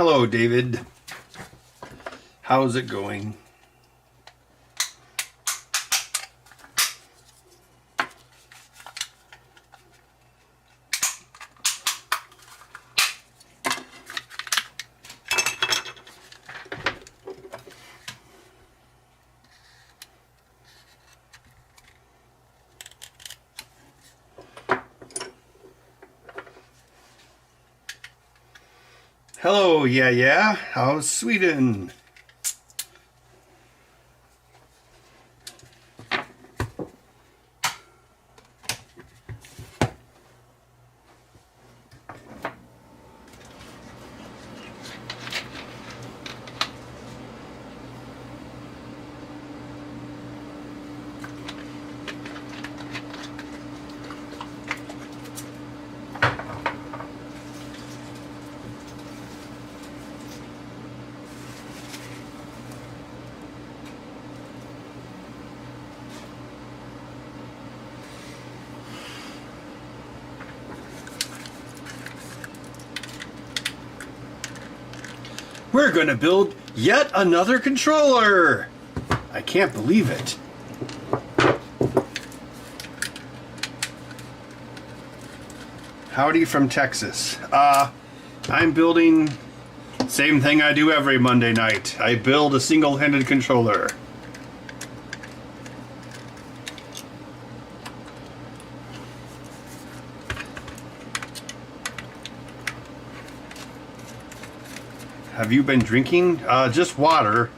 Hello, David. How's it going? Hello, yeah. How's Sweden? We're gonna build yet another controller! I can't believe it. Howdy from Texas. I'm building same thing I do every Monday night. I build a single-handed controller. Have you been drinking? Just water.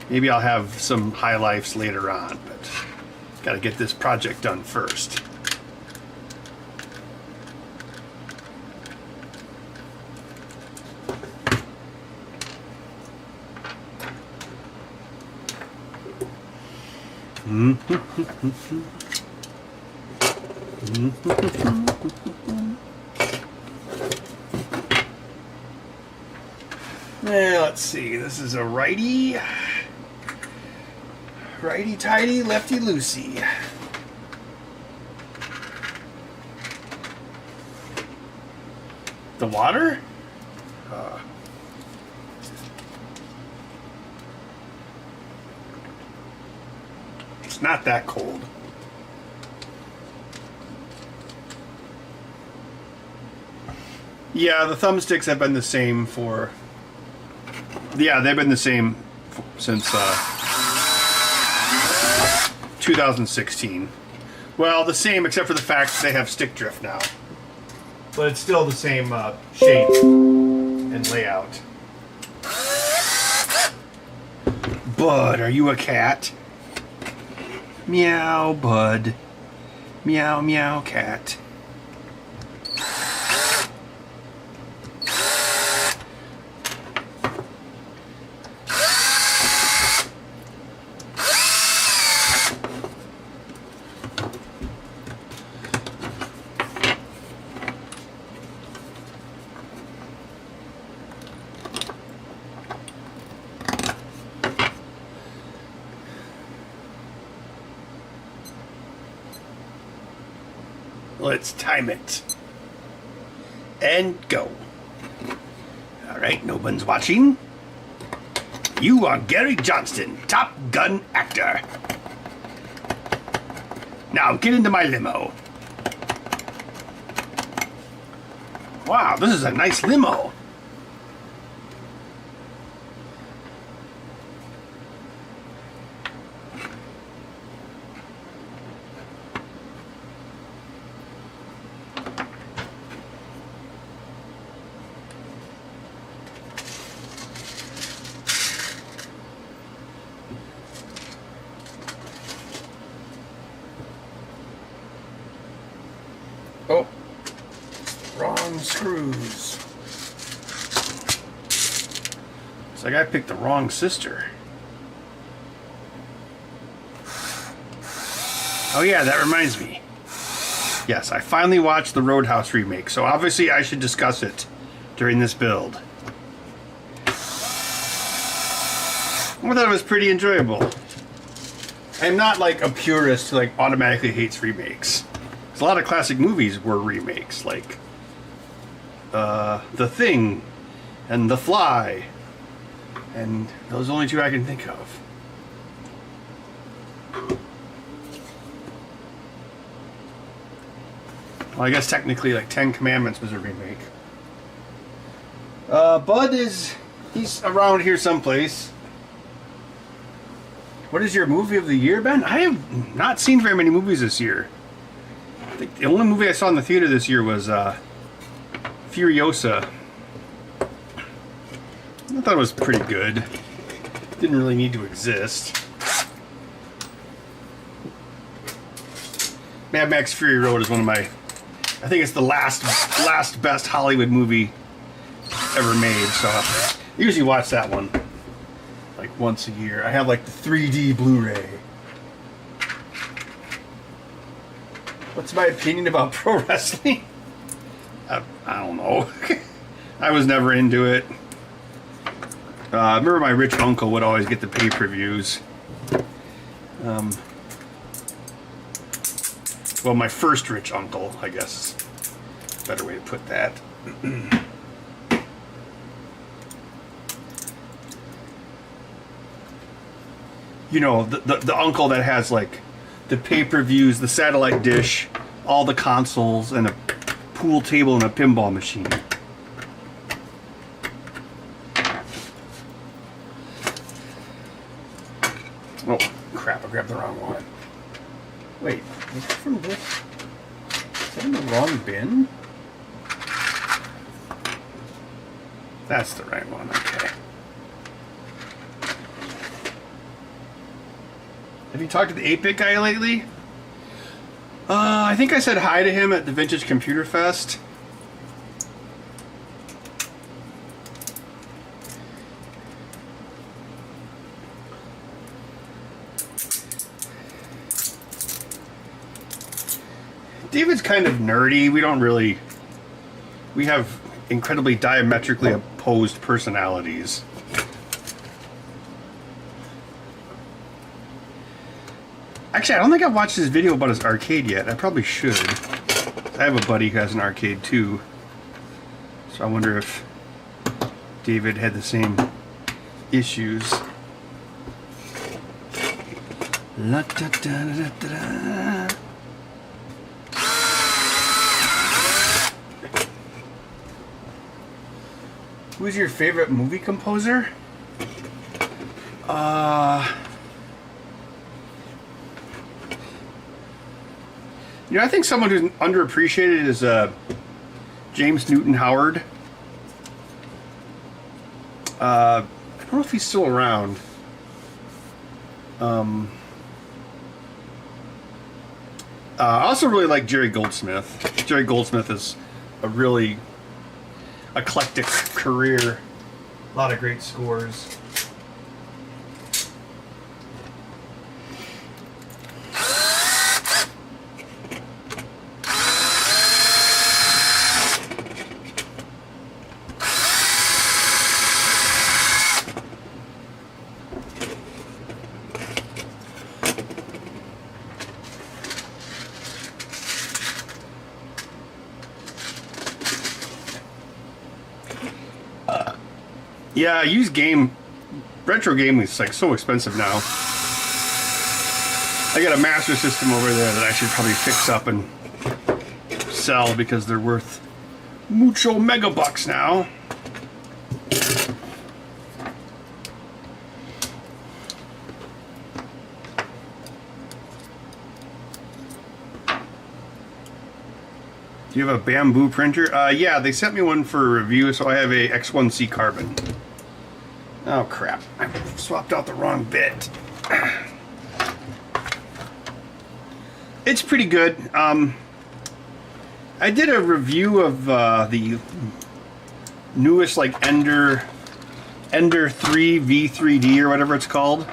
Maybe I'll have some high lifes later on, but gotta get this project done first. Let's see, this is a righty tighty, lefty loosey. The water? It's not that cold. Yeah, the thumbsticks have been the same for... Yeah, they've been the same since 2016. Well, the same except for the fact that they have stick drift now. But it's still the same shape and layout. Bud, are you a cat? Meow, Bud. Meow, meow, cat. Let's time it. And go. Alright, no one's watching. You are Gary Johnston, Top Gun actor. Now get into my limo. Wow, this is a nice limo. Oh, wrong screws. It's like I picked the wrong sister. Oh yeah, that reminds me. Yes, I finally watched the Roadhouse remake, so obviously I should discuss it during this build. I thought it was pretty enjoyable. I'm not like a purist who like automatically hates remakes. A lot of classic movies were remakes, like The Thing and The Fly. And those are the only two I can think of. Well, I guess technically like 10 Commandments was a remake. Bud he's around here someplace. What is your movie of the year, Ben? I have not seen very many movies this year. I think the only movie I saw in the theater this year was Furiosa. I thought it was pretty good. Didn't really need to exist. Mad Max Fury Road is one of my... I think it's the last best Hollywood movie ever made, so I usually watch that one like once a year. I have like the 3D Blu-ray. What's my opinion about pro wrestling? I don't know. I was never into it. I remember my rich uncle would always get the pay-per-views. Well, my first rich uncle, I guess. Better way to put that. You know, the uncle that has like the pay-per-views, the satellite dish, all the consoles, and a pool table and a pinball machine. Oh, crap, I grabbed the wrong one. Wait, is that from this? Is that in the wrong bin? That's the right one, okay. Have you talked to the 8-bit guy lately? I think I said hi to him at the Vintage Computer Fest. David's kind of nerdy. We have incredibly diametrically opposed personalities. Actually, I don't think I've watched his video about his arcade yet. I probably should. I have a buddy who has an arcade too. So I wonder if David had the same issues. La da da da da da. Who's your favorite movie composer? You know, I think someone who's underappreciated is James Newton Howard. I don't know if he's still around. I also really like Jerry Goldsmith. Jerry Goldsmith is a really eclectic career. A lot of great scores. Yeah, retro gaming is like so expensive now. I got a Master System over there that I should probably fix up and sell because they're worth mucho megabucks now. Do you have a bamboo printer? Yeah, they sent me one for a review, so I have a X1C Carbon. Oh crap, I swapped out the wrong bit. It's pretty good. I did a review of the newest like Ender 3 V3D or whatever it's called.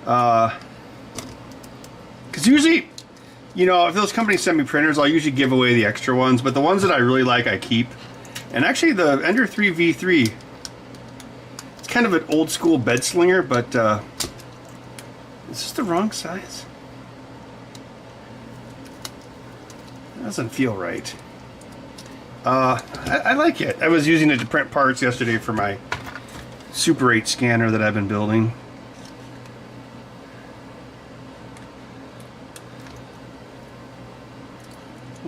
Because usually, you know, if those companies send me printers, I'll usually give away the extra ones, but the ones that I really like, I keep. And actually, the Ender 3 V3, it's kind of an old school bed slinger, but is this the wrong size? That doesn't feel right. I like it. I was using it to print parts yesterday for my Super 8 scanner that I've been building.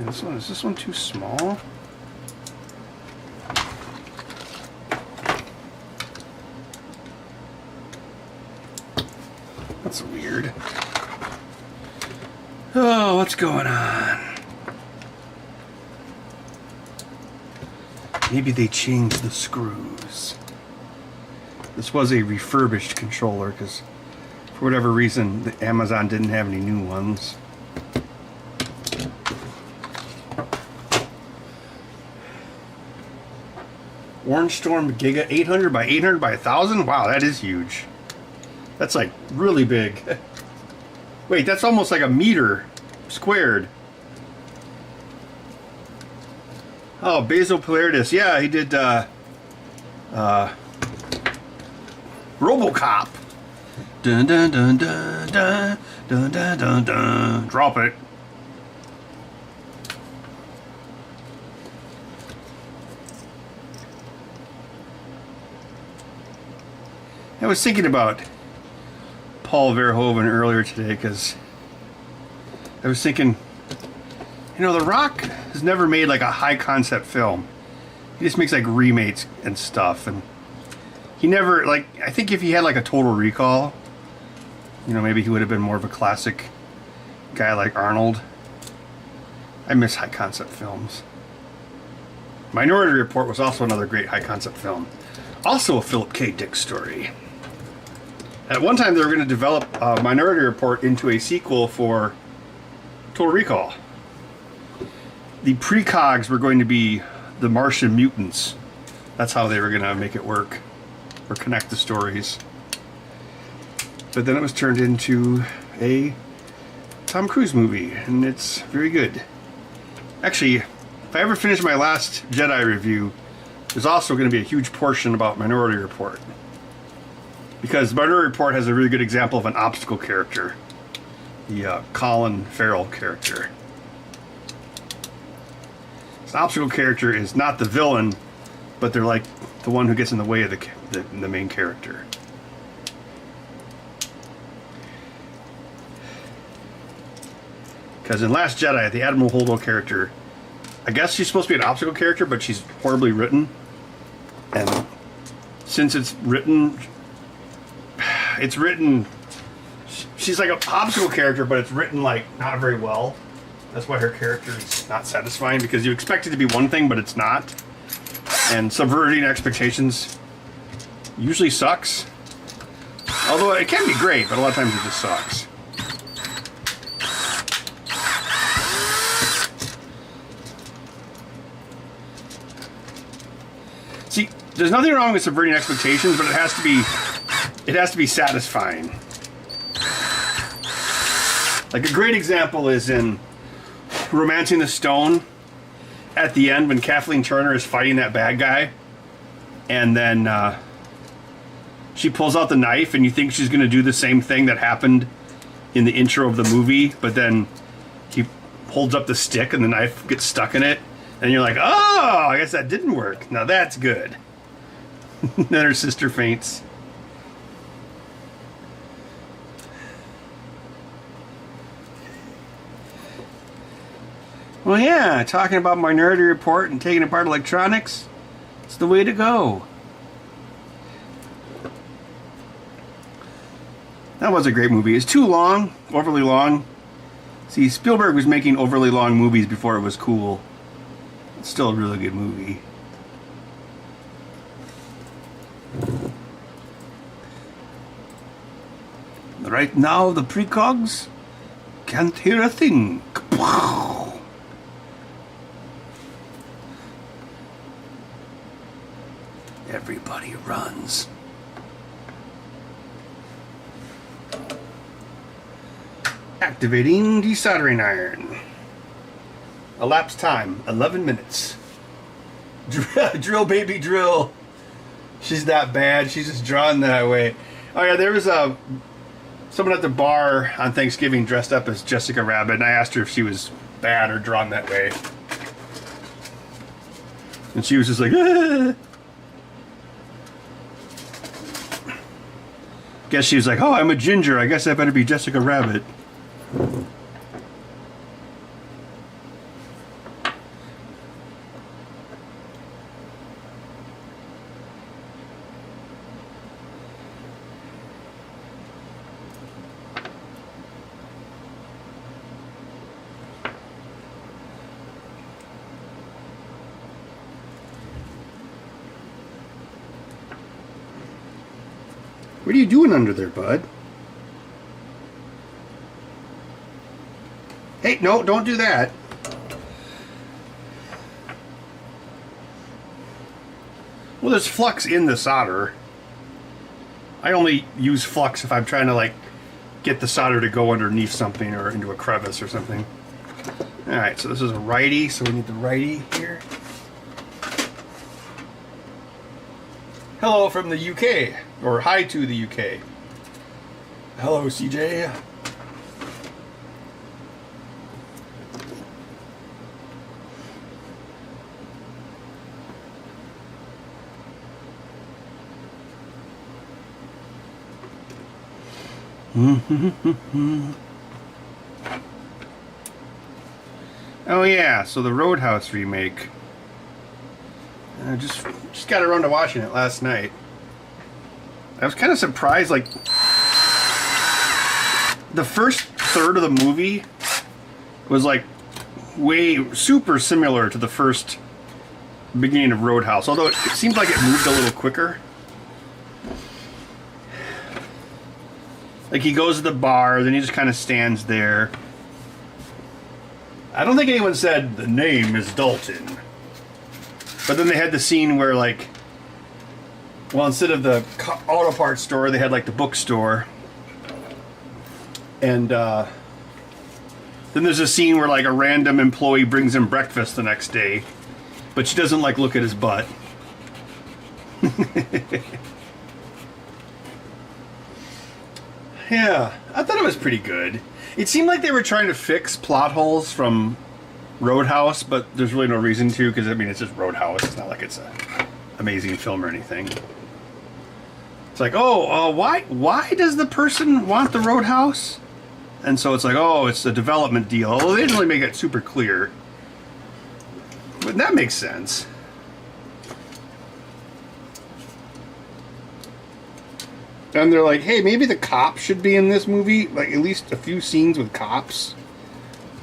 Is this one too small? That's weird. Oh, what's going on? Maybe they changed the screws. This was a refurbished controller because for whatever reason the Amazon didn't have any new ones. Orange Storm Giga 800 by 800 by 1000? Wow, that is huge. That's like really big. Wait, that's almost like a meter squared. Oh, Basil Polaritis. Yeah, he did RoboCop. Dun dun dun dun dun dun dun dun dun. Drop it. I was thinking about Paul Verhoeven earlier today because I was thinking, you know, The Rock has never made like a high concept film. He just makes like remakes and stuff, and he never, like, I think if he had like a Total Recall, you know, maybe he would have been more of a classic guy like Arnold. I miss high concept films. Minority Report was also another great high concept film. Also a Philip K. Dick story. At one time they were going to develop Minority Report into a sequel for Total Recall. The precogs were going to be the Martian mutants. That's how they were going to make it work, or connect the stories. But then it was turned into a Tom Cruise movie, and it's very good. Actually, if I ever finish my last Jedi review, there's also going to be a huge portion about Minority Report. Because Minority Report has a really good example of an obstacle character. The Colin Farrell character. This obstacle character is not the villain, but they're like the one who gets in the way of the main character. Because in Last Jedi, the Admiral Holdo character, I guess she's supposed to be an obstacle character, but she's horribly written. And since it's written, she's like an obstacle character, but it's written like not very well. That's why her character is not satisfying, because you expect it to be one thing, but it's not. And subverting expectations usually sucks. Although it can be great, but a lot of times it just sucks. See, there's nothing wrong with subverting expectations, but it has to be satisfying. Like a great example is in Romancing the Stone. At the end, when Kathleen Turner is fighting that bad guy, and then she pulls out the knife, and you think she's going to do the same thing that happened in the intro of the movie, but then he holds up the stick and the knife gets stuck in it, and you're like, oh, I guess that didn't work. Now that's good. Then her sister faints. Well, yeah, talking about Minority Report and taking apart electronics, it's the way to go. That was a great movie. It's too long, overly long. See, Spielberg was making overly long movies before it was cool. It's still a really good movie. Right now, the precogs can't hear a thing. Everybody runs. Activating desoldering iron. Elapsed time, 11 minutes. Drill, baby, drill. She's that bad. She's just drawn that way. Oh yeah, there was someone at the bar on Thanksgiving dressed up as Jessica Rabbit, and I asked her if she was bad or drawn that way. And she was just like, ah. Guess she was like, oh, I'm a ginger. I guess I better be Jessica Rabbit. What are you doing under there, bud? Hey, no, don't do that. Well, there's flux in the solder. I only use flux if I'm trying to, like, get the solder to go underneath something or into a crevice or something. Alright, so this is a righty, so we need the righty here. Hello from the UK, or hi to the UK. Hello, CJ. Oh yeah, so the Roadhouse remake. I just got around to watching it last night. I was kind of surprised, like, the first third of the movie was like super similar to the first beginning of Roadhouse, although it seemed like it moved a little quicker. Like, he goes to the bar, then he just kind of stands there. I don't think anyone said, the name is Dalton. But then they had the scene where, like, well, instead of the auto parts store, they had, like, the bookstore. And, then there's a scene where, like, a random employee brings him breakfast the next day. But she doesn't, like, look at his butt. Yeah, I thought it was pretty good. It seemed like they were trying to fix plot holes from Roadhouse, but there's really no reason to, because, I mean, it's just Roadhouse. It's not like it's an amazing film or anything. It's like, oh, why does the person want the Roadhouse? And so it's like, oh, it's a development deal. Although they didn't really make it super clear. But that makes sense. And they're like, hey, maybe the cops should be in this movie. Like, at least a few scenes with cops.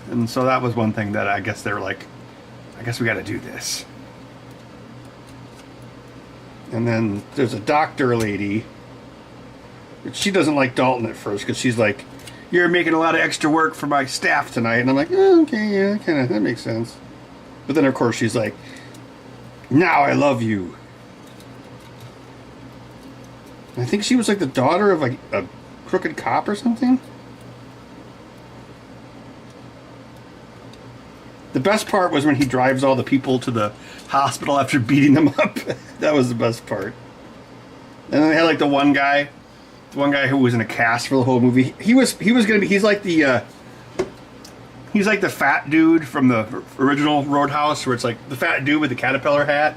And so that was one thing that I guess they were like, I guess we got to do this. And then there's a doctor lady. She doesn't like Dalton at first because she's like, you're making a lot of extra work for my staff tonight. And I'm like, oh, okay, yeah, kind of, that makes sense. But then, of course, she's like, now I love you. I think she was like the daughter of like a crooked cop or something. The best part was when he drives all the people to the hospital after beating them up. That was the best part. And then they had like the one guy who was in a cast for the whole movie. He's like the fat dude from the original Roadhouse, where it's like the fat dude with the caterpillar hat.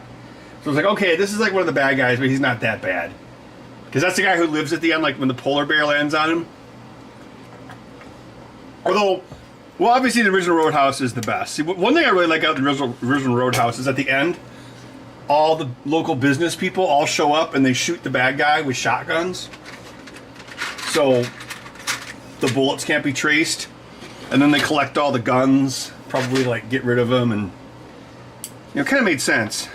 So it's like, okay, this is like one of the bad guys, but he's not that bad. Because that's the guy who lives at the end, like when the polar bear lands on him. Although, well, obviously the original Roadhouse is the best. See, one thing I really like about the original Roadhouse is at the end, all the local business people all show up and they shoot the bad guy with shotguns. So the bullets can't be traced. And then they collect all the guns, probably like get rid of them, and it kind of made sense.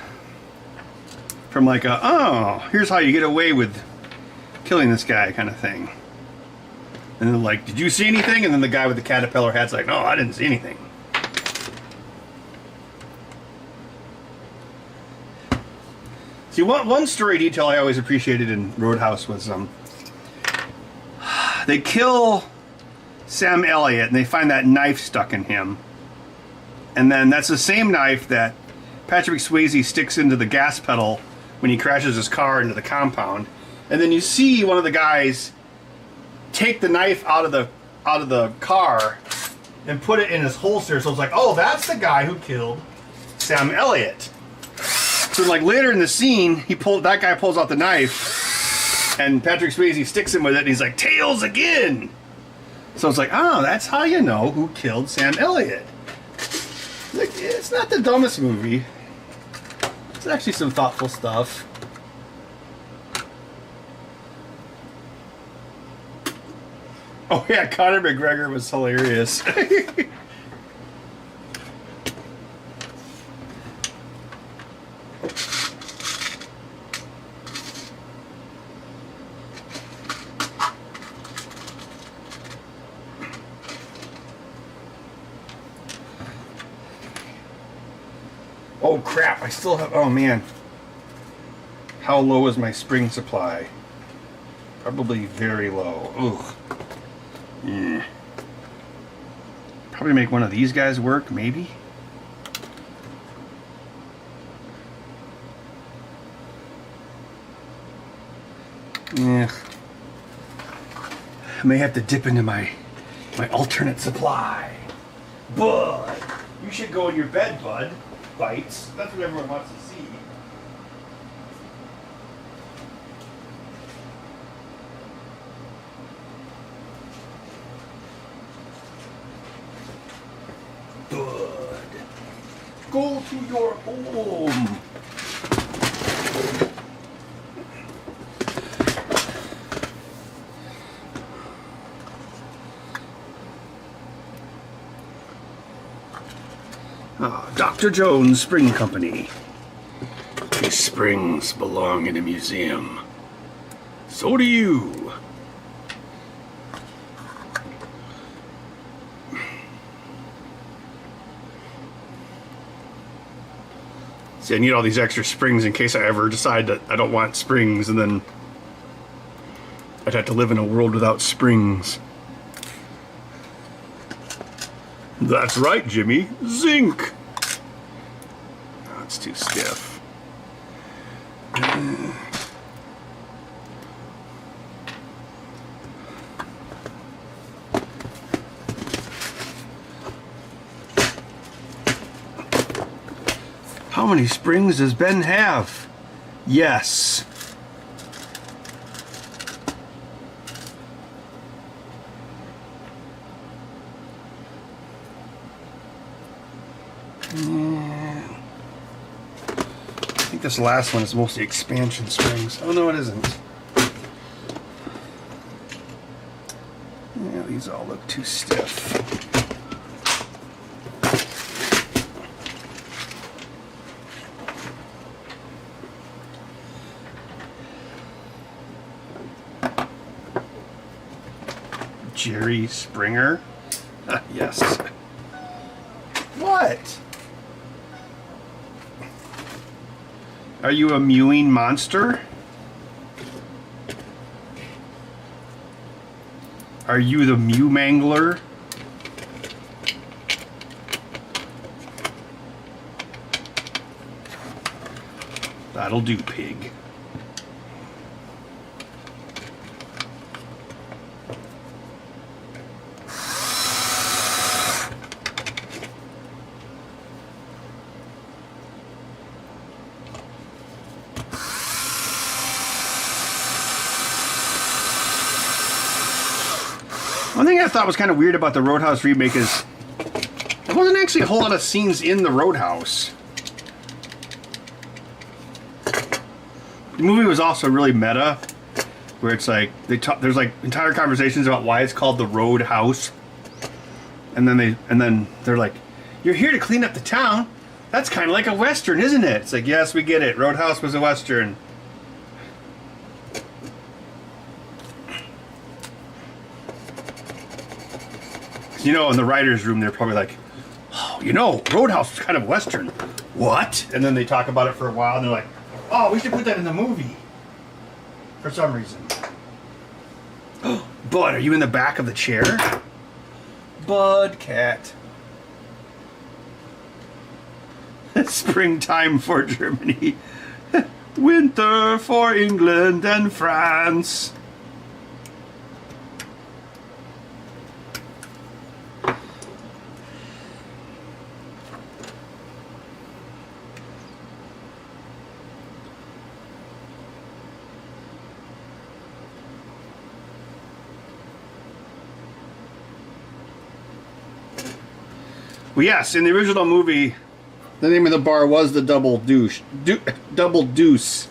From like oh, here's how you get away with killing this guy kind of thing. And then like, did you see anything? And then the guy with the caterpillar hat's like, no, I didn't see anything. See, one story detail I always appreciated in Roadhouse was they kill Sam Elliott and they find that knife stuck in him. And then that's the same knife that Patrick Swayze sticks into the gas pedal when he crashes his car into the compound. And then you see one of the guys take the knife out of the car and put it in his holster. So it's like, oh, that's the guy who killed Sam Elliott. So like later in the scene, that guy pulls out the knife, and Patrick Swayze sticks him with it, and he's like, "Tails again!" So it's like, oh, that's how you know who killed Sam Elliott. Like, it's not the dumbest movie. It's actually some thoughtful stuff. Oh yeah, Conor McGregor was hilarious. Oh crap, I still have, oh man. How low is my spring supply? Probably very low. Ugh. Yeah. Probably make one of these guys work, maybe? Yeah. I may have to dip into my alternate supply. Bud! You should go in your bed, bud. Bites. That's what everyone wants to see. Bud. Go to your home. Dr. Jones Spring Company. These springs belong in a museum. So do you. See, I need all these extra springs in case I ever decide that I don't want springs, and then I'd have to live in a world without springs. That's right, Jimmy. Zinc. Oh, it's too stiff. How many springs does Ben have? Yes. I think this last one is mostly expansion springs. Oh no, it isn't. Yeah, these all look too stiff. Jerry Springer? Yes. What? Are you a mewing monster? Are you the Mew Mangler? That'll do, pig. One thing I thought was kind of weird about the Roadhouse remake is there wasn't actually a whole lot of scenes in the Roadhouse. The movie was also really meta, where it's like there's like entire conversations about why it's called the Roadhouse, and then they're like, "You're here to clean up the town. That's kind of like a Western, isn't it?" It's like, yes, we get it. Roadhouse was a Western. You know, in the writer's room, they're probably like, "Oh, you know, Roadhouse is kind of Western." What? And then they talk about it for a while, and they're like, "Oh, we should put that in the movie." For some reason. Bud, are you in the back of the chair? Bud Cat. Springtime for Germany. Winter for England and France. Well, yes, in the original movie, the name of the bar was the Double Deuce. Double Deuce.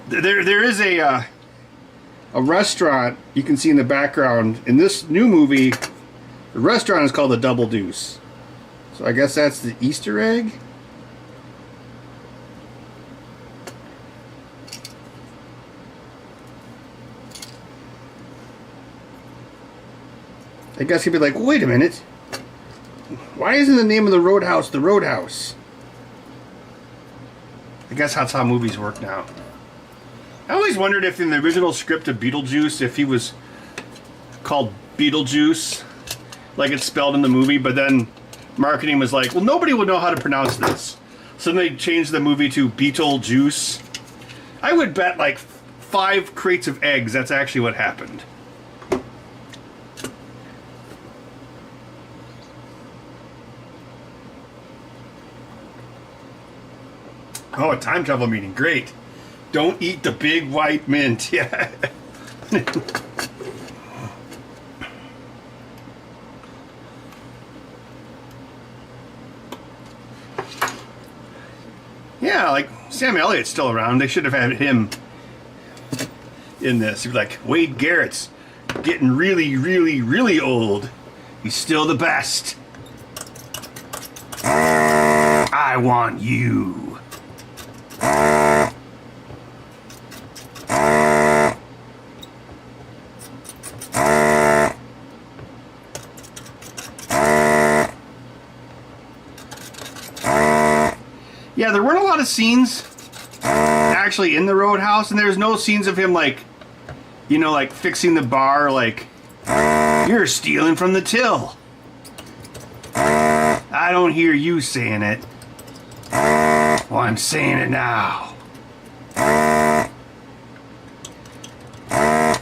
There is a restaurant you can see in the background. In this new movie, the restaurant is called the Double Deuce. So I guess that's the Easter egg? I guess he'd be like, wait a minute. Why isn't the name of the Roadhouse the Roadhouse? I guess that's how movies work now. I always wondered if in the original script of Beetlejuice, if he was called Beetlejuice, like it's spelled in the movie, but then marketing was like, well, nobody would know how to pronounce this. So then they changed the movie to Beetlejuice. I would bet like 5 crates of eggs that's actually what happened. Oh, a time travel meeting. Great. Don't eat the big white mint. Yeah. Yeah, like Sam Elliott's still around. They should have had him in this. He'd be like, Wade Garrett's getting really, really, really old. He's still the best. I want you. Yeah, there weren't a lot of scenes actually in the Roadhouse, and there's no scenes of him like, you know, like fixing the bar, like, you're stealing from the till. I don't hear you saying it. Well, I'm saying it now.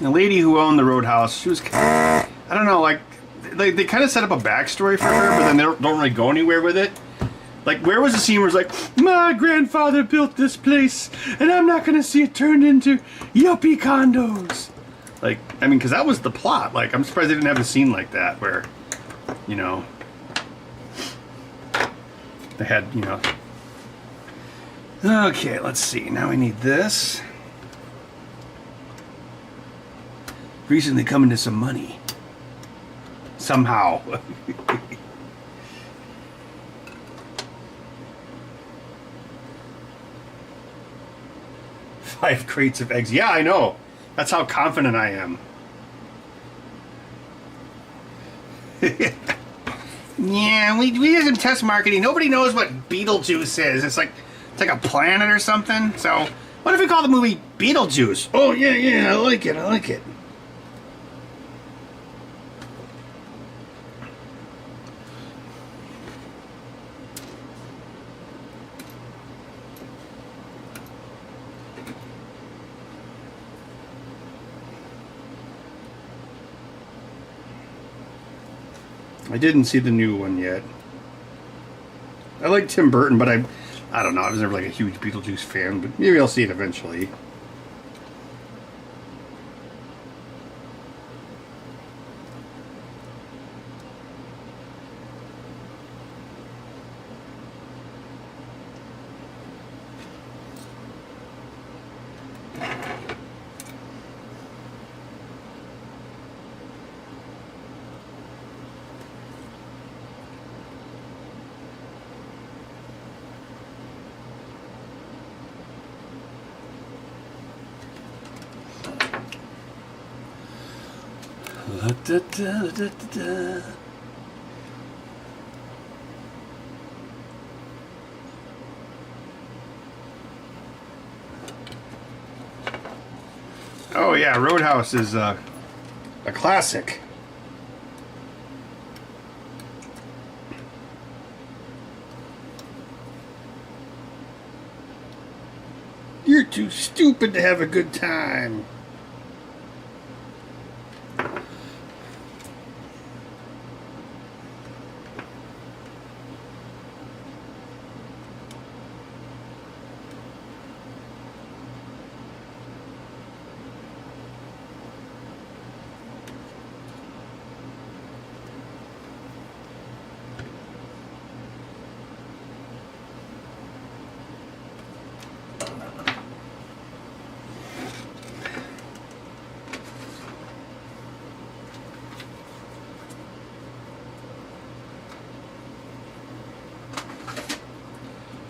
The lady who owned the Roadhouse, she was, I don't know, like, they kind of set up a backstory for her, but then they don't really go anywhere with it. Like, where was the scene where it's like, my grandfather built this place, and I'm not going to see it turned into yuppie condos? Like, I mean, because that was the plot. Like, I'm surprised they didn't have a scene like that where, you know, they had, you know. Okay, let's see. Now we need this. Recently come into some money. Somehow. 5 crates of eggs. Yeah, I know. That's how confident I am. Yeah, we did some test marketing. Nobody knows what Beetlejuice is. It's like a planet or something. So, what if we call the movie Beetlejuice? Oh, yeah, I like it. I didn't see the new one yet. I like Tim Burton, but I don't know. I was never like a huge Beetlejuice fan, but maybe I'll see it eventually. Da, da, da, da. Oh yeah, Roadhouse is a classic. You're too stupid to have a good time.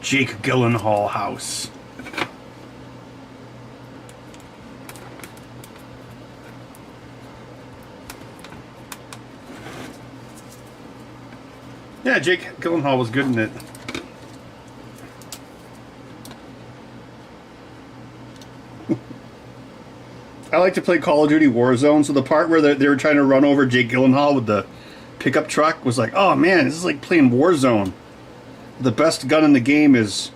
Jake Gyllenhaal house. Yeah, Jake Gyllenhaal was good in it. I like to play Call of Duty Warzone, so the part where they were trying to run over Jake Gyllenhaal with the pickup truck was like, oh man, this is like playing Warzone. The best gun in the game is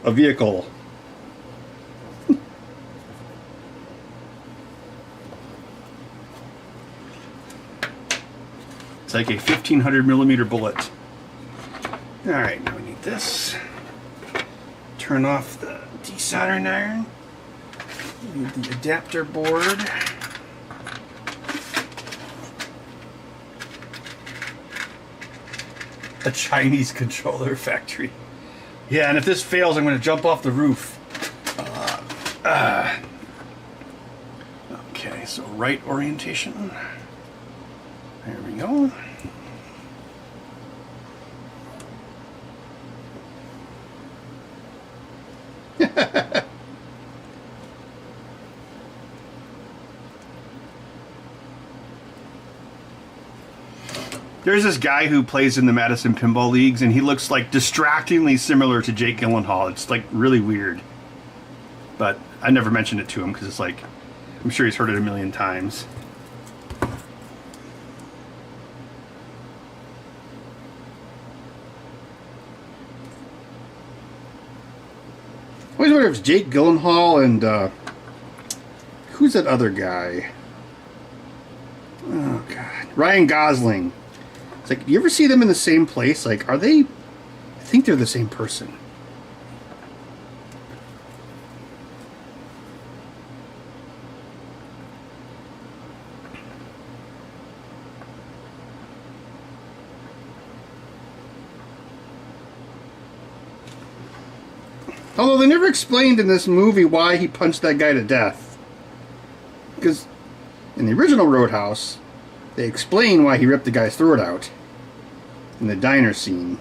a vehicle. It's like a 1500 millimeter bullet. Alright, now we need this. Turn off the desoldering iron. We need the adapter board. A Chinese controller factory. Yeah, and if this fails, I'm going to jump off the roof. Okay, so right orientation. There we go. There's this guy who plays in the Madison Pinball Leagues, and he looks like distractingly similar to Jake Gyllenhaal. It's like really weird. But I never mentioned it to him because it's like, I'm sure he's heard it a million times. I always wonder if it's Jake Gyllenhaal and who's that other guy? Oh God, Ryan Gosling. It's like, do you ever see them in the same place? Like, are they? I think they're the same person. Although they never explained in this movie why he punched that guy to death. Because in the original Roadhouse, they explain why he ripped the guy's throat out in the diner scene.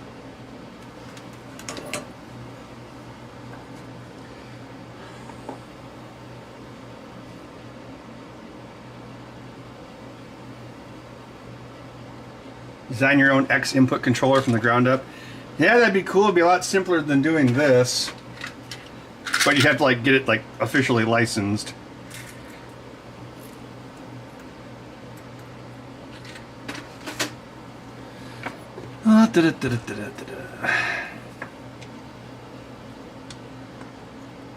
Design your own X input controller from the ground up. Yeah, that'd be cool. It'd be a lot simpler than doing this. But you have to like get it like officially licensed.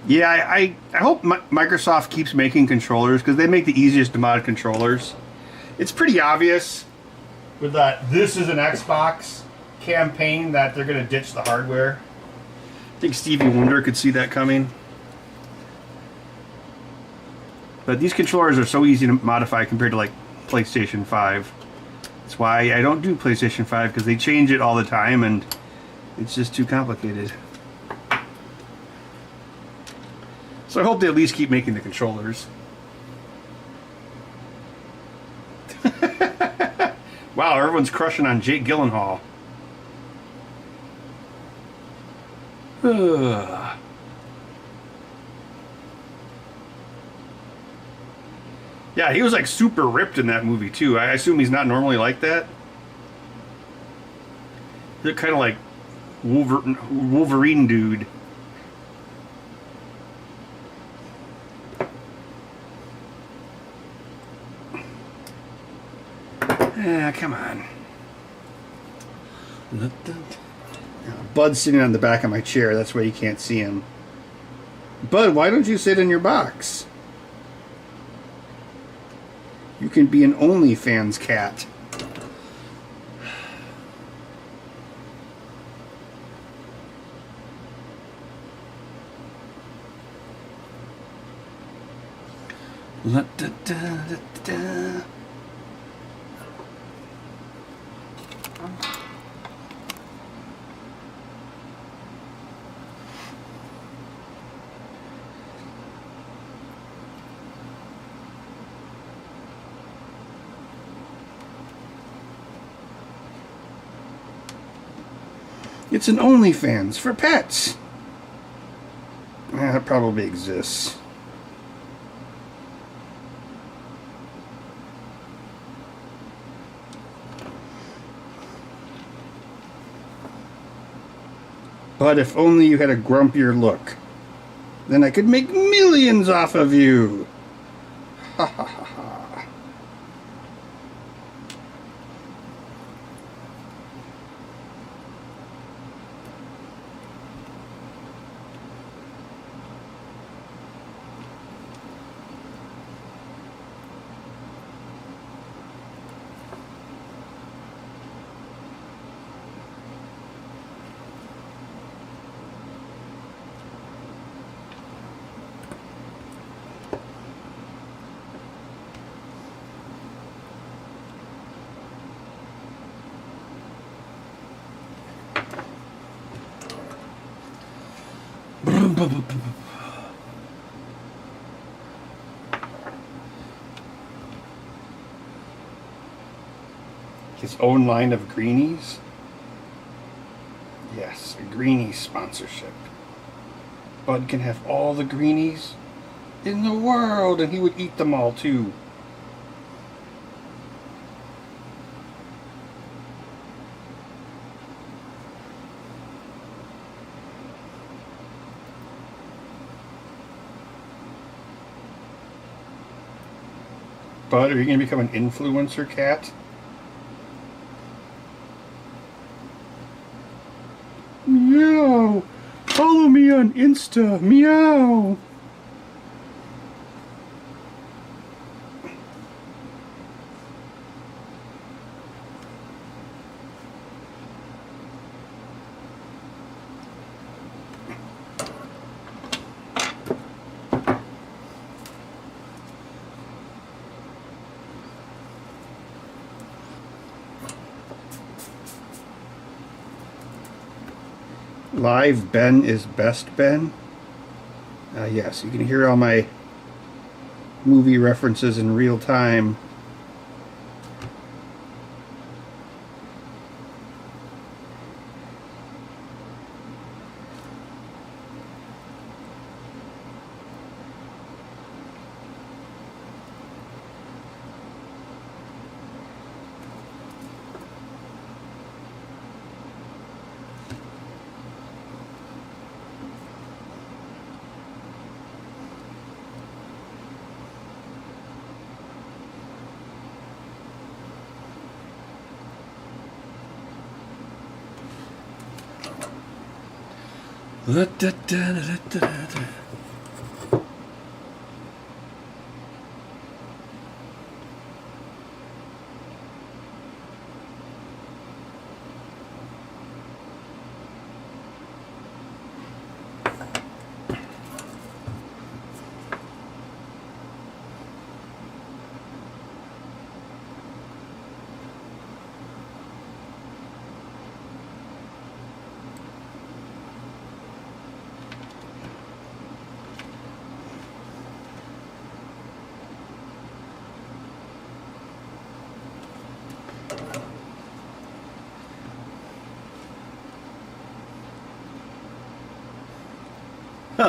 Yeah, I hope Microsoft keeps making controllers because they make the easiest to mod controllers. It's pretty obvious with that "this is an Xbox" campaign that they're going to ditch the hardware. I think Stevie Wonder could see that coming. But these controllers are so easy to modify compared to like PlayStation 5. That's why I don't do PlayStation 5 because they change it all the time and it's just too complicated. So I hope they at least keep making the controllers. Wow, everyone's crushing on Jake Gyllenhaal. Yeah, he was like super ripped in that movie too. I assume he's not normally like that. They're kind of like Wolverine dude. Come on. Bud's sitting on the back of my chair. That's why you can't see him. Bud, why don't you sit in your box? You can be an OnlyFans cat. La, da, da, da, da. It's an OnlyFans for pets. It probably exists. But if only you had a grumpier look, then I could make millions off of you. Ha ha ha ha. His own line of greenies? Yes, a greenies sponsorship. Bud can have all the greenies in the world, and he would eat them all too. Bud, are you going to become an influencer cat? Meow! Follow me on Insta! Meow! Live Ben is best Ben. Yes, you can hear all my movie references in real time.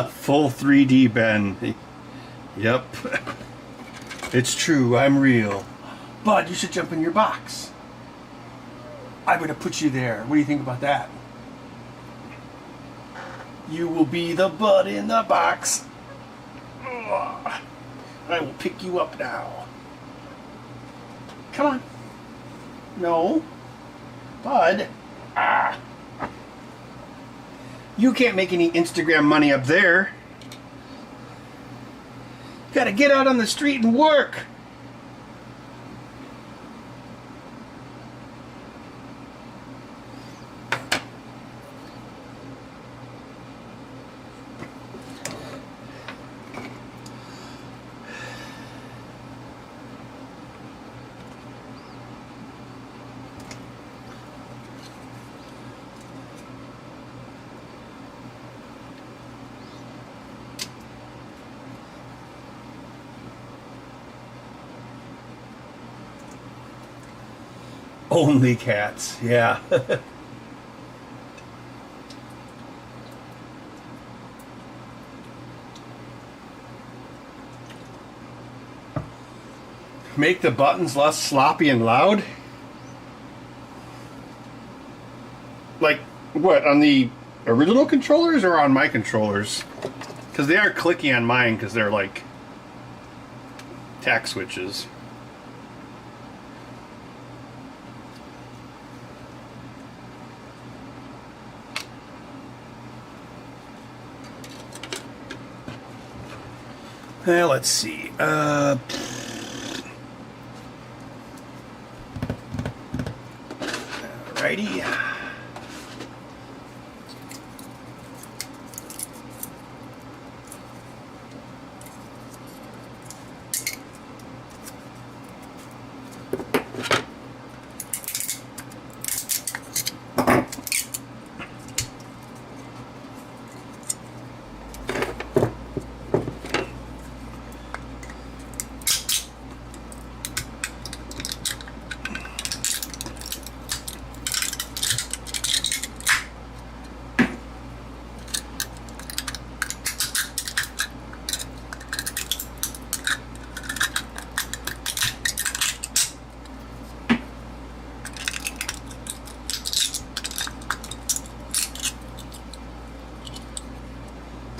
Full 3D Ben. Yep. It's true, I'm real. Bud, you should jump in your box. I'm gonna put you there. What do you think about that? You will be the Bud in the box. Ugh. I will pick you up now. Come on. No. Bud. Ah. You can't make any Instagram money up there. You gotta get out on the street and work. Only cats, yeah. make the buttons less sloppy and loud. Like, what, on the original controllers or on my controllers? Because they are clicky on mine because they're like tack switches. Well, let's see. Alrighty.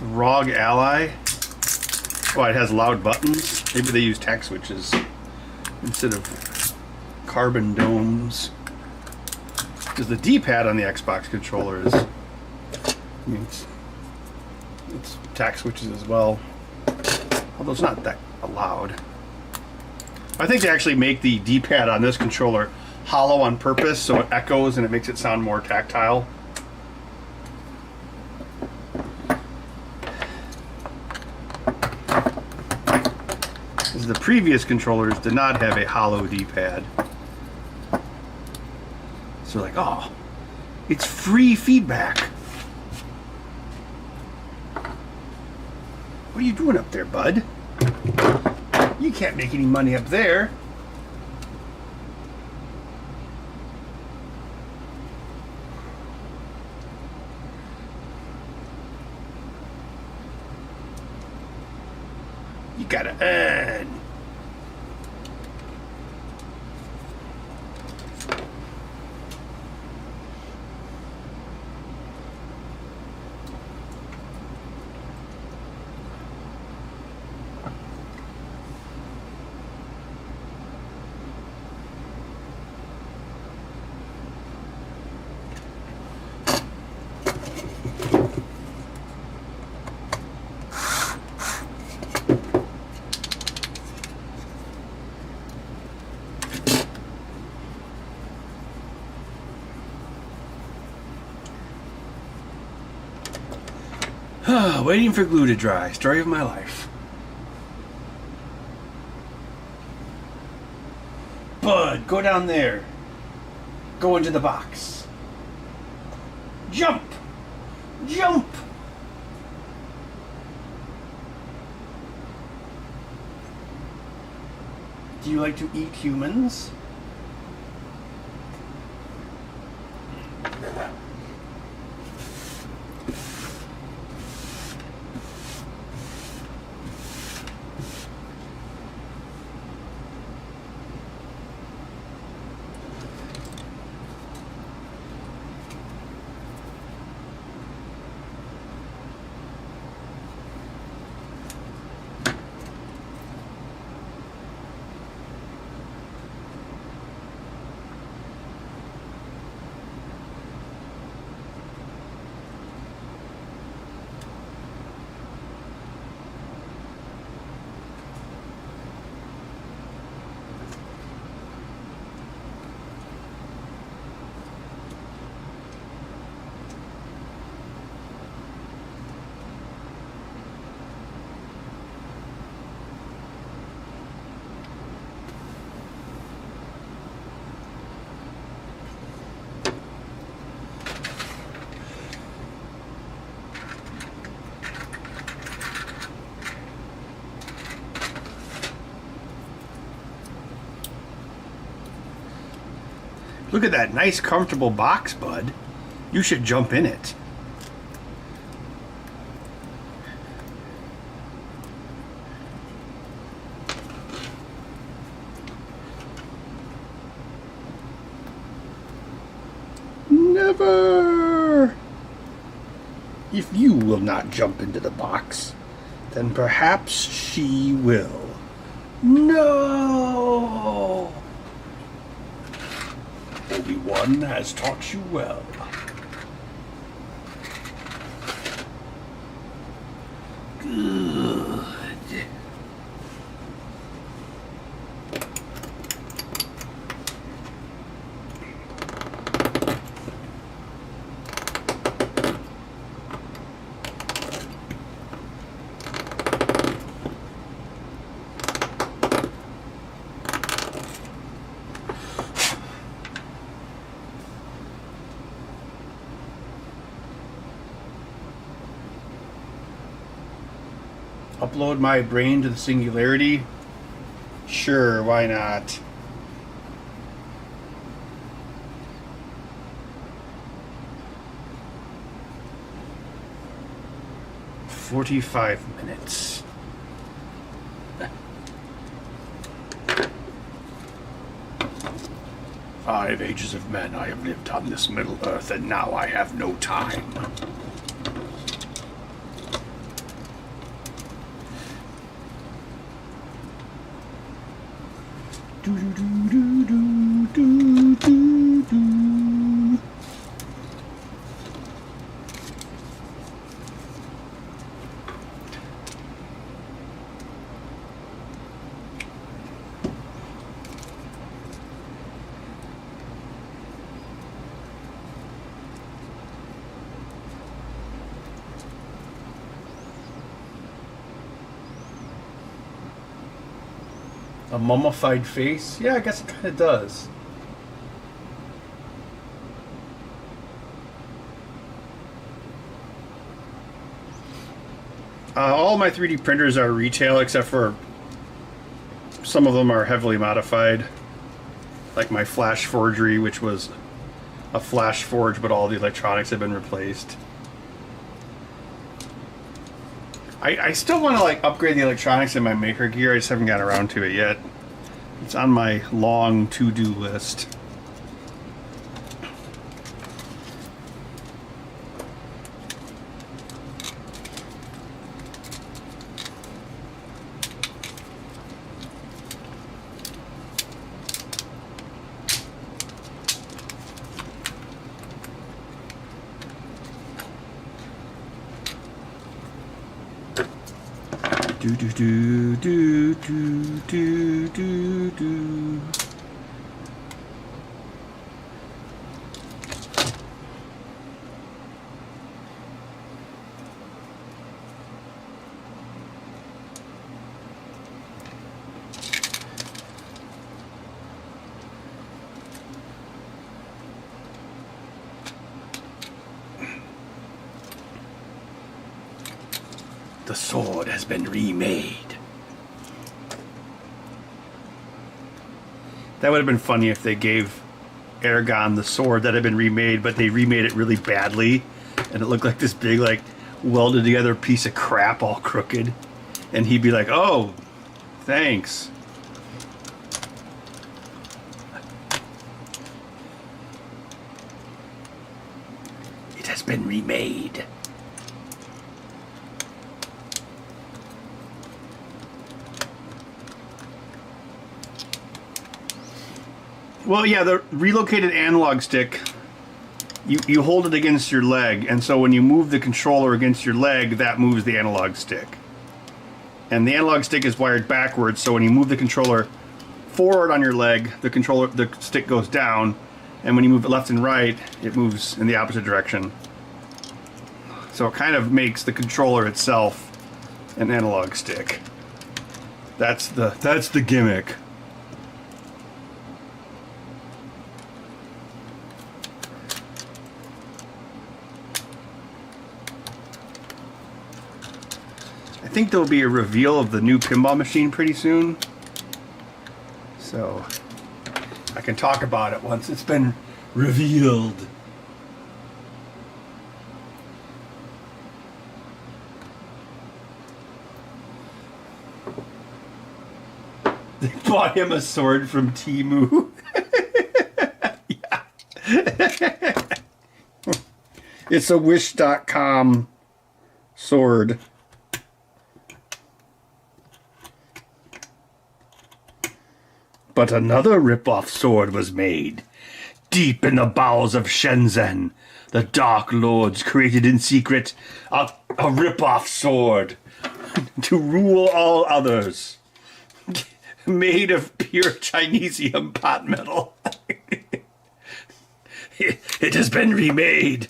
ROG Ally. Oh, it has loud buttons. Maybe they use tack switches instead of carbon domes. Because the D-pad on the Xbox controller is, I mean, it's tack switches as well. Although it's not that loud. I think they actually make the D-pad on this controller hollow on purpose so it echoes and it makes it sound more tactile. The previous controllers did not have a hollow D-pad. So like, oh, it's free feedback. What are you doing up there, bud? You can't make any money up there. You gotta earn. Waiting for glue to dry. Story of my life. Bud, go down there. Go into the box. Jump! Jump! Do you like to eat humans? Look at that nice, comfortable box, bud. You should jump in it. Never! If you will not jump into the box, then perhaps she will. No! Obi-Wan has taught you well. Good. Upload my brain to the singularity? Sure, why not? "45 minutes. 5 ages of men I have lived on this Middle Earth, and now I have no time. Do do do do do do do. A mummified face? Yeah, I guess it kind of does. All my 3D printers are retail, except for some of them are heavily modified. Like my Flash Forgery, which was a Flash Forge, but all the electronics have been replaced. I still want to like upgrade the electronics in my Maker gear. I just haven't gotten around to it yet. It's on my long to-do list. Do do do do do do do do. The sword has been remade. That would have been funny if they gave Aragon the sword that had been remade, but they remade it really badly, and it looked like this big, like, welded together piece of crap all crooked. And he'd be like, "Oh, thanks." It has been remade. Well, yeah, the relocated analog stick, you hold it against your leg, and so when you move the controller against your leg, that moves the analog stick. And the analog stick is wired backwards, so when you move the controller forward on your leg, the stick goes down, and when you move it left and right, it moves in the opposite direction. So it kind of makes the controller itself an analog stick. That's the gimmick. I think there'll be a reveal of the new pinball machine pretty soon, so I can talk about it once it's been revealed. They bought him a sword from Temu. Yeah. It's a Wish.com sword. But another rip-off sword was made. Deep in the bowels of Shenzhen, the Dark Lords created in secret a rip-off sword to rule all others. Made of pure Chinesium pot metal. It has been remade.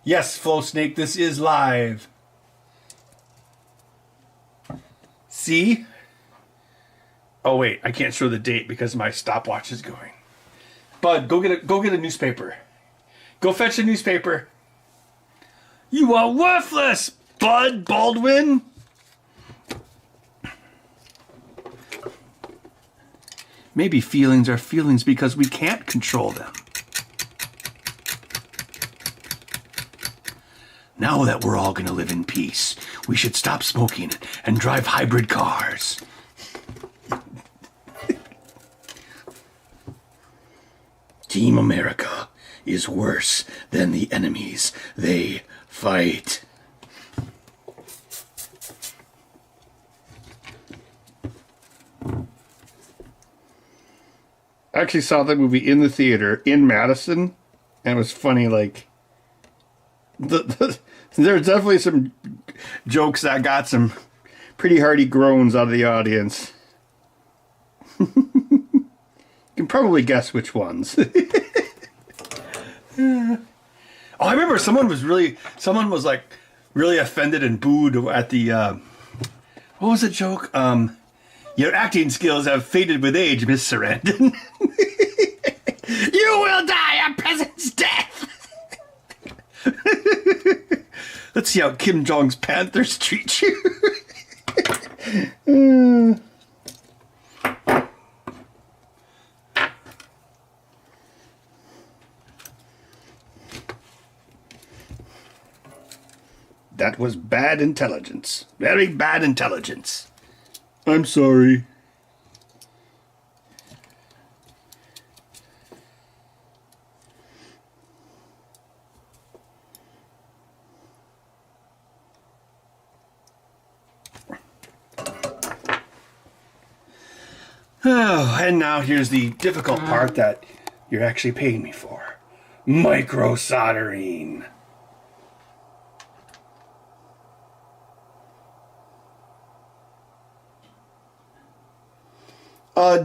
Yes, Flow Snake, this is live. See? Oh wait, I can't show the date because my stopwatch is going. Bud, go get a newspaper. Go fetch a newspaper. You are worthless, Bud Baldwin. Maybe feelings are feelings because we can't control them. Now that we're all going to live in peace, we should stop smoking and drive hybrid cars. Team America is worse than the enemies they fight. I actually saw that movie in the theater in Madison, and it was funny, like, there's definitely some jokes that got some pretty hearty groans out of the audience. You can probably guess which ones. Oh, I remember someone was like really offended and booed at the what was the joke? Your acting skills have faded with age, Miss Sarandon. You will die a peasant's death. Let's see how Kim Jong's Panthers treat you. That was bad intelligence. Very bad intelligence. I'm sorry. Oh, and now here's the difficult part that you're actually paying me for. Micro soldering.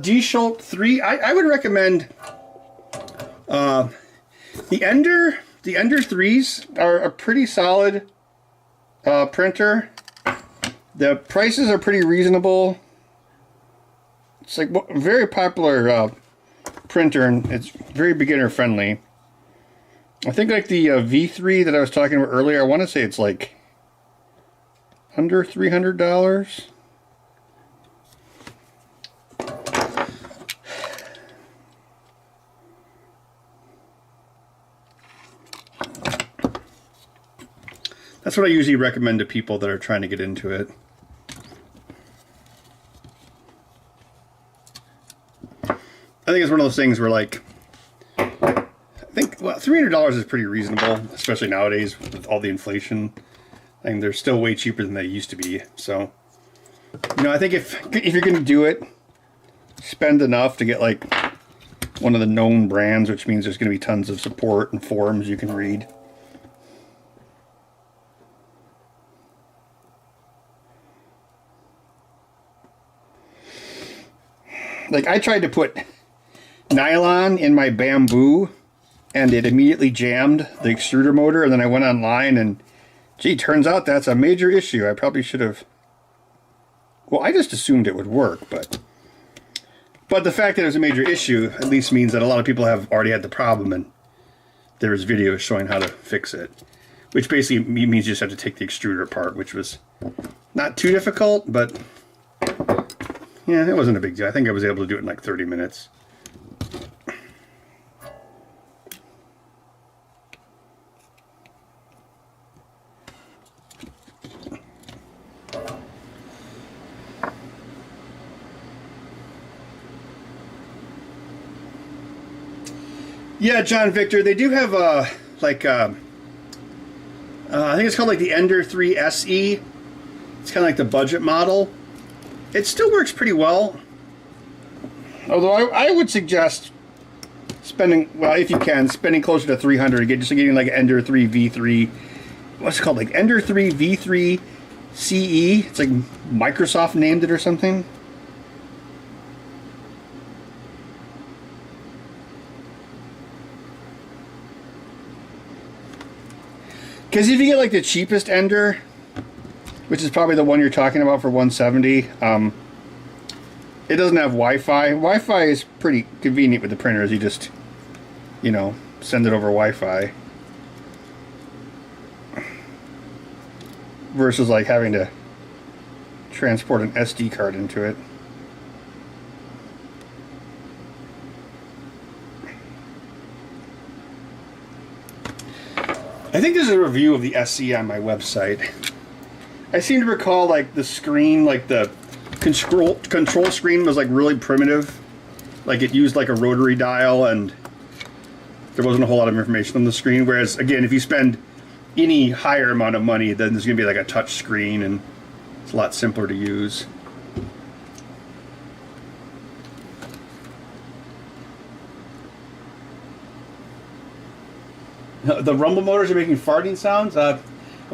D-Schultz 3, I would recommend the Ender 3s are a pretty solid printer. The prices are pretty reasonable. It's like a very popular printer, and it's very beginner friendly. I think like the V3 that I was talking about earlier, I want to say it's like under $300. That's what I usually recommend to people that are trying to get into it. I think it's one of those things where, like, I think, well, $300 is pretty reasonable, especially nowadays with all the inflation. I mean, they're still way cheaper than they used to be. So, you know, I think if you're going to do it, spend enough to get, like, one of the known brands, which means there's going to be tons of support and forums you can read. Like, I tried to put nylon in my bamboo, and it immediately jammed the extruder motor, and then I went online, and gee, turns out that's a major issue. I probably should have... Well, I just assumed it would work, but the fact that it was a major issue at least means that a lot of people have already had the problem, and there's videos showing how to fix it. Which basically means you just have to take the extruder apart, which was not too difficult, but... yeah, it wasn't a big deal. I think I was able to do it in like 30 minutes. Yeah, John Victor, they do have like I think it's called like the Ender 3 SE. It's kind of like the budget model. It still works pretty well. Although I would suggest spending, well, if you can, spending closer to $300 just getting like Ender 3 V3. What's it called? Like Ender 3 V3 CE. It's like Microsoft named it or something. Because if you get like the cheapest Ender, which is probably the one you're talking about for 170, it doesn't have Wi-Fi. Wi-Fi is pretty convenient with the printers. You just, you know, send it over Wi-Fi. Versus like having to transport an SD card into it. I think there's a review of the SE on my website. I seem to recall like the screen, like the control screen was like really primitive. Like it used like a rotary dial and there wasn't a whole lot of information on the screen. Whereas again, if you spend any higher amount of money, then there's going to be like a touch screen and it's a lot simpler to use. The rumble motors are making farting sounds. I've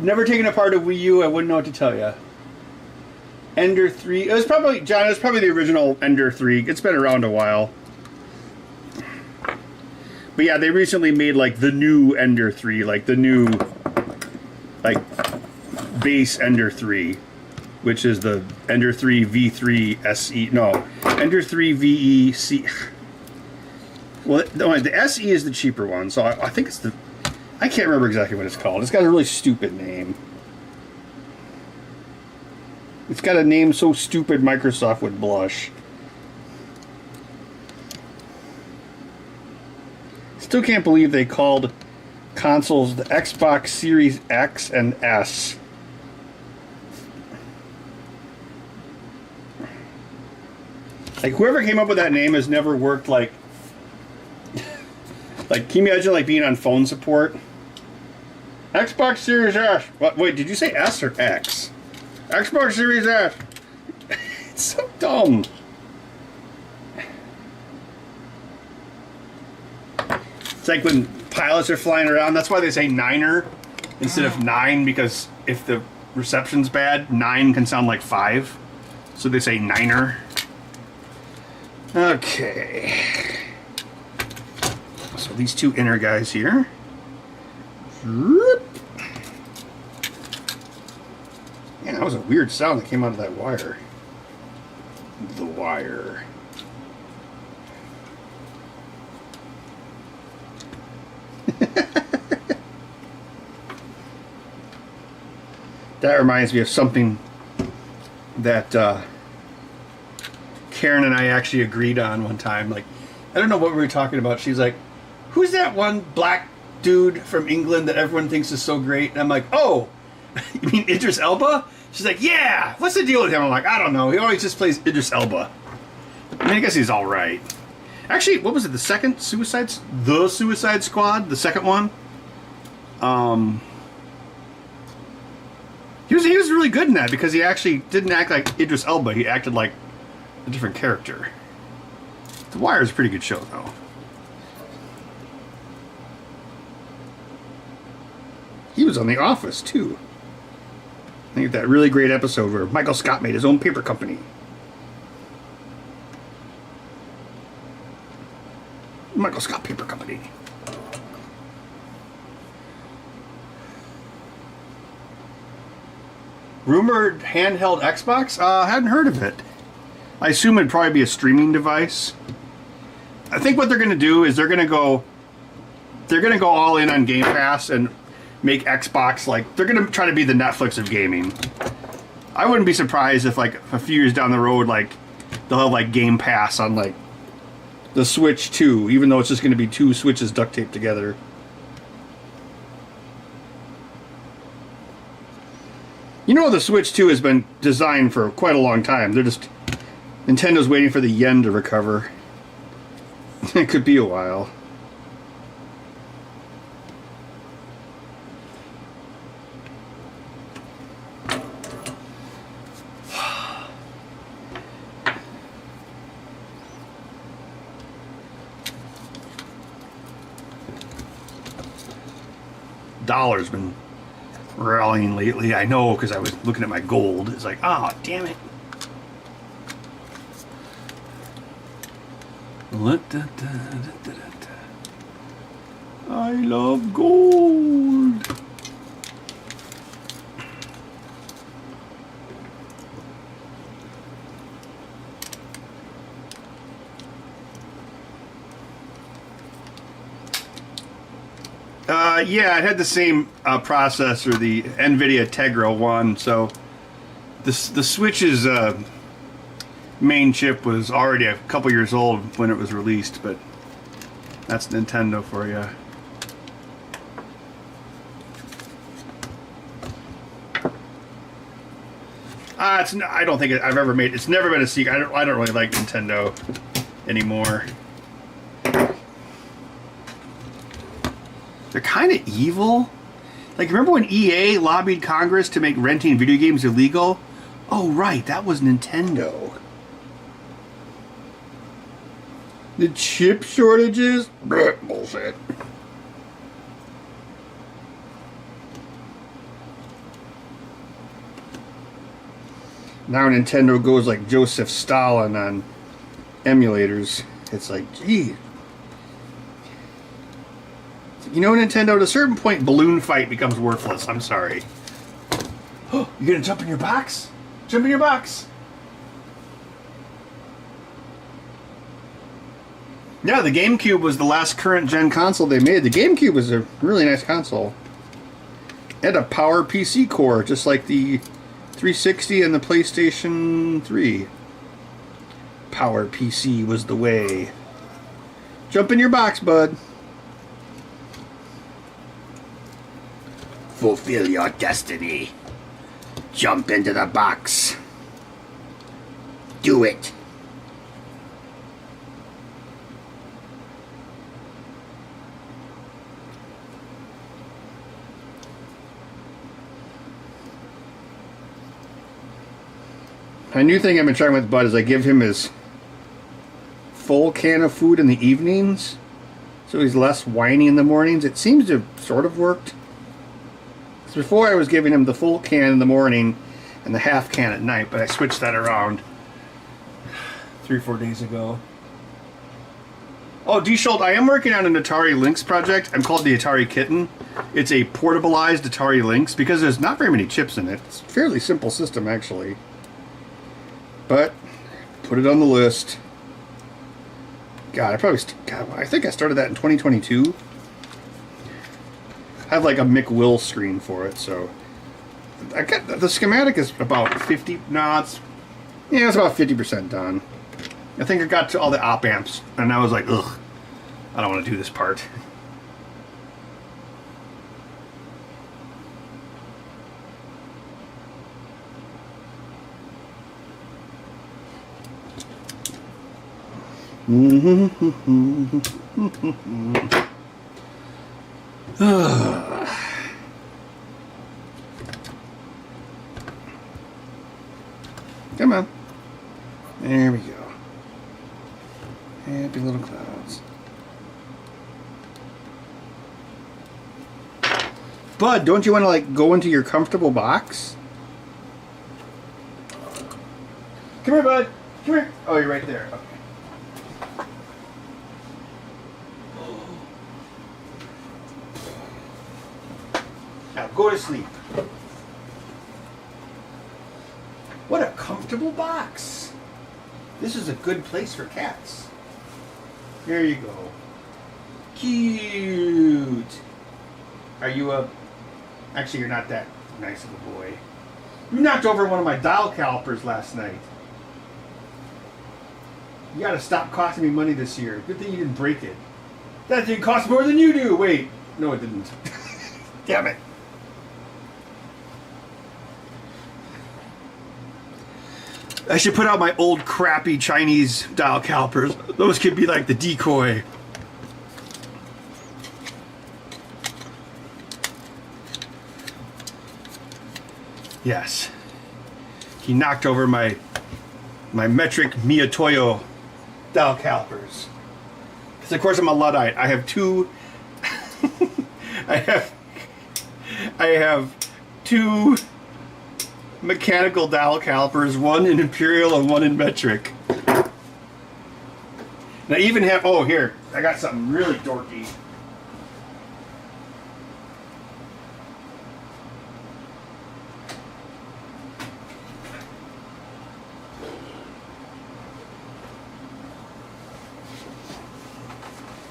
never taken apart a Wii U. I wouldn't know what to tell you. Ender 3. It was probably, John, it was probably the original Ender 3. It's been around a while. But yeah, they recently made like the new Ender 3, like the new like base Ender 3, which is the Ender 3 V3 SE. No, Ender 3 VEC. Well, the SE is the cheaper one, so I think it's the... I can't remember exactly what it's called. It's got a really stupid name. It's got a name so stupid Microsoft would blush. Still can't believe they called consoles the Xbox Series X and S. Like, whoever came up with that name has never worked like... Like, can you imagine like being on phone support? Xbox Series S. What, wait, did you say S or X? Xbox Series S. It's so dumb. It's like when pilots are flying around. That's why they say niner instead of 9, because if the reception's bad, 9 can sound like 5. So they say niner. Okay. So these two inner guys here. Yeah, that was a weird sound that came out of that wire. The wire. That reminds me of something that Karen and I actually agreed on one time. Like, I don't know what we were talking about. She's like, who's that one black dude from England that everyone thinks is so great? And I'm like, oh, you mean Idris Elba? She's like, yeah, what's the deal with him? I'm like, I don't know. He always just plays Idris Elba. I mean, I guess he's all right. Actually, what was it? The second Suicide Squad? The second one? He was really good in that because he actually didn't act like Idris Elba. He acted like a different character. The Wire is a pretty good show, though. He was on The Office, too. I think that really great episode where Michael Scott made his own paper company. Michael Scott Paper Company. Rumored handheld Xbox? I hadn't heard of it. I assume it'd probably be a streaming device. I think what they're going to do is they're going to go all in on Game Pass and make Xbox like, they're going to try to be the Netflix of gaming. I wouldn't be surprised if like a few years down the road, like they'll have like Game Pass on like the Switch 2, even though it's just going to be 2 Switches duct taped together. You know, the Switch 2 has been designed for quite a long time. Nintendo's waiting for the yen to recover. It could be a while. dollar's been rallying lately. I know because I was looking at my gold. It's like, oh, damn it. I love gold. Yeah, it had the same processor, the NVIDIA Tegra 1, so the Switch's main chip was already a couple years old when it was released, but that's Nintendo for you. I don't think I've ever made. It's never been a secret. I don't really like Nintendo anymore. They're kind of evil. Like, remember when EA lobbied Congress to make renting video games illegal? Oh, right, that was Nintendo. The chip shortages? Bullshit. Now Nintendo goes like Joseph Stalin on emulators. It's like, gee. You know, Nintendo, at a certain point, Balloon Fight becomes worthless. I'm sorry. Oh, you gonna jump in your box? Jump in your box. Yeah, the GameCube was the last current gen console they made. The GameCube was a really nice console. It had a Power PC core, just like the 360 and the PlayStation 3. Power PC was the way. Jump in your box, bud. Fulfill your destiny. Jump into the box. Do it. A new thing I've been trying with Bud is I give him his full can of food in the evenings, so he's less whiny in the mornings. It seems to have sort of worked. Before I was giving him the full can in the morning and the half can at night, but I switched that around 3 or 4 days ago. Oh, D-Schultz, I am working on an Atari Lynx project. I'm called the Atari Kitten. It's a portableized Atari Lynx because there's not very many chips in it. It's a fairly simple system, actually. But, put it on the list. God, I think I started that in 2022. I have like a McWill screen for it, so I got the schematic is about 50 knots. Yeah, it's about 50% done. I think I got to all the op amps, and I was like, ugh, I don't want to do this part. Come on. There we go. Happy little clouds. Bud, don't you want to like go into your comfortable box? Come here, Bud. Come here. Oh, you're right there. Okay. Now go to sleep. What a comfortable box. This is a good place for cats. There you go. Cute. Are you a... Actually, you're not that nice of a boy. You knocked over one of my dial calipers last night. You gotta stop costing me money this year. Good thing you didn't break it. That thing costs more than you do. Wait. No, it didn't. Damn it. I should put out my old crappy Chinese dial calipers. Those could be like the decoy. Yes. He knocked over my metric Miyatoyo dial calipers. Because of course I'm a Luddite. I have two I have I have 2 mechanical dial calipers, one in imperial and one in metric. And I even have, oh here, I got something really dorky.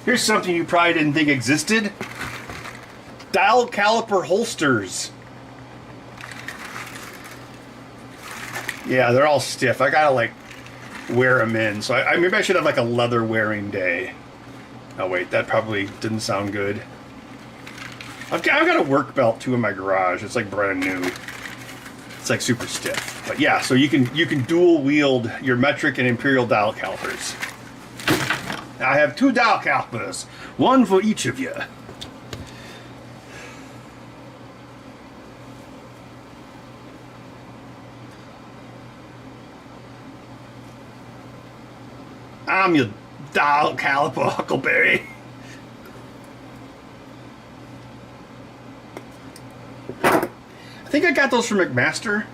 Here's something you probably didn't think existed. Dial caliper holsters. Yeah, they're all stiff. I gotta like wear them in. So I maybe I should have like a leather wearing day. Oh wait, that probably didn't sound good. I've got a work belt too in my garage. It's like brand new. It's like super stiff. But yeah, so you can dual wield your metric and imperial dial calipers. I have 2 dial calipers, one for each of you. I'm your dial caliper, Huckleberry. I think I got those from McMaster.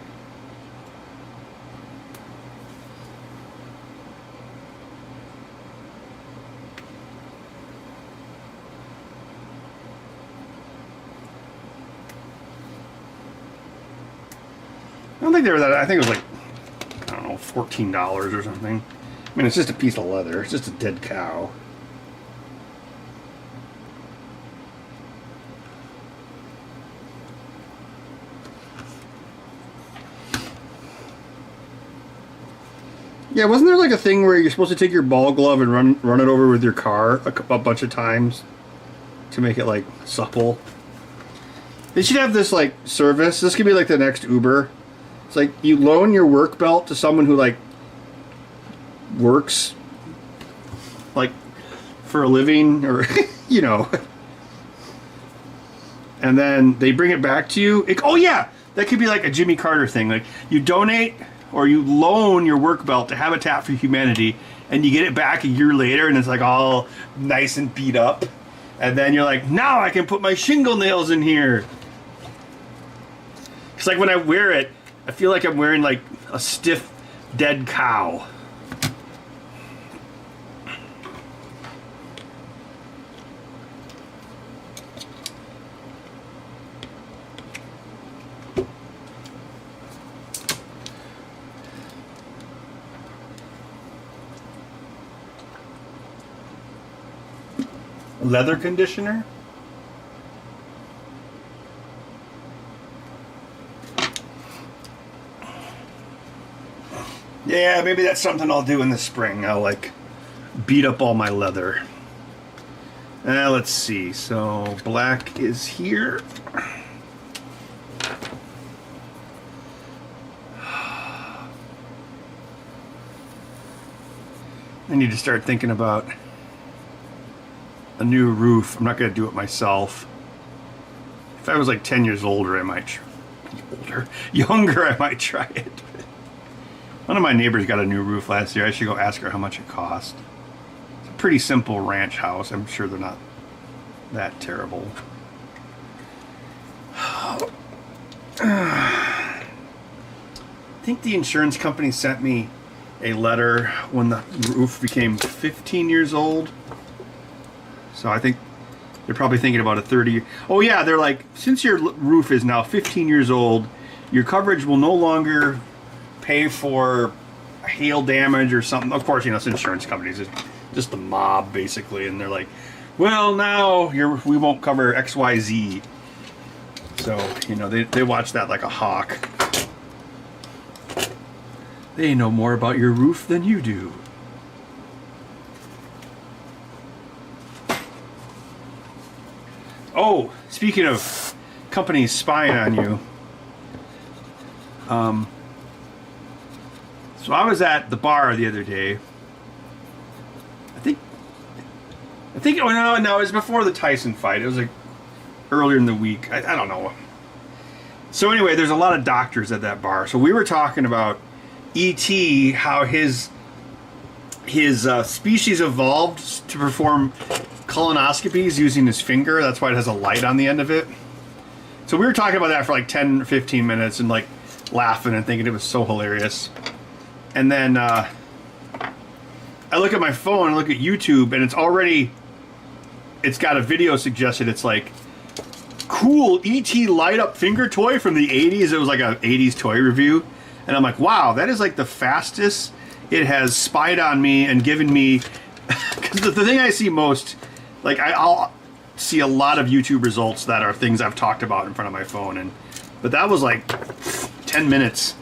I don't think they were that. I think it was like, I don't know, $14 or something. I mean, it's just a piece of leather. It's just a dead cow. Yeah, wasn't there like a thing where you're supposed to take your ball glove and run it over with your car a bunch of times to make it like supple? They should have this like service. This could be like the next Uber. It's like you loan your work belt to someone who like works like for a living, or you know, and then they bring it back to you. Oh yeah, that could be like a Jimmy Carter thing. Like you donate or you loan your work belt to Habitat for Humanity, and you get it back a year later, and it's like all nice and beat up, and then you're like, now I can put my shingle nails in here. It's like when I wear it, I feel like I'm wearing like a stiff, dead cow. Leather conditioner? Yeah, maybe that's something I'll do in the spring. I'll like beat up all my leather. Let's see. So black is here. I need to start thinking about a new roof. I'm not going to do it myself. If I was like 10 years older, I might younger, I might try it. One of my neighbors got a new roof last year. I should go ask her how much it cost. It's a pretty simple ranch house. I'm sure they're not that terrible. I think the insurance company sent me a letter when the roof became 15 years old. So I think they're probably thinking about a 30. Oh yeah, they're like, since your roof is now 15 years old, your coverage will no longer pay for hail damage or something. Of course, you know, it's insurance companies. It's just the mob, basically. And they're like, well, now we won't cover XYZ. So, you know, they watch that like a hawk. They know more about your roof than you do. Oh, speaking of companies spying on you, so I was at the bar the other day. I think. Oh no, it was before the Tyson fight. It was like earlier in the week. I don't know. So anyway, there's a lot of doctors at that bar. So we were talking about E.T., how his species evolved to perform colonoscopies using his finger. That's why it has a light on the end of it. So we were talking about that for like 10 or 15 minutes and like laughing and thinking it was so hilarious. And then I look at my phone and look at YouTube, and it's got a video suggested. It's like, cool E.T. light up finger toy from the 80s. It was like an 80s toy review. And I'm like, wow, that is like the fastest it has spied on me and given me, because the thing I see most, like I'll see a lot of YouTube results that are things I've talked about in front of my phone, but that was like 10 minutes.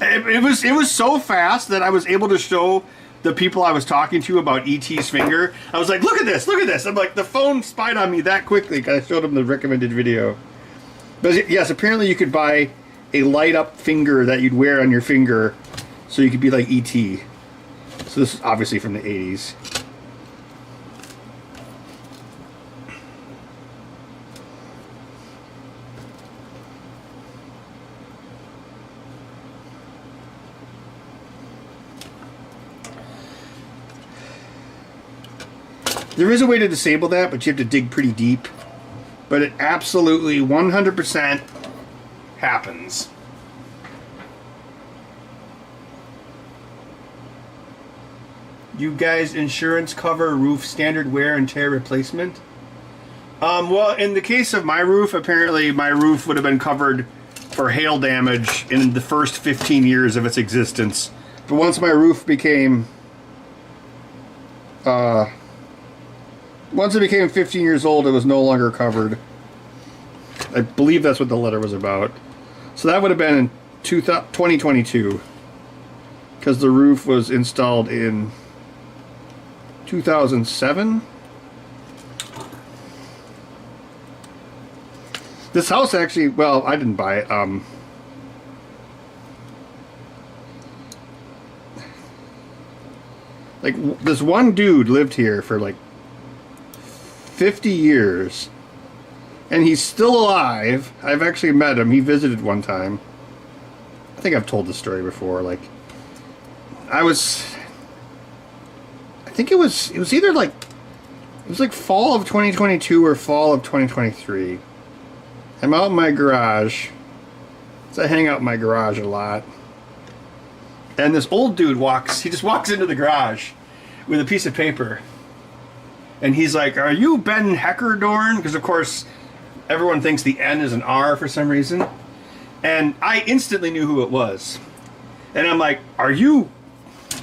It was so fast that I was able to show the people I was talking to about E.T.'s finger. I was like, look at this, look at this. I'm like, the phone spied on me that quickly because I showed them the recommended video. But yes, apparently you could buy a light up finger that you'd wear on your finger so you could be like E.T. So this is obviously from the 80s. There is a way to disable that, but you have to dig pretty deep. But it absolutely 100% happens. You guys insurance cover roof standard wear and tear replacement? Well, in the case of my roof, apparently my roof would have been covered for hail damage in the first 15 years of its existence. But once my roof became once it became 15 years old, it was no longer covered. I believe that's what the letter was about. So that would have been in 2022. Because the roof was installed in 2007. This house actually, well, I didn't buy it. Like, this one dude lived here for like 50 years, and he's still alive. I've actually met him. He visited one time. I think I've told this story before. Like, I think it was either like, it was like fall of 2022 or fall of 2023. I'm out in my garage. So I hang out in my garage a lot. And this old dude he just walks into the garage with a piece of paper. And he's like, are you Ben Heckerdorn? Because, of course, everyone thinks the N is an R for some reason. And I instantly knew who it was. And I'm like, are you...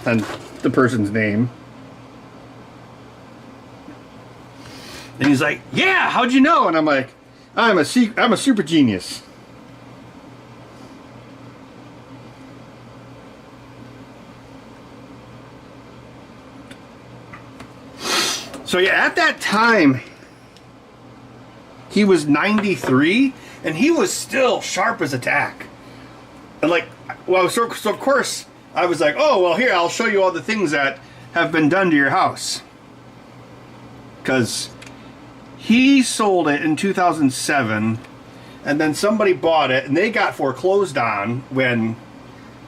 And the person's name. And he's like, yeah, how'd you know? And I'm like, I'm a super genius. So yeah, at that time, he was 93, and he was still sharp as a tack. And like, well, so of course, I was like, oh, well, here, I'll show you all the things that have been done to your house. Because he sold it in 2007, and then somebody bought it, and they got foreclosed on when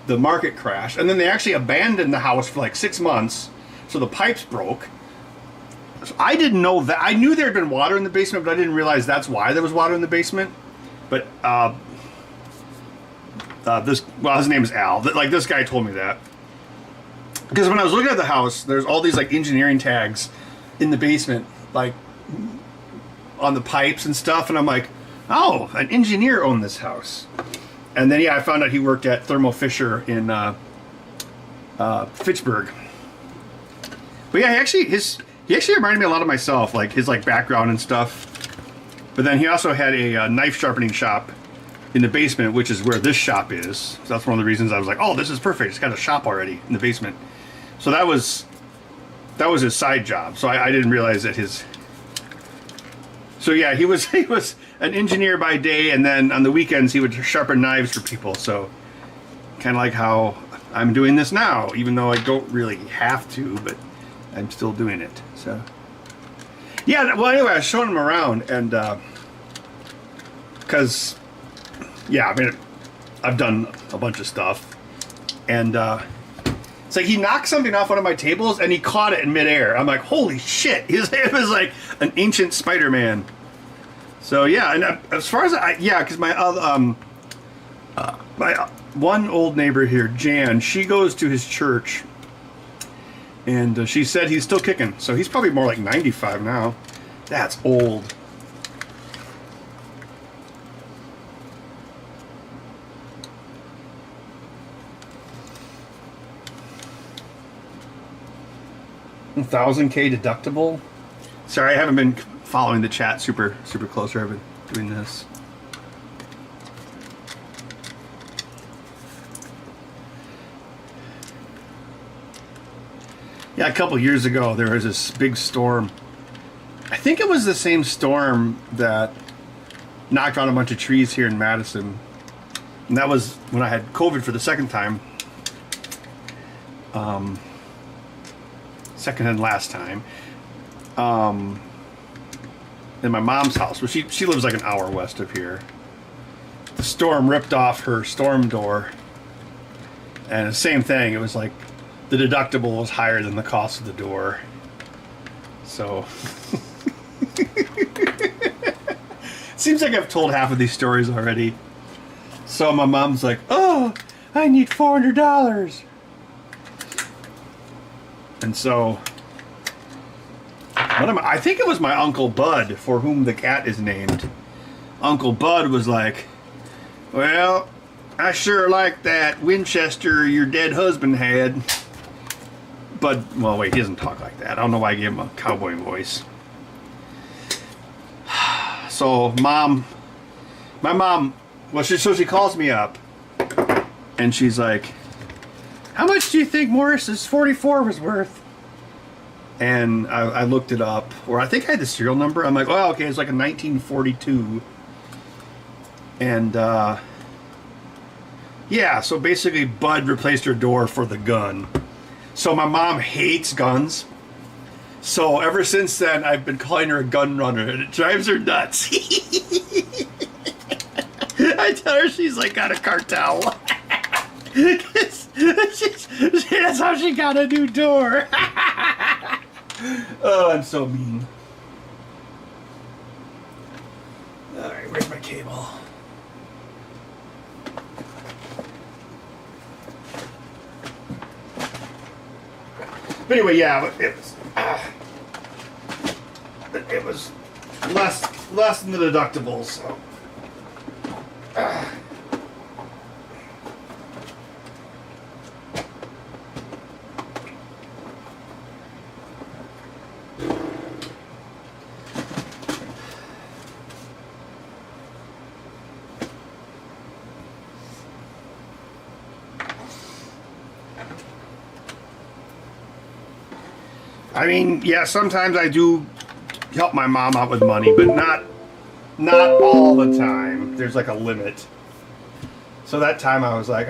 the market crashed. And then they actually abandoned the house for like 6 months, so the pipes broke. So I didn't know that. I knew there had been water in the basement, but I didn't realize that's why there was water in the basement. But his name is Al. Like, this guy told me that. Because when I was looking at the house, there's all these like engineering tags in the basement, like on the pipes and stuff, and I'm like, oh, an engineer owned this house. And then yeah, I found out he worked at Thermo Fisher in Fitchburg. But yeah, he actually reminded me a lot of myself, like his like background and stuff. But then he also had a knife sharpening shop in the basement, which is where this shop is. So that's one of the reasons I was like, oh, this is perfect. It's got a shop already in the basement. So that was his side job. So I didn't realize that his. So yeah, he was an engineer by day, and then on the weekends he would sharpen knives for people. So kind of like how I'm doing this now, even though I don't really have to, but I'm still doing it. So yeah, well, anyway, I was showing him around, and because yeah, I mean, I've done a bunch of stuff, and it's like he knocked something off one of my tables and he caught it in midair. I'm like, holy shit! It was like an ancient Spider-Man. So yeah, and as far as because my other my one old neighbor here, Jan, she goes to his church, and she said he's still kicking. So he's probably more like 95 now. That's old. $1,000K deductible. Sorry, I haven't been following the chat super close. I've been doing this. Yeah, a couple years ago there was this big storm. I think it was the same storm that knocked down a bunch of trees here in Madison. And that was when I had COVID for the second time. Second and last time. In my mom's house. Well, she lives like an hour west of here. The storm ripped off her storm door. And the same thing. It was like the deductible was higher than the cost of the door. So... Seems like I've told half of these stories already. So my mom's like, oh, I need $400. And so, I think it was my Uncle Bud, for whom the cat is named. Uncle Bud was like, well, I sure like that Winchester your dead husband had. But, well, wait, he doesn't talk like that. I don't know why I gave him a cowboy voice. So my mom, well, so she calls me up, and she's like, how much do you think Morris's 44 was worth? And I looked it up, or I think I had the serial number. I'm like, oh, okay, it's like a 1942. And, yeah, so basically Bud replaced her door for the gun. So my mom hates guns. So ever since then, I've been calling her a gun runner, and it drives her nuts. I tell her she's like got a cartel. That's how she got a new door. Oh, I'm so mean. All right, where's my cable? But anyway, yeah, it was less than the deductible, so. I mean, yeah, sometimes I do help my mom out with money, but not all the time. There's like a limit. So that time I was like,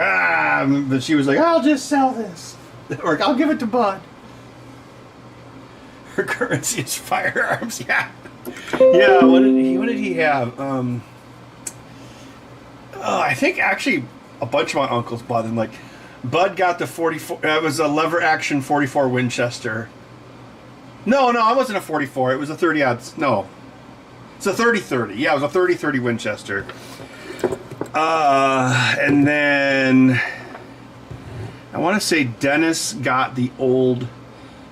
but she was like, I'll just sell this. Or I'll give it to Bud. Her currency is firearms, yeah. Yeah, what did he have? I think actually a bunch of my uncles bought them. Like, Bud got the 44, it was a lever action 44 Winchester. No, it wasn't a 44. It was a 30-aught. No. It's a 30-30. Yeah, it was a 30-30 Winchester. And then I want to say Dennis got the old...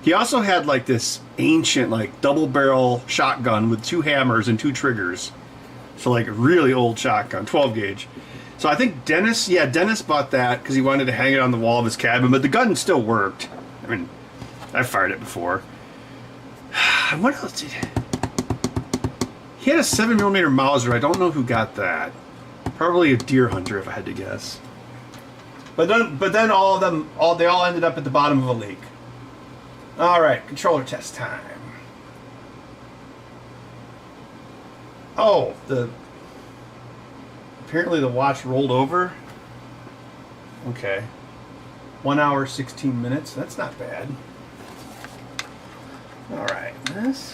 He also had like this ancient like double-barrel shotgun with 2 hammers and 2 triggers. So like really old shotgun, 12 gauge. So I think Dennis bought that because he wanted to hang it on the wall of his cabin, but the gun still worked. I mean, I've fired it before. What else did he had? A 7mm Mauser. I don't know who got that. Probably a deer hunter, if I had to guess. But then all of them, they all ended up at the bottom of a lake. All right, controller test time. Oh, apparently the watch rolled over. Okay, 1 hour 16 minutes. That's not bad. All right, this.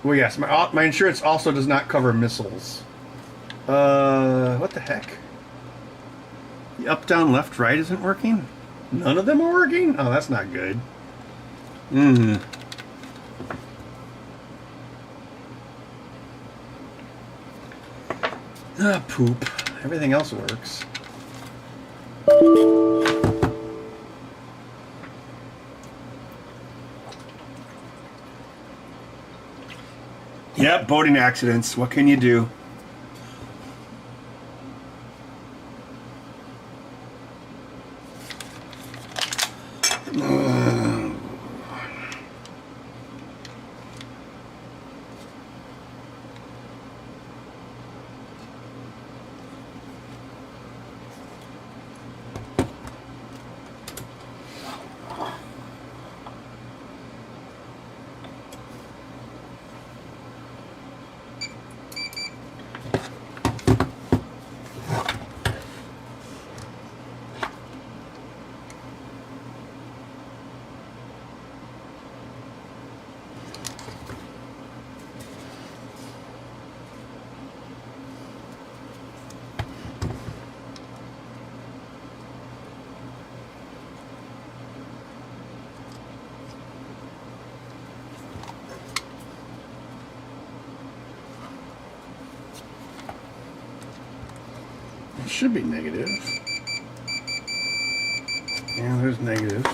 Well, yes, my insurance also does not cover missiles. What the heck? The up, down, left, right isn't working? None of them are working? Oh, that's not good. Mm. Ah, poop. Everything else works. Yep, boating accidents. What can you do? It should be negative. Yeah, there's negative.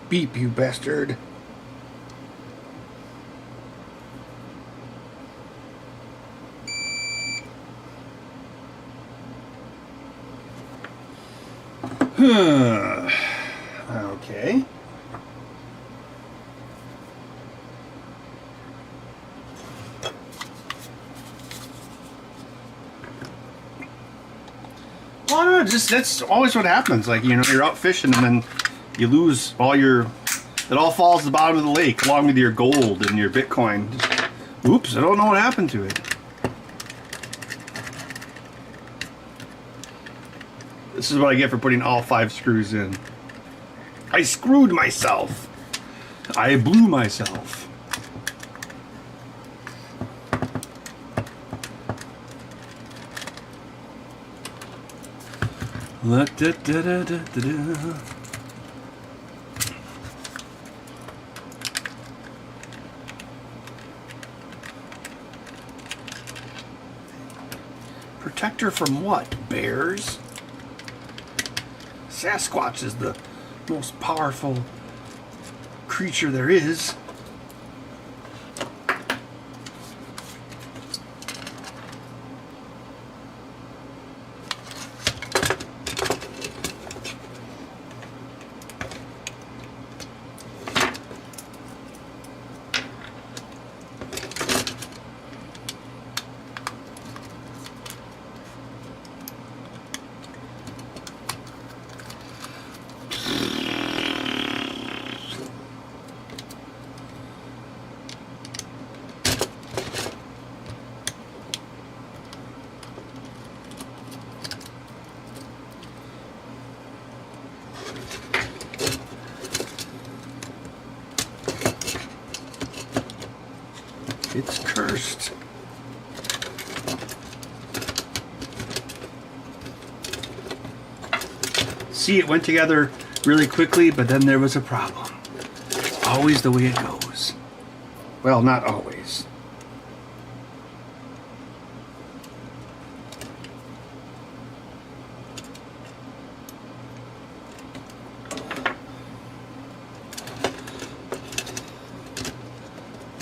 Beep, you bastard. Okay. Well, I don't know, just that's always what happens. Like, you know, you're out fishing and then you lose all your, it all falls to the bottom of the lake along with your gold and your Bitcoin. Just, oops, I don't know what happened to it. This is what I get for putting all 5 screws in. I screwed myself. I blew myself. La, da, da, da, da, da, da. Protector from what? Bears? Sasquatch is the most powerful creature there is. It's cursed. See, it went together really quickly, but then there was a problem. It's always the way it goes. Well, not always.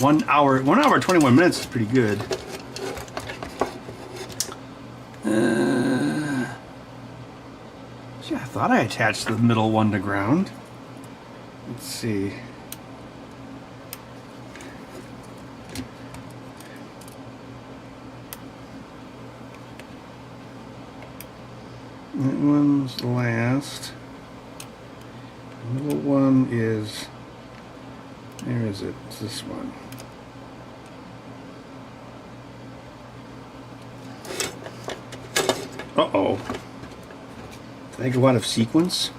One hour, 21 minutes is pretty good. See, I thought I attached the middle one to ground. Let's see. That one's last. The middle one is, where is it? It's this one. Uh-oh. Did I go out of sequence?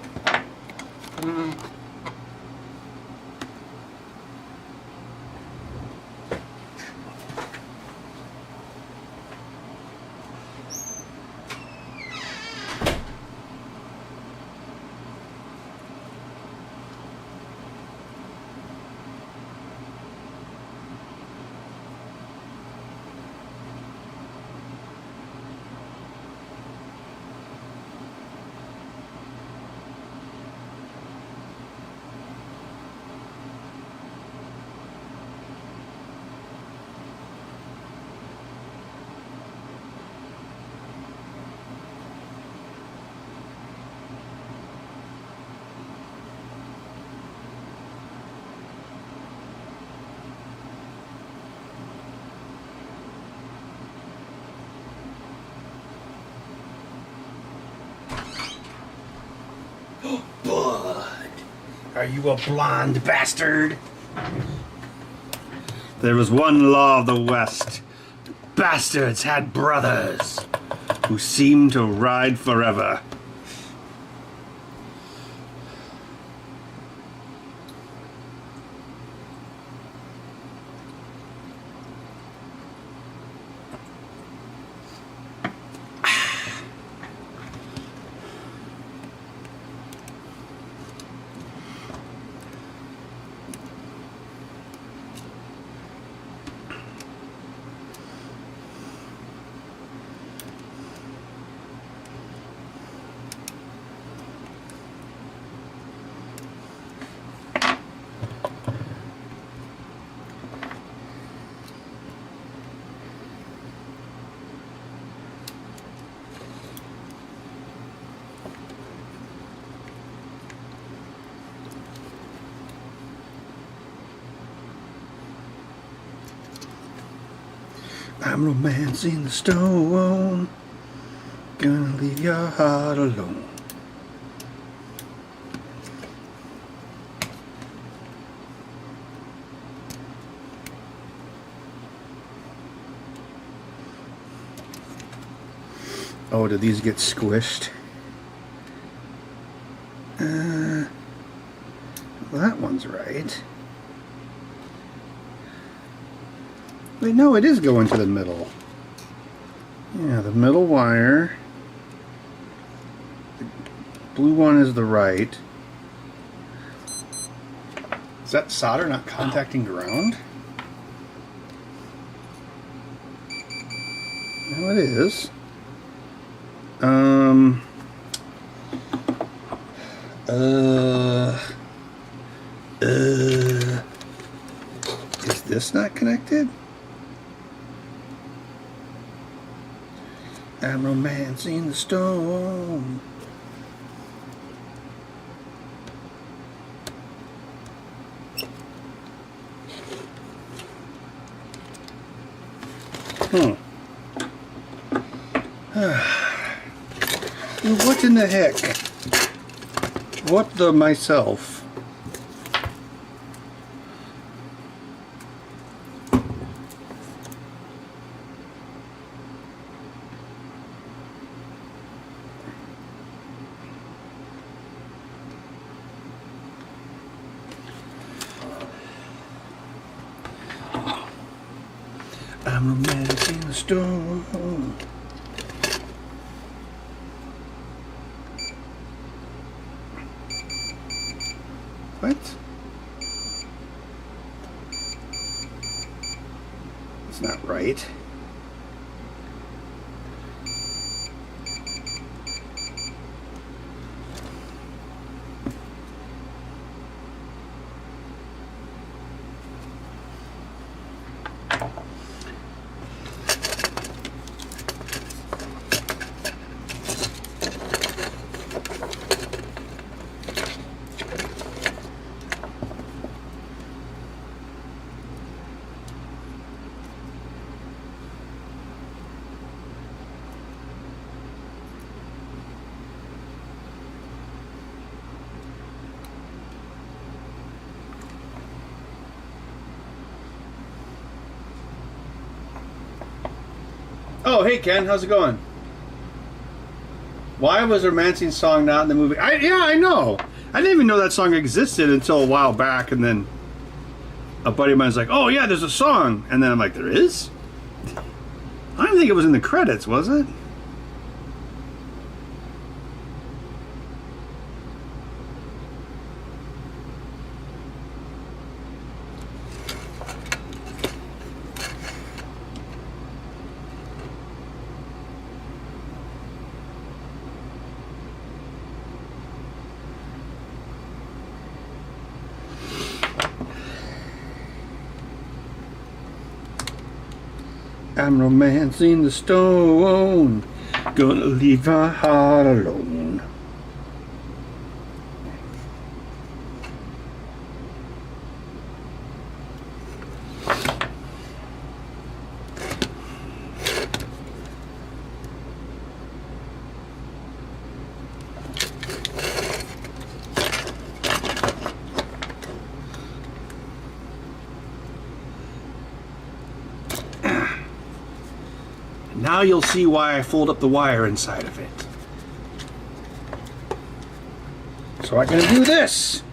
Bud, are you a blonde bastard? There was one law of the West. Bastards had brothers who seemed to ride forever. I'm romancing the stone, gonna leave your heart alone. Oh, did these get squished? Well, that one's right. Wait, no, it is going to the middle. Yeah, the middle wire. The blue one is the right. Is that solder not contacting ground? No, it is. Is this not connected? I'm romancing the stone. What in the heck? What the myself? I'm romancing the stone. What? It's not right. Oh, hey Ken, how's it going? Why was a romancing song not in the movie? Yeah, I know. I didn't even know that song existed until a while back, and then a buddy of mine was like, "Oh yeah, there's a song," and then I'm like, "There is?" I don't think it was in the credits, was it? I'm romancing the stone, gonna leave my heart alone. Now you'll see why I fold up the wire inside of it. So I'm going to do this.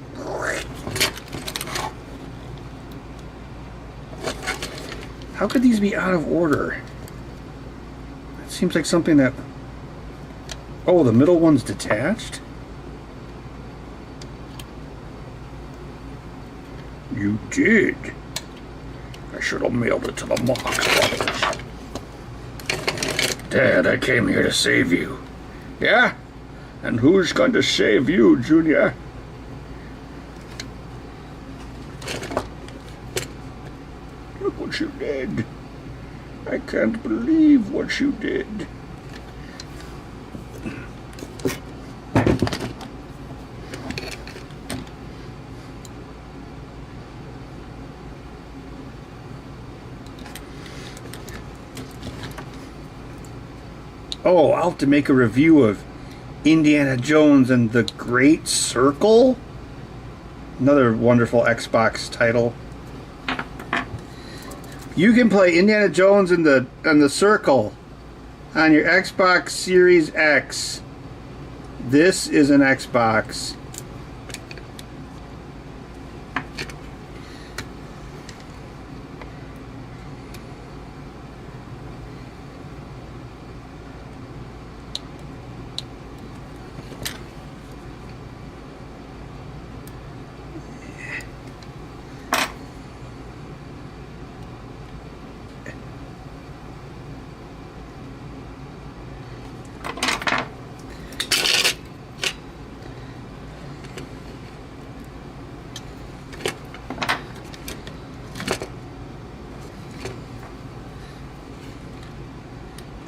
How could these be out of order? It seems like something that... Oh, the middle one's detached? You did. I should have mailed it to the Marx Brothers. Dad, I came here to save you. Yeah? And who's going to save you, Junior? Look what you did. I can't believe what you did. Oh, I'll have to make a review of Indiana Jones and the Great Circle. Another wonderful Xbox title. You can play Indiana Jones and the Circle on your Xbox Series X. This is an Xbox.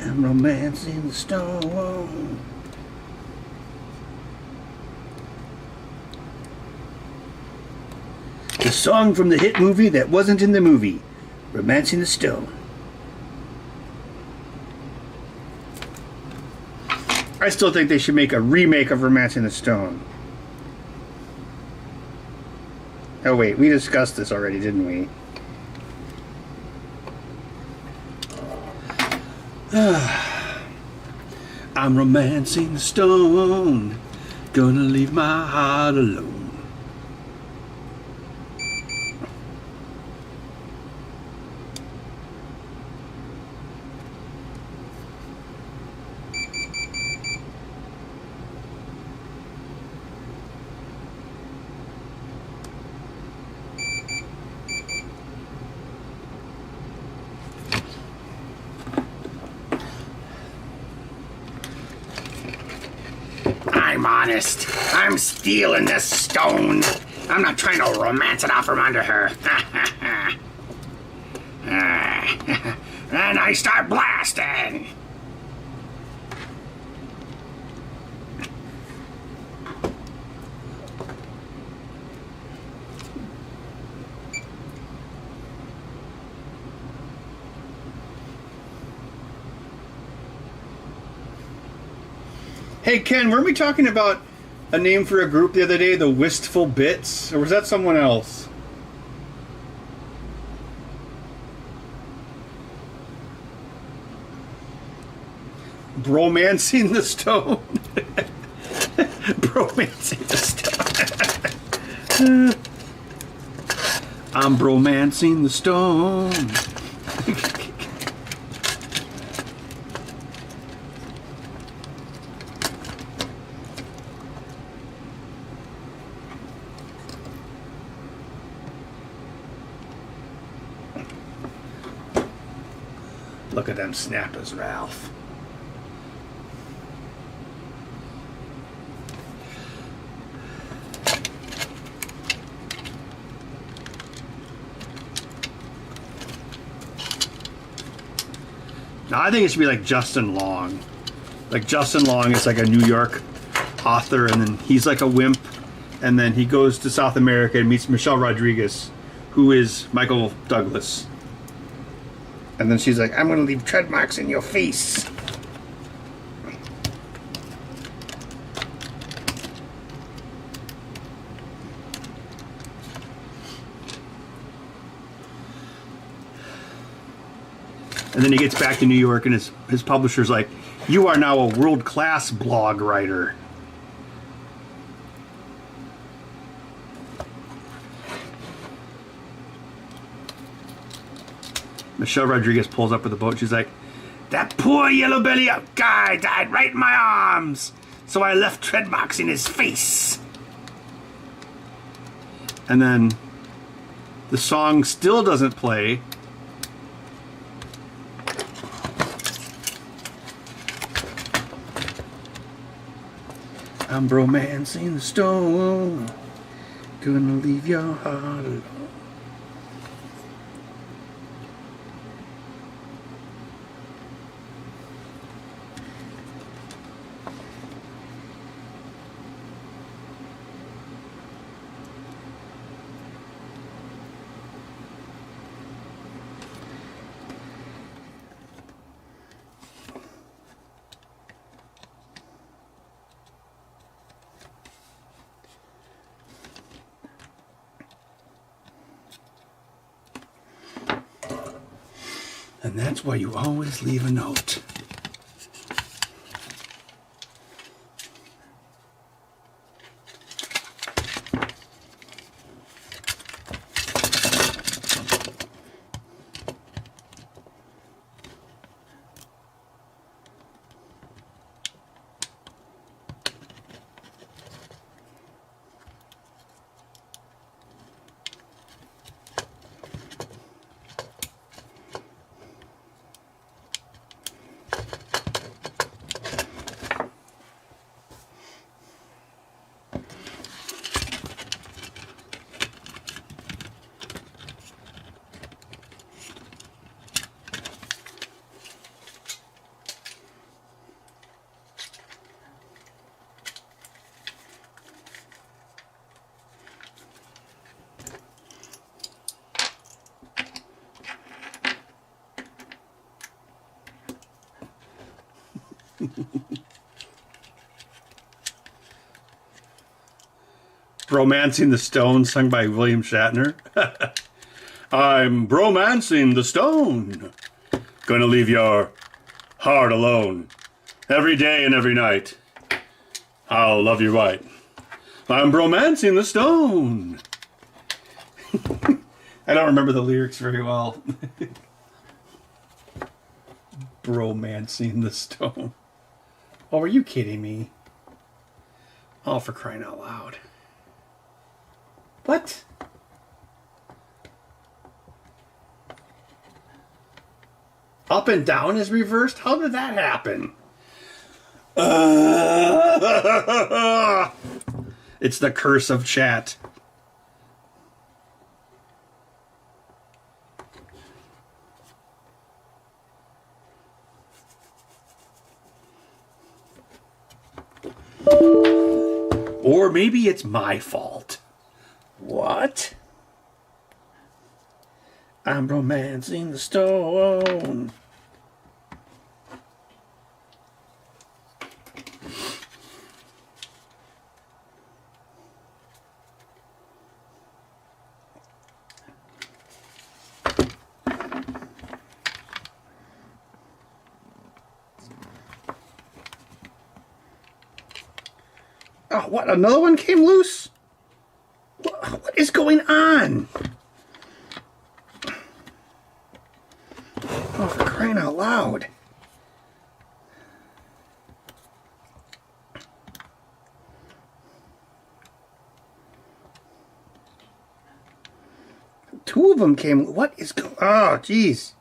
I'm romancing the stone. The song from the hit movie that wasn't in the movie, Romancing the Stone. I still think they should make a remake of Romancing the Stone. Oh wait, we discussed this already, didn't we? I'm romancing the stone, gonna leave my heart alone. I'm honest. I'm stealing this stone. I'm not trying to romance it out from under her. And I start blasting. Hey Ken, weren't we talking about a name for a group the other day, the Wistful Bits? Or was that someone else? Bromancing the Stone. Bromancing the Stone. I'm bromancing the stone. Look at them snappers, Ralph. Now I think it should be like Justin Long. Like Justin Long is like a New York author, and then he's like a wimp, and then he goes to South America and meets Michelle Rodriguez, who is Michael Douglas. And then she's like, I'm going to leave tread marks in your face. And then he gets back to New York, and his publisher's like, "You are now a world-class blog writer." Michelle Rodriguez pulls up with the boat. She's like, "That poor yellow belly guy died right in my arms, so I left tread marks in his face." And then the song still doesn't play. I'm bromancing the stone, gonna leave your heart alone. And that's why you always leave a note. Romancing the Stone, sung by William Shatner. I'm bromancing the stone, gonna leave your heart alone. Every day and every night, I'll love you right. I'm bromancing the stone. I don't remember the lyrics very well. Bromancing the stone. Oh, are you kidding me? Oh, for crying out loud. What? Up and down is reversed? How did that happen? It's the curse of chat. Or maybe it's my fault. What? I'm romancing the stone. Oh, what? Another one came loose? What is going on? Oh, for crying out loud. Two of them came. What is going on? Oh, jeez.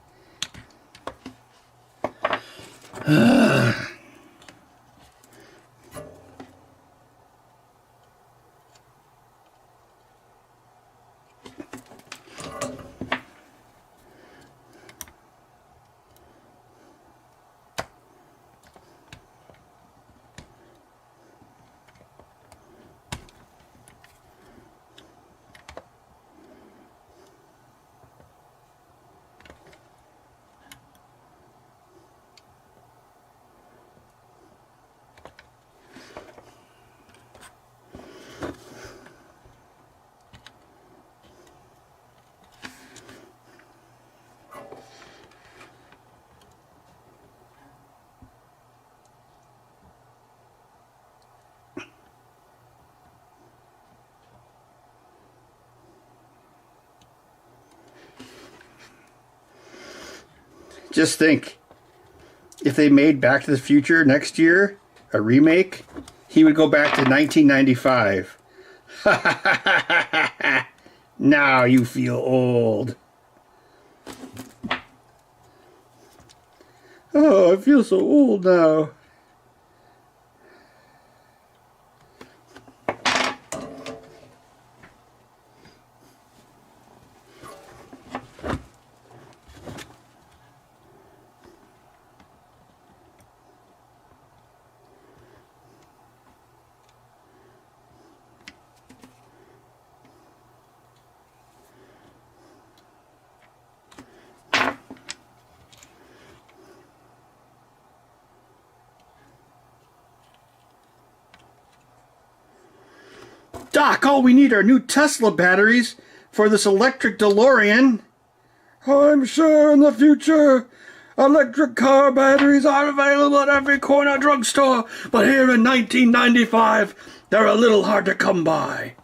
Just think, if they made Back to the Future next year, a remake, he would go back to 1995. Now you feel old. Oh, I feel so old now. Doc, all we need are new Tesla batteries for this electric DeLorean. I'm sure in the future, electric car batteries are available at every corner drugstore, but here in 1995, they're a little hard to come by.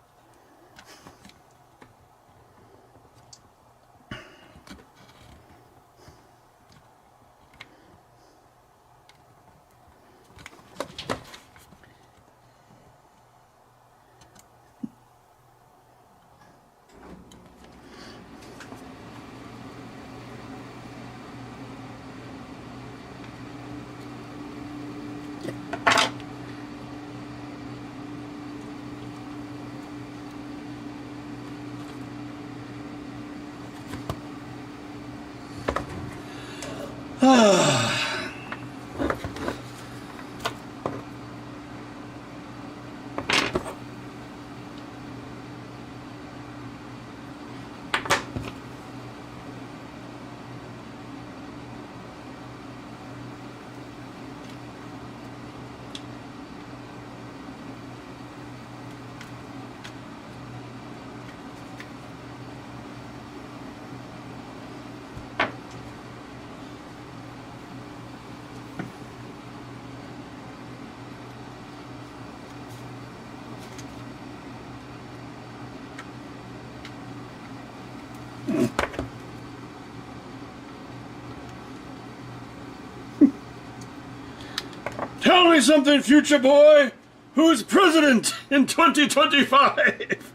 Tell me something, future boy. Who's president in 2025?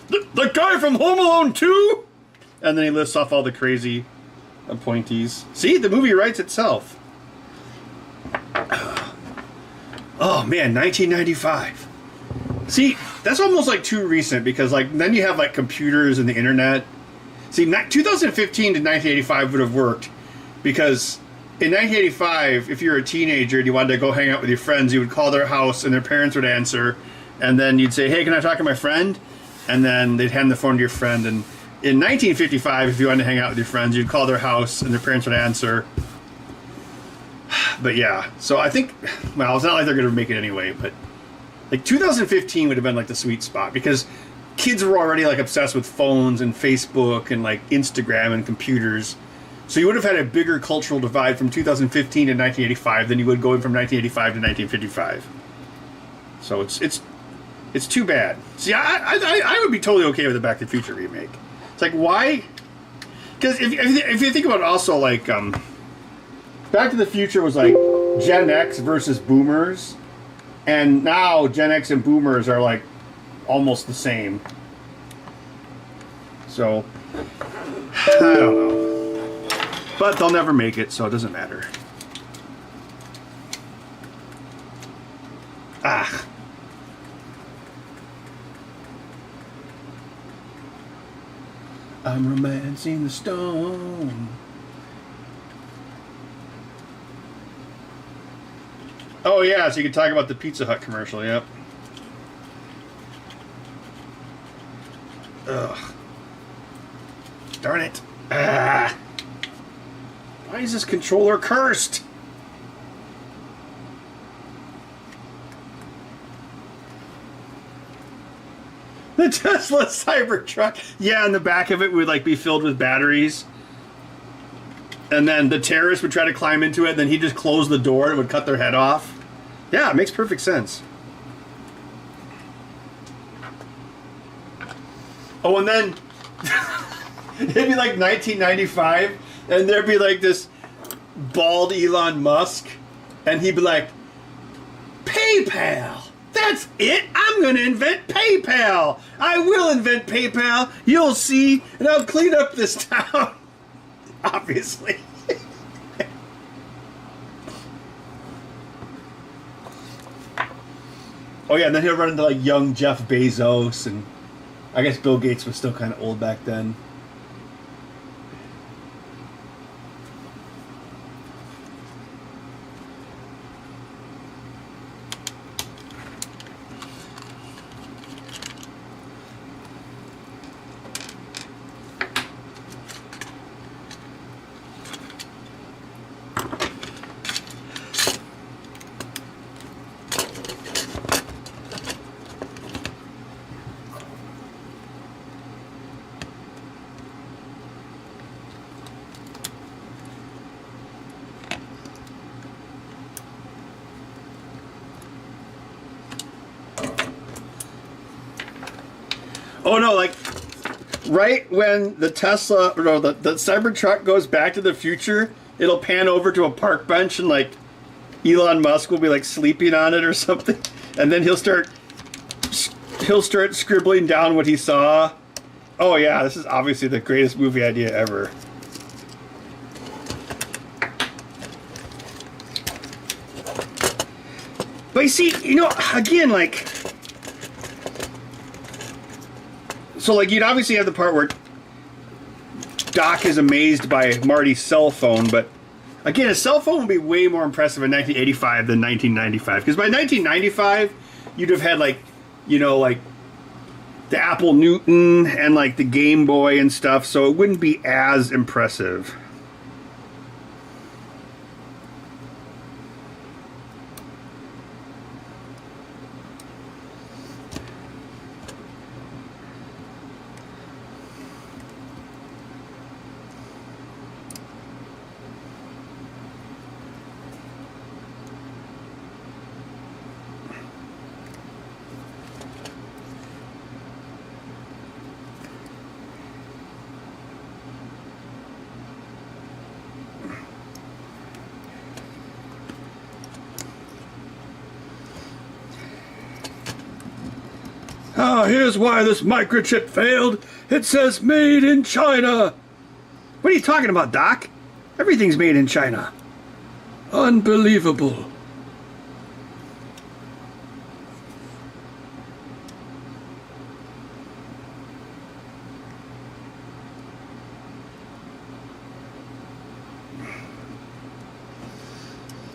The guy from Home Alone 2? And then he lists off all the crazy appointees. See, the movie writes itself. Oh man, 1995. See, that's almost like too recent because like then you have like computers and the internet. See, 2015 to 1985 would have worked because in 1985, if you're a teenager and you wanted to go hang out with your friends, you would call their house and their parents would answer, and then you'd say, "Hey, can I talk to my friend?" And then they'd hand the phone to your friend. And in 1955, if you wanted to hang out with your friends, you'd call their house and their parents would answer. But yeah, so I think, well, it's not like they're going to make it anyway, but like 2015 would have been like the sweet spot because kids were already like obsessed with phones and Facebook and like Instagram and computers. So you would have had a bigger cultural divide from 2015 to 1985 than you would going from 1985 to 1955. So it's too bad. See, I would be totally okay with the Back to the Future remake. It's like, why? Because if you think about it also, like, Back to the Future was like Gen X versus Boomers, and now Gen X and Boomers are like almost the same. So, I don't know. But they'll never make it, so it doesn't matter. Ah. I'm romancing the stone. Oh yeah, so you can talk about the Pizza Hut commercial, yep. Ugh. Darn it. Ah. Why is this controller cursed? The Tesla Cybertruck. Yeah, and the back of it would like be filled with batteries. And then the terrorists would try to climb into it, and then he'd just close the door and it would cut their head off. Yeah, it makes perfect sense. Oh, and then it'd be like 1995. And there'd be like this bald Elon Musk, and he'd be like, PayPal! That's it! I'm gonna invent PayPal! I will invent PayPal! You'll see, and I'll clean up this town! Obviously. Oh yeah, and then he'll run into like young Jeff Bezos, and I guess Bill Gates was still kind of old back then. Oh no, like right when the Tesla, or no, the Cybertruck goes back to the future, it'll pan over to a park bench and like Elon Musk will be like sleeping on it or something, and then he'll start scribbling down what he saw. Oh yeah, this is obviously the greatest movie idea ever. But you see, you know, again, like, so like you'd obviously have the part where Doc is amazed by Marty's cell phone, but again, a cell phone would be way more impressive in 1985 than 1995, because by 1995 you'd have had like, you know, like the Apple Newton and like the Game Boy and stuff, so it wouldn't be as impressive. Ah, here's why this microchip failed. It says made in China. What are you talking about, Doc? Everything's made in China. Unbelievable.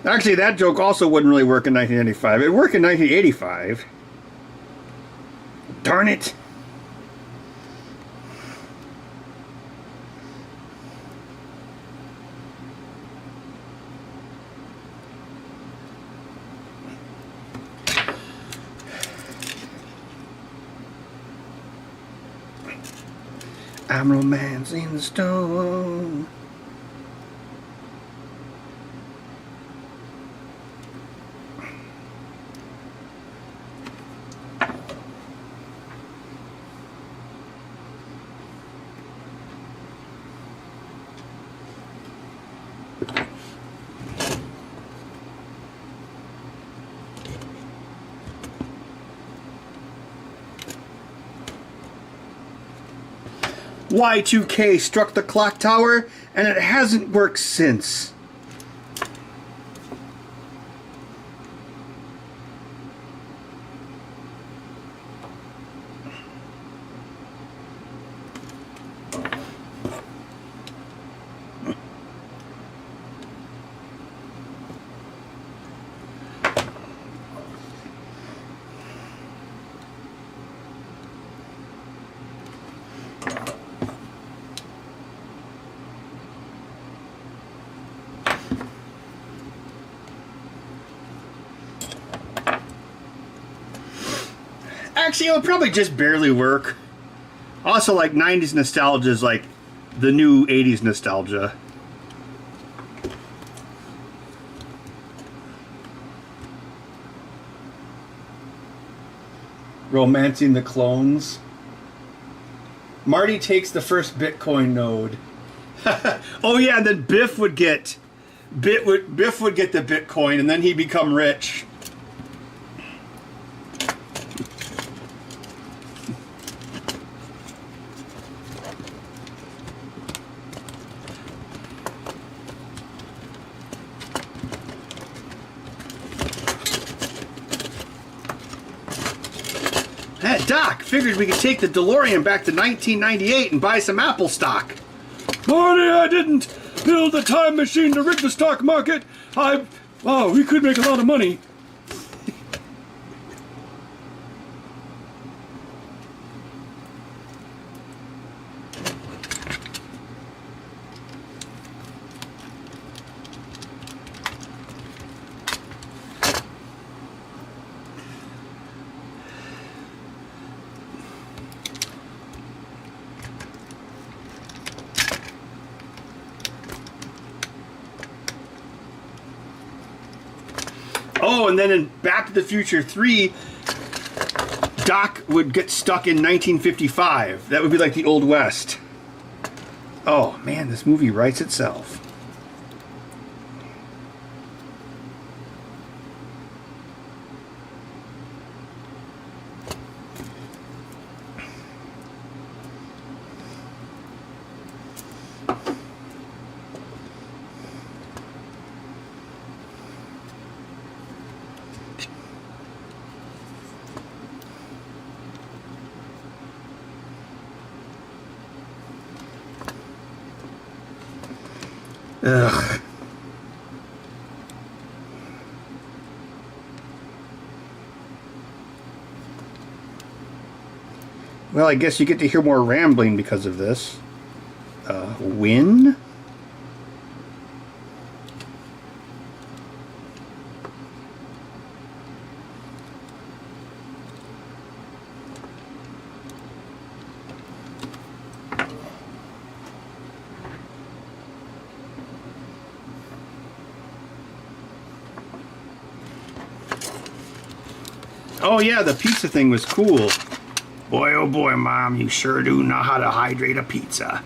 Actually, that joke also wouldn't really work in 1995. It'd work in 1985. Darn it. I'm romancing the stone. Y2K struck the clock tower, and it hasn't worked since. Actually, it would probably just barely work. Also, like, 90s nostalgia is like the new 80s nostalgia. Romancing the clones. Marty takes the first Bitcoin node. Oh yeah, and then Biff would get Biff would get the Bitcoin, and then he'd become rich. Hey, Doc, figured we could take the DeLorean back to 1998 and buy some Apple stock. Marty, I didn't build a time machine to rig the stock market. Wow, we could make a lot of money. Oh, and then in Back to the Future 3, Doc would get stuck in 1955. That would be like the Old West. Oh, man, this movie writes itself. Ugh. Well, I guess you get to hear more rambling because of this. Win? Oh yeah, the pizza thing was cool. Boy, oh boy, Mom, you sure do know how to hydrate a pizza.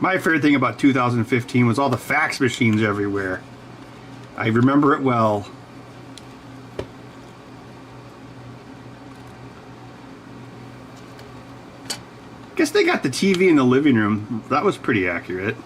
My favorite thing about 2015 was all the fax machines everywhere. I remember it well. Guess they got the TV in the living room. That was pretty accurate.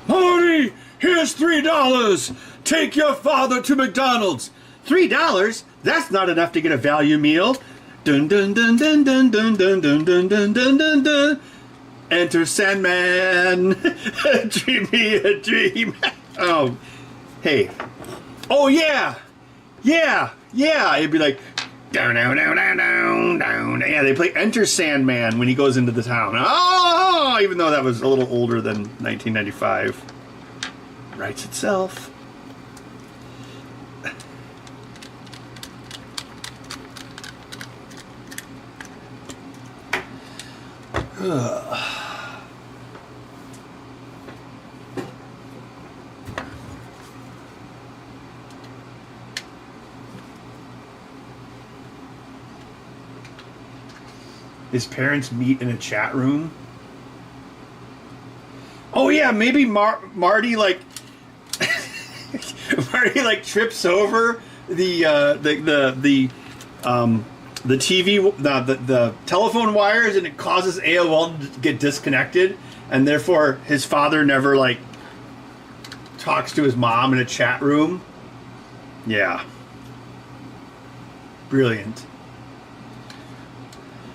Marty, here's $3. Take your father to McDonald's. $3? That's not enough to get a value meal. Dun dun dun dun dun dun dun dun dun dun dun dun dun. Enter Sandman. Dream me a dream. Oh, hey. Oh yeah, yeah, yeah. It'd be like down down down down down down. Yeah, they play Enter Sandman when he goes into the town. Oh, even though that was a little older than 1995. Writes itself. His parents meet in a chat room. Oh yeah, maybe Marty like Marty like trips over the TV, the telephone wires, and it causes AOL to get disconnected, and therefore his father never like talks to his mom in a chat room. Yeah. Brilliant.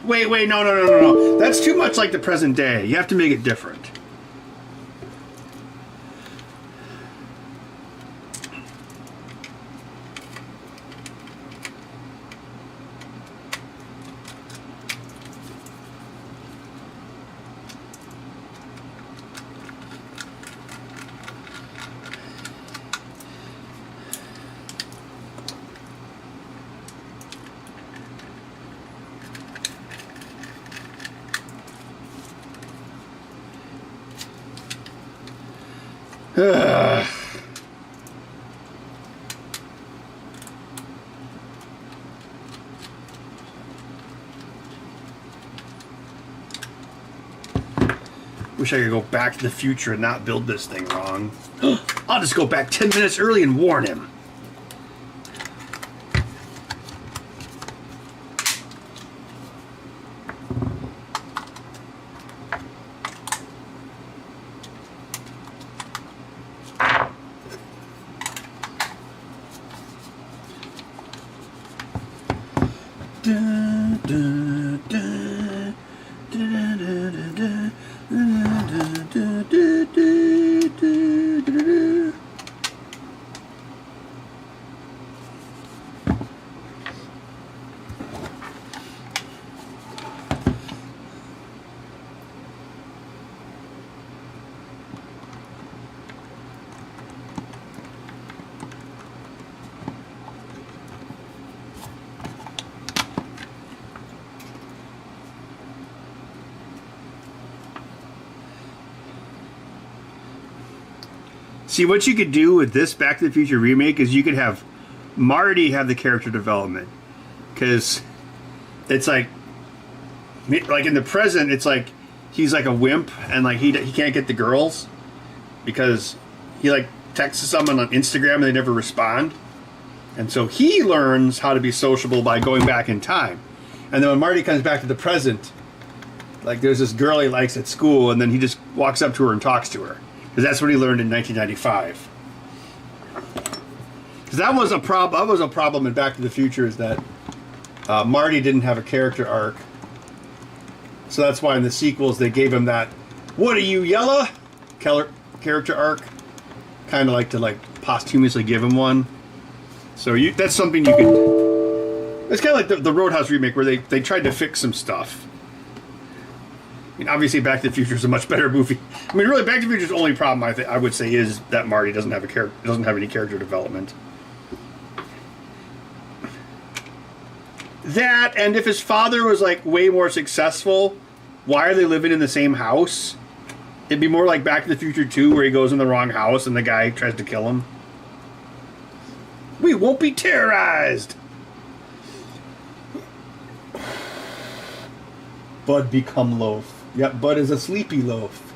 Wait, no. That's too much like the present day. You have to make it different. Wish I could go back to the future and not build this thing wrong. I'll just go back 10 minutes early and warn him. See, what you could do with this Back to the Future remake is you could have Marty have the character development. Because it's like in the present, it's like he's like a wimp and like he can't get the girls because he like texts someone on Instagram and they never respond. And so he learns how to be sociable by going back in time. And then when Marty comes back to the present, like there's this girl he likes at school and then he just walks up to her and talks to her. Because that's what he learned in 1995. Because that was a problem in Back to the Future is that Marty didn't have a character arc. So that's why in the sequels they gave him that, "What are you, Yella?" character arc. Kind of like to like posthumously give him one. So that's something you could... It's kind of like the Roadhouse remake where they tried to fix some stuff. I mean, obviously, Back to the Future is a much better movie. I mean, really, Back to the Future's only problem I would say is that Marty doesn't have any character development. That, and if his father was like way more successful, why are they living in the same house? It'd be more like Back to the Future 2, where he goes in the wrong house and the guy tries to kill him. We won't be terrorized. Bud become loaf. Yep, Bud is a sleepy loaf.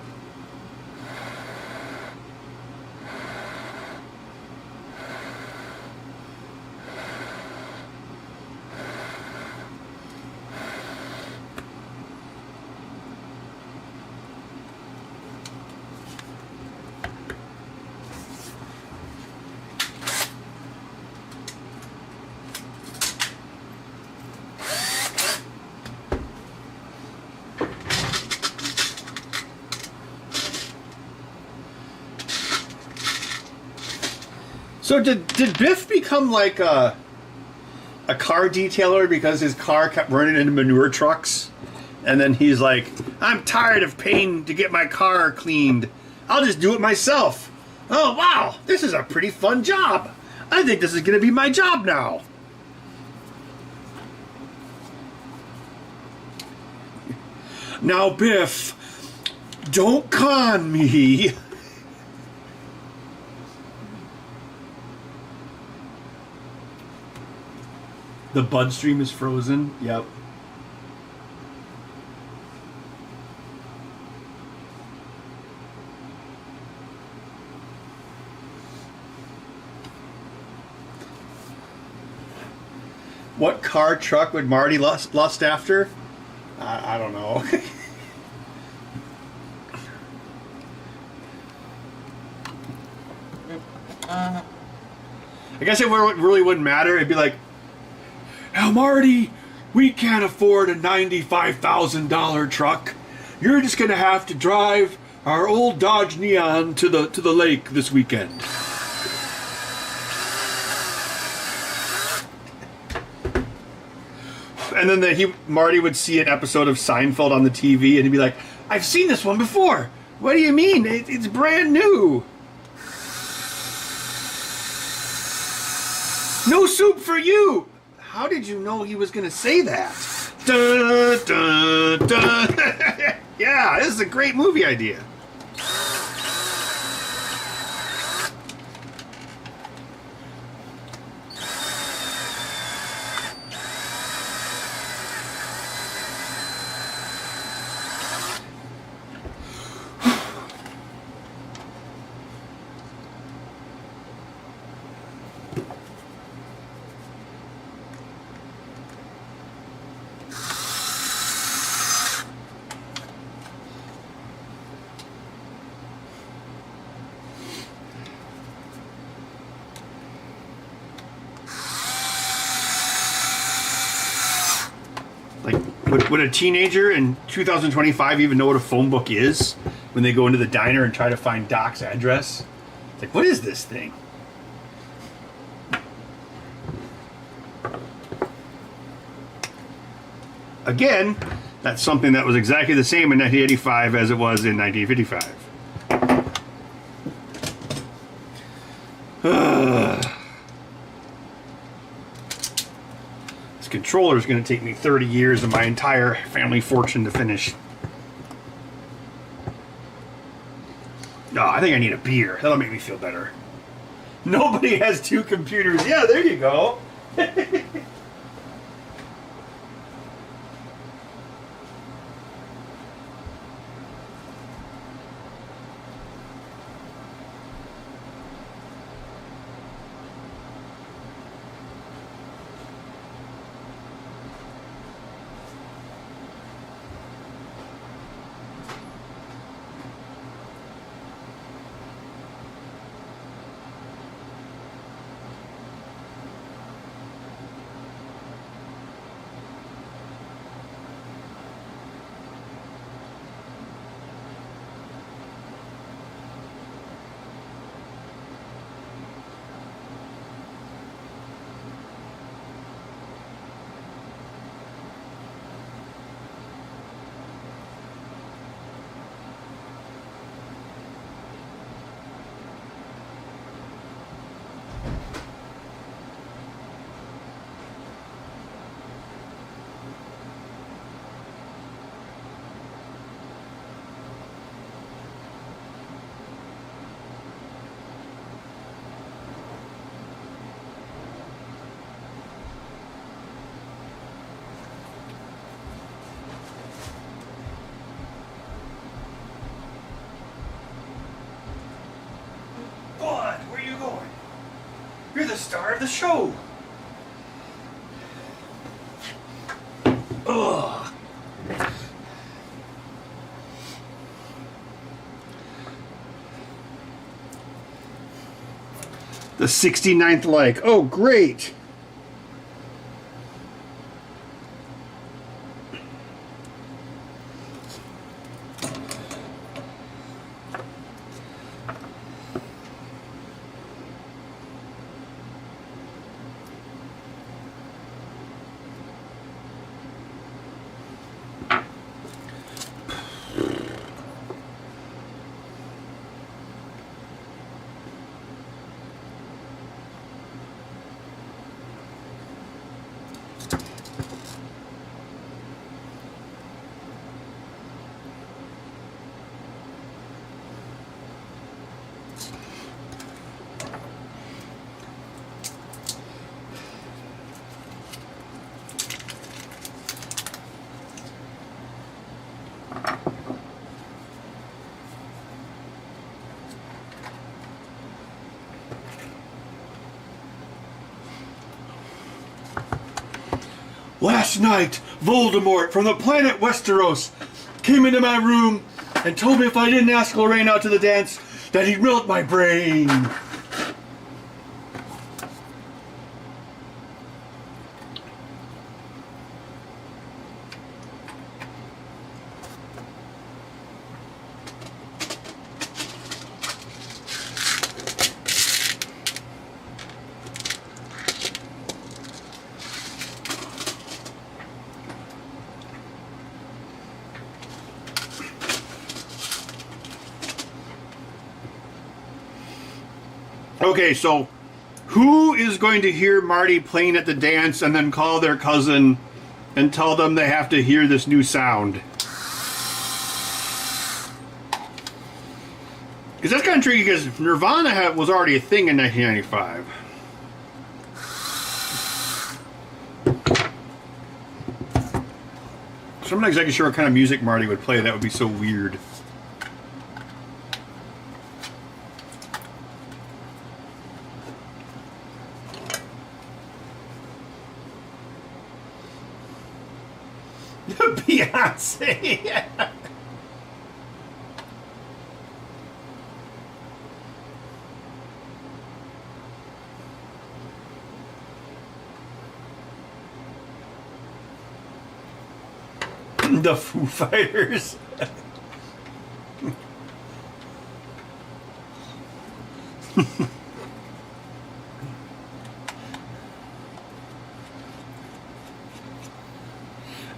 So did Biff become like a car detailer because his car kept running into manure trucks? And then he's like, I'm tired of paying to get my car cleaned. I'll just do it myself. Oh, wow, this is a pretty fun job. I think this is going to be my job now. Now, Biff, don't con me. The Bud stream is frozen. Yep. What car truck would Marty lust after? I don't know. I guess it really wouldn't matter. It'd be like, now, Marty, we can't afford a $95,000 truck. You're just going to have to drive our old Dodge Neon to the lake this weekend. And then Marty would see an episode of Seinfeld on the TV and he'd be like, I've seen this one before. What do you mean? It's brand new. No soup for you. How did you know he was going to say that? Dun, dun, dun. Yeah, this is a great movie idea. Would a teenager in 2025 even know what a phone book is when they go into the diner and try to find Doc's address? It's like, what is this thing? Again, that's something that was exactly the same in 1985 as it was in 1955. This controller is going to take me 30 years of my entire family fortune to finish. Oh, I think I need a beer. That'll make me feel better. Nobody has two computers. Yeah, there you go. Bud, where are you going? You're the star of the show. Ugh. The 69th like. Oh, great. Last night, Voldemort from the planet Westeros came into my room and told me if I didn't ask Lorraine out to the dance, that he'd melt my brain. Okay, so who is going to hear Marty playing at the dance and then call their cousin and tell them they have to hear this new sound? Because that's kind of tricky, because Nirvana was already a thing in 1995. So I'm not exactly sure what kind of music Marty would play. That would be so weird. Beyonce. The Foo Fighters.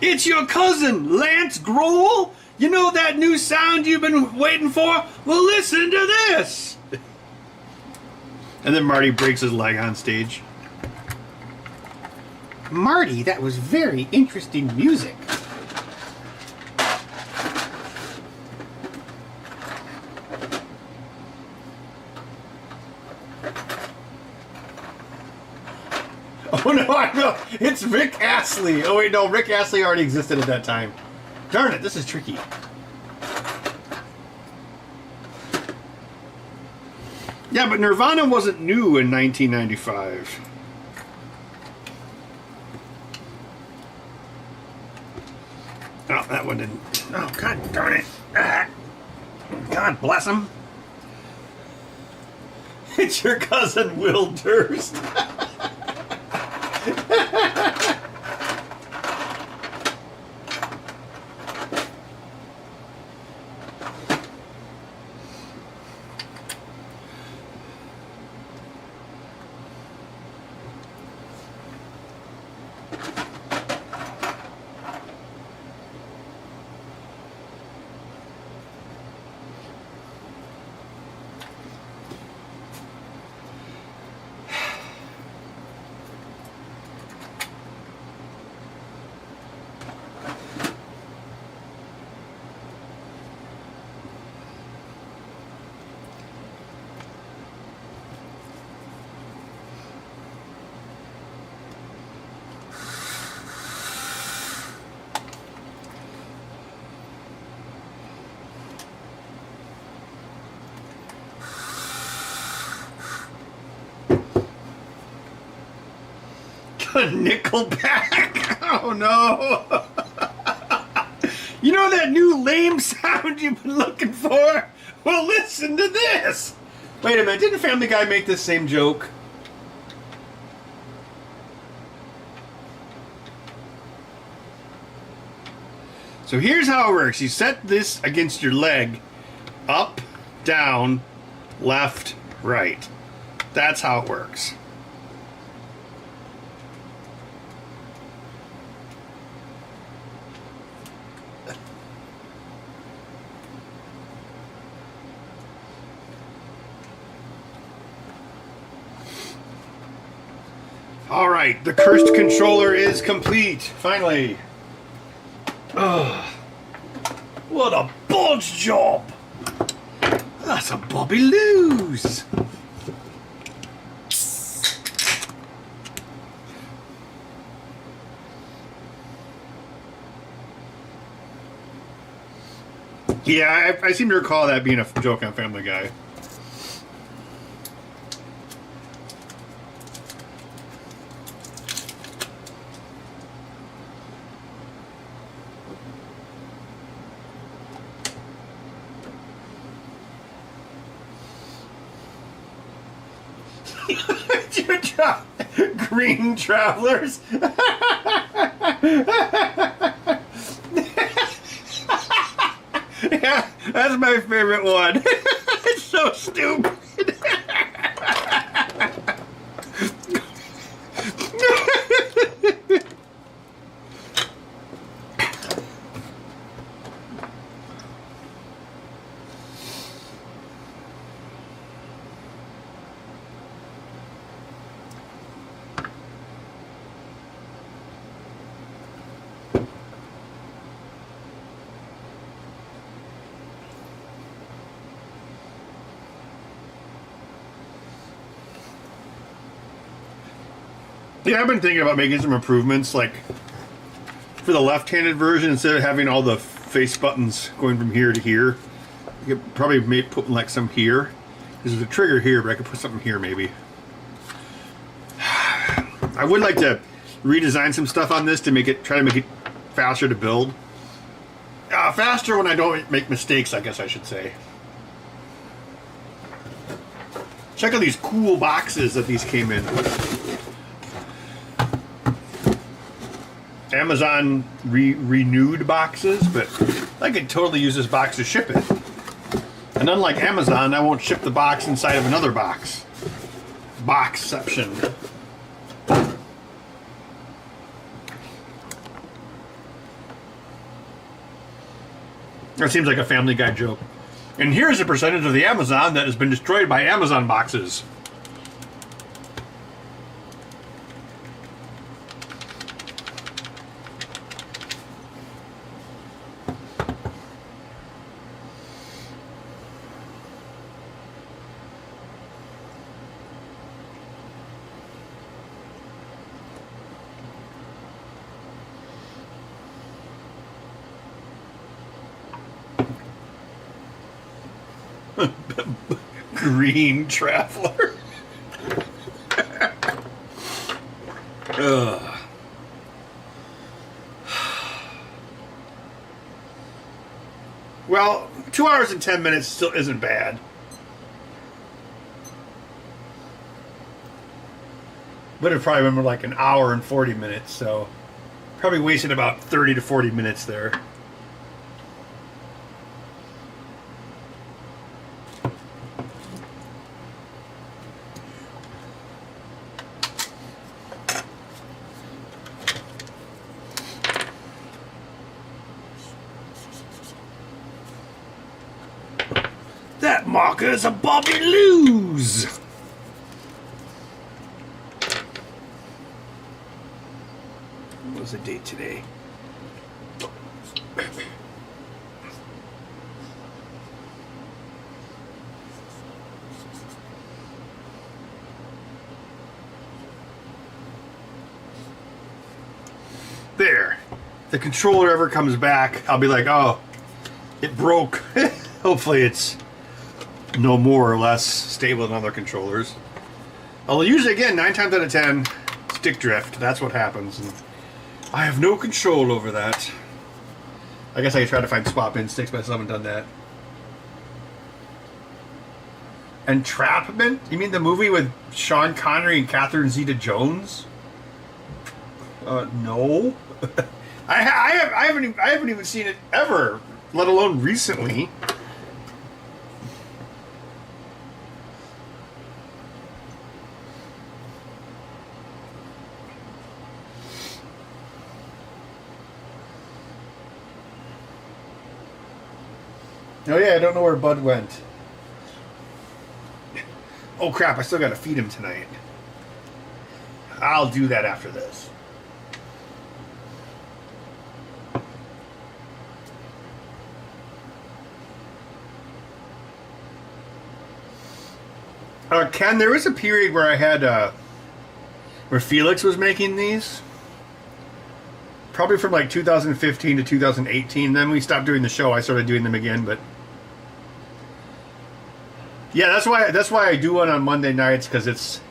It's your cousin, Lance Grohl. You know that new sound you've been waiting for? Well, listen to this. And then Marty breaks his leg on stage. Marty, that was very interesting music. Oh no, I know. It's Rick Astley. Oh wait, no, Rick Astley already existed at that time. Darn it, this is tricky. Yeah, but Nirvana wasn't new in 1995. Oh, that one didn't. Oh, god darn it. Ah. God bless him. It's your cousin Will Durst. Nickelback. Oh no. You know that new lame sound you've been looking for? Well, listen to this. Wait a minute, didn't Family Guy make this same joke? So here's how it works. You set this against your leg. Up, down, left, right. That's how it works. Alright, the cursed controller is complete. Finally. Ugh. What a bodge job! That's a Bobby Lose. Yeah, I seem to recall that being a joke on Family Guy. Green Travelers. Yeah, that's my favorite one. It's so stupid. Yeah, I've been thinking about making some improvements, like for the left-handed version, instead of having all the face buttons going from here to here, you could probably put like some here. There's a trigger here, but I could put something here maybe. I would like to redesign some stuff on this to try to make it faster to build. Faster when I don't make mistakes, I guess I should say. Check out these cool boxes that these came in. Amazon renewed boxes, but I could totally use this box to ship it. And unlike Amazon, I won't ship the box inside of another box. Boxception. That seems like a Family Guy joke. And here's a percentage of the Amazon that has been destroyed by Amazon boxes. Green Traveler. Ugh. Well, 2 hours and 10 minutes still isn't bad. But it probably been like an hour and 40 minutes, so probably wasted about 30 to 40 minutes there. That marker is a Bobby Lose. What was the date today? There. If the controller ever comes back, I'll be like, oh, it broke. Hopefully it's no more or less stable than other controllers. I'll usually, again, 9 times out of 10, stick drift. That's what happens. And I have no control over that. I guess I could try to find swap in sticks, but I still haven't done that. Entrapment? You mean the movie with Sean Connery and Catherine Zeta-Jones? No. I haven't even seen it ever, let alone recently. Oh yeah, I don't know where Bud went. Oh crap, I still gotta feed him tonight. I'll do that after this. Ken, there was a period where I had, where Felix was making these. Probably from like 2015 to 2018. Then we stopped doing the show. I started doing them again, but yeah, that's why I do one on Monday nights, because it's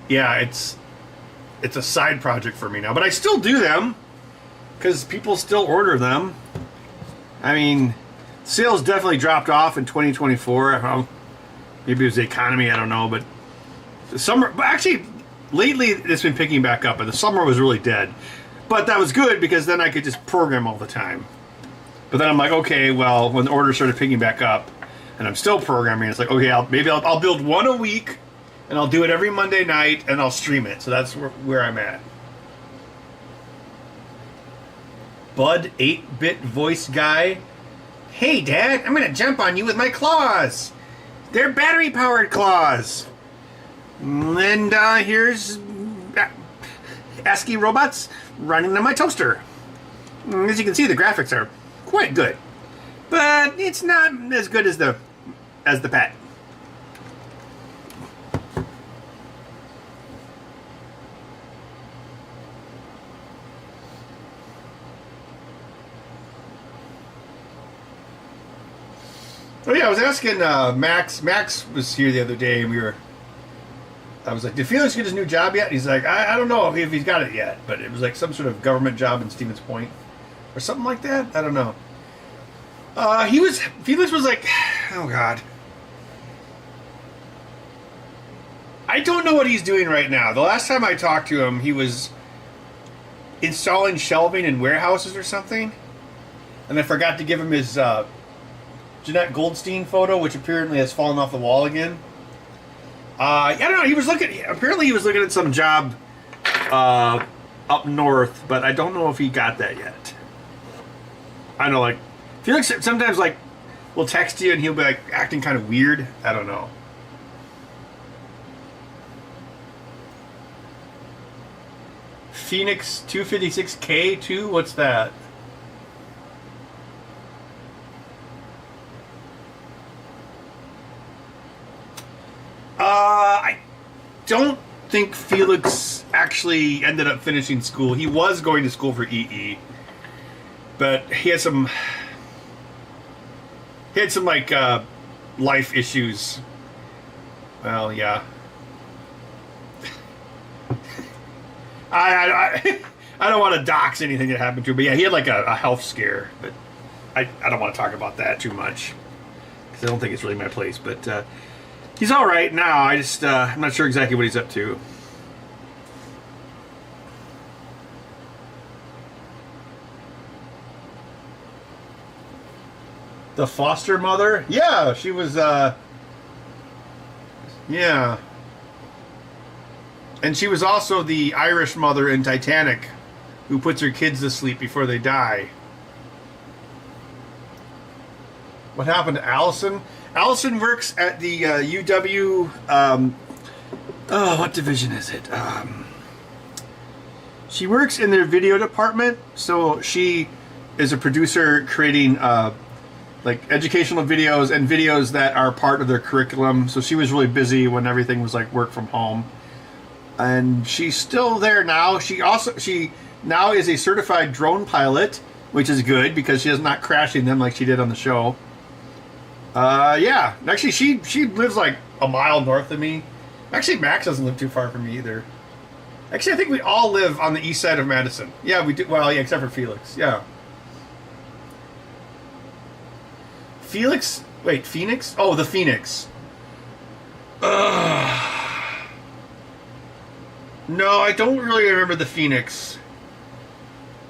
a side project for me now. But I still do them because people still order them. I mean, sales definitely dropped off in 2024. Maybe it was the economy, I don't know, but the summer. But actually, lately it's been picking back up, and the summer was really dead. But that was good because then I could just program all the time. But then I'm like, okay, well, when the orders started picking back up, and I'm still programming, it's like, okay, I'll build one a week, and I'll do it every Monday night, and I'll stream it. So that's where I'm at. Bud, 8-bit voice guy. Hey, Dad, I'm gonna jump on you with my claws. They're battery-powered claws. And here's ASCII robots running on my toaster. As you can see, the graphics are quite good, but it's not as good as the pet. Oh yeah, I was asking Max. Max was here the other day, and I was like, did Felix get his new job yet? And he's like, I don't know if he's got it yet, but it was like some sort of government job in Stevens Point or something like that. I don't know. Felix was like, oh God. I don't know what he's doing right now. The last time I talked to him, he was installing shelving in warehouses or something. And I forgot to give him his Jeanette Goldstein photo, which apparently has fallen off the wall again. I don't know. He was looking. Apparently, he was looking at some job up north, but I don't know if he got that yet. I know, like, Felix sometimes like will text you and he'll be like acting kind of weird. I don't know. Phoenix 256K2. What's that? I don't think Felix actually ended up finishing school. He was going to school for EE, but he had some like life issues. Well, yeah. I don't want to dox anything that happened to him, but yeah, he had like a health scare. But I don't want to talk about that too much because I don't think it's really my place. But he's all right now. I'm not sure exactly what he's up to. The foster mother? Yeah, she was, yeah. And she was also the Irish mother in Titanic who puts her kids to sleep before they die. What happened to Allison? Allison works at the UW, what division is it? She works in their video department, so she is a producer creating like educational videos and videos that are part of their curriculum. So she was really busy when everything was like work from home. And she's still there now. She now is a certified drone pilot, which is good because she is not crashing them like she did on the show. Yeah. Actually, she lives like a mile north of me. Actually, Max doesn't live too far from me either. Actually, I think we all live on the east side of Madison. Yeah, we do. Well, yeah, except for Felix. Yeah. Felix? Wait, Phoenix? Oh, the Phoenix. No, I don't really remember the Phoenix.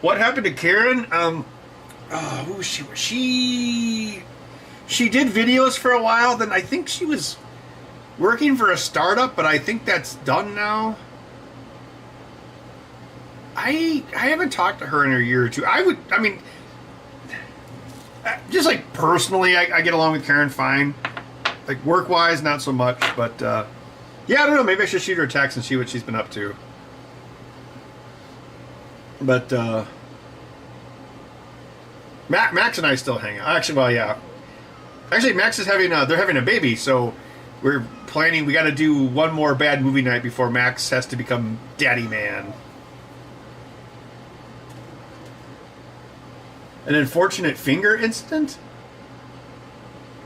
What happened to Karen? Who was she? She did videos for a while. Then I think she was working for a startup, but I think that's done now. I haven't talked to her in a year or two. I mean, just like personally, I get along with Karen fine. Like work-wise, not so much, but yeah, I don't know. Maybe I should shoot her a text and see what she's been up to. But Max and I still hang out. Actually, well, yeah. Actually, Max is they're having a baby, so we're planning. We got to do one more bad movie night before Max has to become daddy man. An unfortunate finger incident?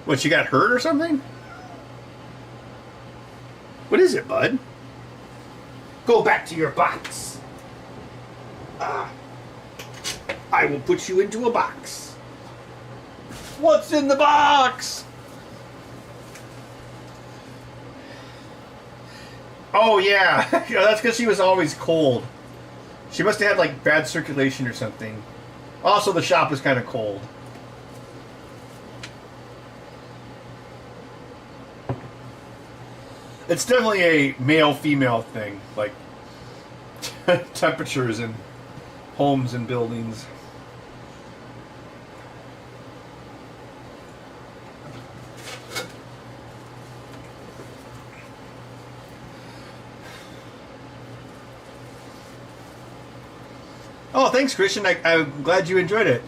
What, she got hurt or something? What is it, bud? Go back to your box. I will put you into a box. What's in the box? Oh, yeah. Yeah, that's because she was always cold. She must have had, like, bad circulation or something. Also, the shop was kind of cold. It's definitely a male-female thing, like temperatures in homes and buildings. Oh, thanks, Christian. I'm glad you enjoyed it.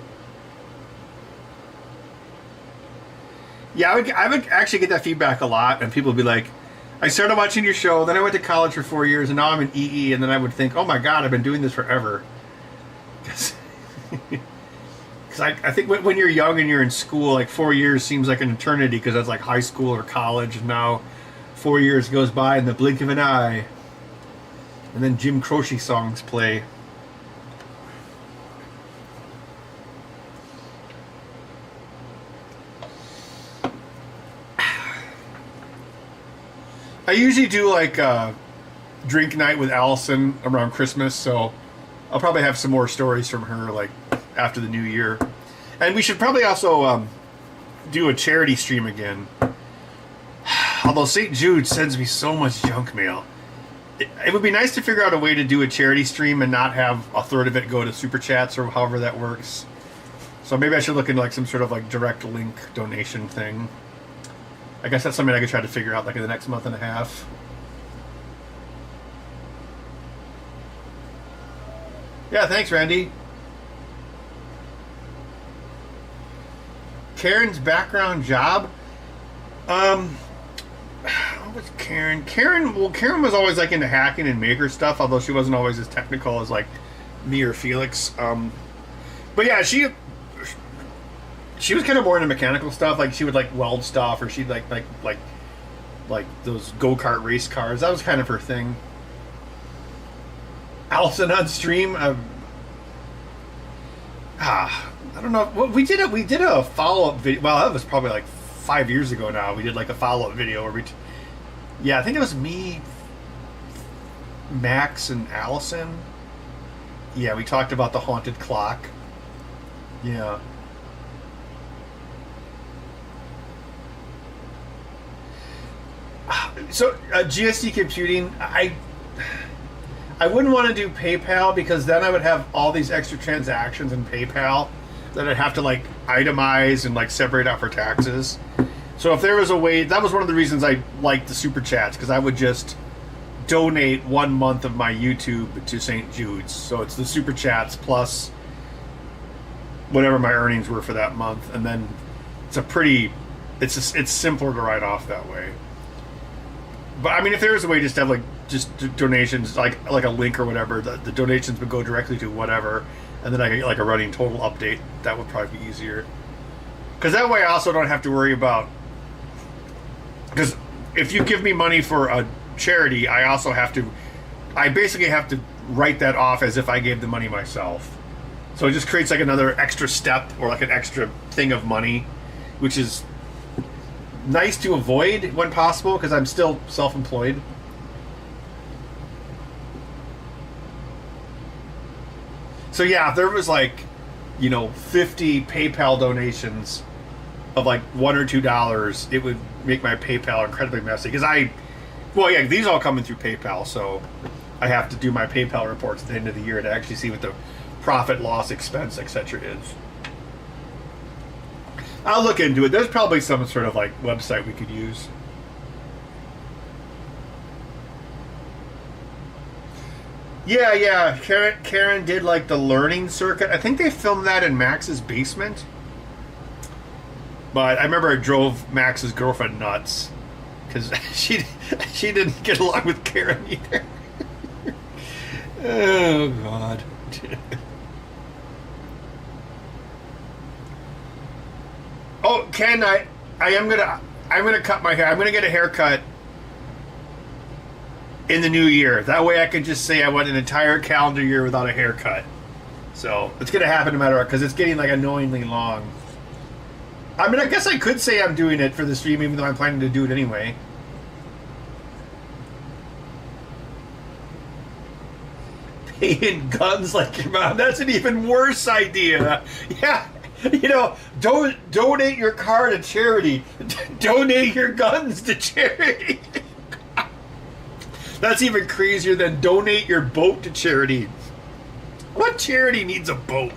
Yeah, I would actually get that feedback a lot, and people would be like, I started watching your show, then I went to college for 4 years, and now I'm in EE, and then I would think, oh my god, I've been doing this forever. Because I think when you're young and you're in school, like 4 years seems like an eternity, because that's like high school or college, and now 4 years goes by in the blink of an eye. And then Jim Croce songs play. I usually do like drink night with Allison around Christmas, so I'll probably have some more stories from her like after the new year. And we should probably also do a charity stream again. Although St. Jude sends me so much junk mail. It would be nice to figure out a way to do a charity stream and not have a third of it go to Super Chats or however that works. So maybe I should look into like some sort of like direct link donation thing. I guess that's something I could try to figure out like in the next month and a half. Yeah, thanks, Randy. Karen's background job? What was Karen? Karen was always like into hacking and maker stuff, although she wasn't always as technical as like me or Felix. But yeah, she was kind of more into mechanical stuff. Like she would like weld stuff, or she'd like those go-kart race cars. That was kind of her thing. Allison on stream. I don't know. Well, we did a follow-up video. Well, that was probably like 5 years ago now. We did like a follow-up video where I think it was me, Max, and Allison. Yeah, we talked about the haunted clock. Yeah. So GSD computing, I wouldn't want to do PayPal because then I would have all these extra transactions in PayPal that I'd have to like itemize and like separate out for taxes. So if there was a way, that was one of the reasons I liked the Super Chats, because I would just donate 1 month of my YouTube to St. Jude's. So it's the Super Chats plus whatever my earnings were for that month, and then it's simpler to write off that way. But I mean, if there was a way just to have like just donations, like a link or whatever, the donations would go directly to whatever, and then I get like a running total update. That would probably be easier. Because that way I also don't have to worry about... Because if you give me money for a charity, I basically have to write that off as if I gave the money myself. So it just creates like another extra step or like an extra thing of money, which is nice to avoid when possible because I'm still self-employed. So yeah, if there was like, 50 PayPal donations of like $1 or $2, it would make my PayPal incredibly messy. Because these all come in through PayPal, so I have to do my PayPal reports at the end of the year to actually see what the profit, loss, expense, etc. is. I'll look into it. There's probably some sort of like website we could use. Yeah. Karen did like the learning circuit. I think they filmed that in Max's basement. But I remember it drove Max's girlfriend nuts because she didn't get along with Karen either. Oh God. Oh, Ken, I'm gonna cut my hair. I'm gonna get a haircut in the new year. That way I can just say I went an entire calendar year without a haircut. So it's gonna happen no matter what, because it's getting like annoyingly long. I mean, I guess I could say I'm doing it for the stream, even though I'm planning to do it anyway. Paying guns like your mom. That's an even worse idea. Yeah. Donate your car to charity. Donate your guns to charity. That's even crazier than donate your boat to charity. What charity needs a boat?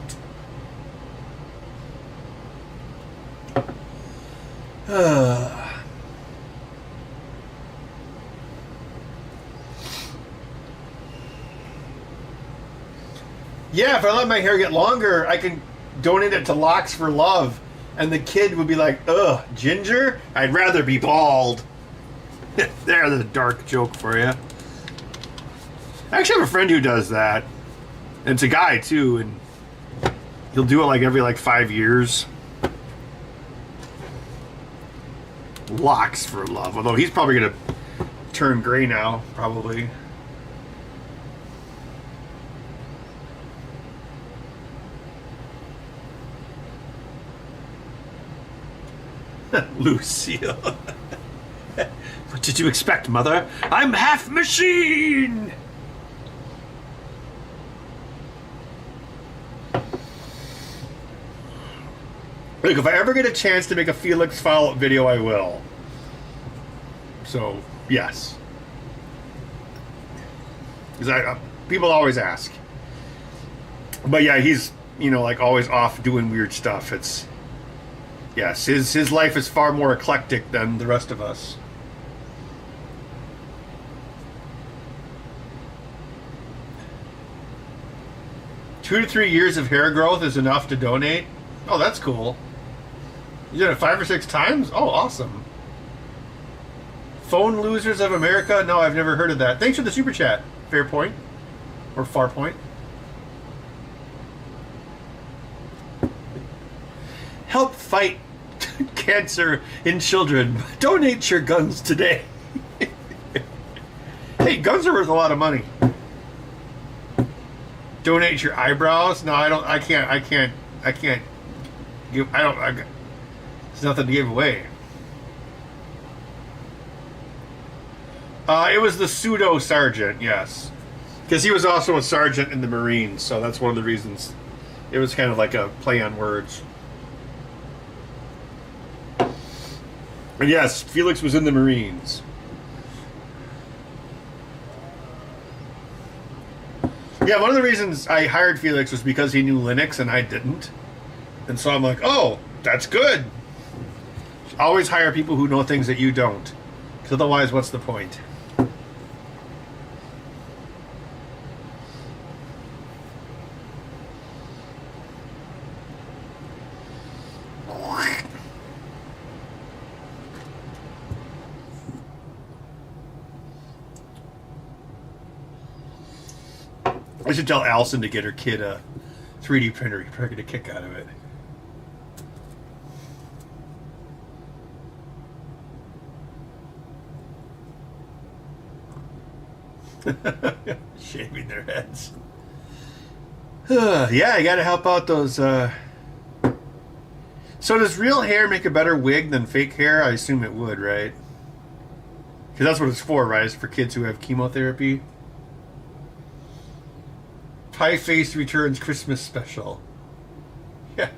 Yeah, if I let my hair get longer, I can donate it to Locks for Love, and the kid would be like, ugh, ginger? I'd rather be bald. There's a dark joke for you. I actually have a friend who does that. And it's a guy, too, and he'll do it like every 5 years. Locks for Love. Although he's probably going to turn gray now, probably. Lucille. What did you expect, Mother? I'm half machine! Like, if I ever get a chance to make a Felix follow-up video, I will. So, yes. Because people always ask. But yeah, he's, you know, like always off doing weird stuff. It's, yes, his life is far more eclectic than the rest of us. Two to 3 years of hair growth is enough to donate. Oh, that's cool. You did it 5 or 6 times? Oh, awesome. Phone Losers of America? No, I've never heard of that. Thanks for the super chat. Fair point. Or far point. Help fight cancer in children. Donate your guns today. Hey, guns are worth a lot of money. Donate your eyebrows? No, I don't. I can't give. There's nothing to give away. It was the pseudo sergeant, yes, because he was also a sergeant in the Marines, so that's one of the reasons. It was kind of like a play on words. And yes, Felix was in the Marines. Yeah, one of the reasons I hired Felix was because he knew Linux and I didn't. And so I'm like, oh, that's good. Always hire people who know things that you don't. Because otherwise, what's the point? I should tell Allison to get her kid a 3D printer. He'd probably get a kick out of it. Shaving their heads. Yeah, I gotta help out those. So does real hair make a better wig than fake hair? I assume it would, right? Because that's what it's for, right? It's for kids who have chemotherapy. Pie Face Returns Christmas Special. Yeah.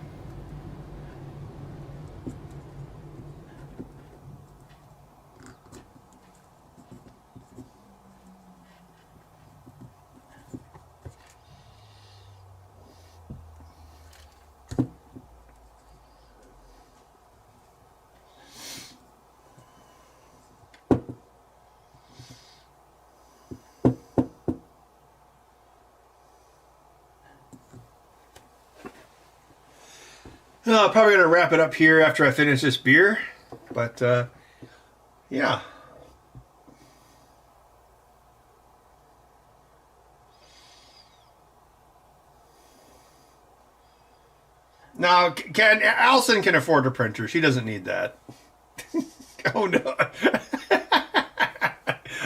Probably going to wrap it up here after I finish this beer. But, yeah. Now, Allison can afford a printer. She doesn't need that. Oh, no.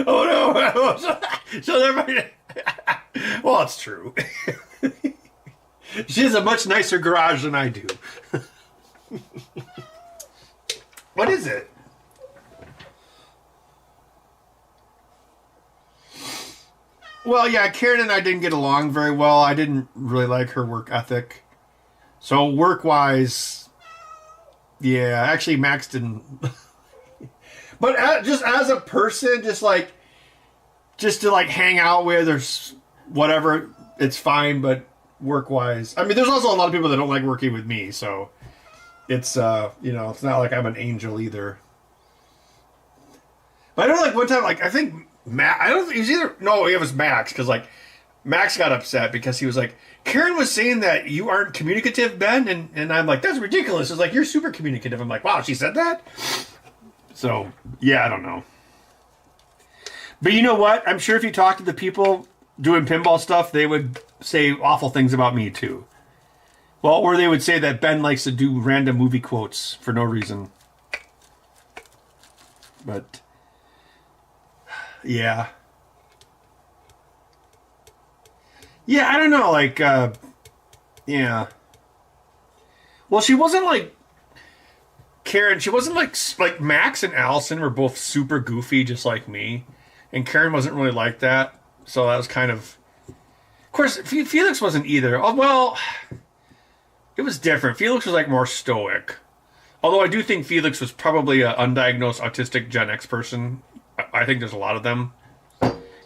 Oh, no. So everybody... Well, it's true. She has a much nicer garage than I do. What is it? Well, yeah, Karen and I didn't get along very well. I didn't really like her work ethic. So work-wise, yeah, actually Max didn't. But just as a person, just to like hang out with or whatever, it's fine, but work-wise, I mean, there's also a lot of people that don't like working with me, so it's, it's not like I'm an angel either. But I know, like, one time, like, I think it was Max, because, like, Max got upset because he was like, Karen was saying that you aren't communicative, Ben, and I'm like, that's ridiculous. It's like, you're super communicative. I'm like, wow, she said that? So, yeah, I don't know. But you know what? I'm sure if you talk to the people doing pinball stuff, they would say awful things about me too. Well, or they would say that Ben likes to do random movie quotes for no reason. But yeah, I don't know. Like, yeah. Well, she wasn't like Karen. She wasn't like Max and Allison were both super goofy, just like me, and Karen wasn't really like that. So that was kind of course, Felix wasn't either. Oh, well, It was different. Felix was like more stoic. Although I do think Felix was probably an undiagnosed autistic Gen X person. I think there's a lot of them.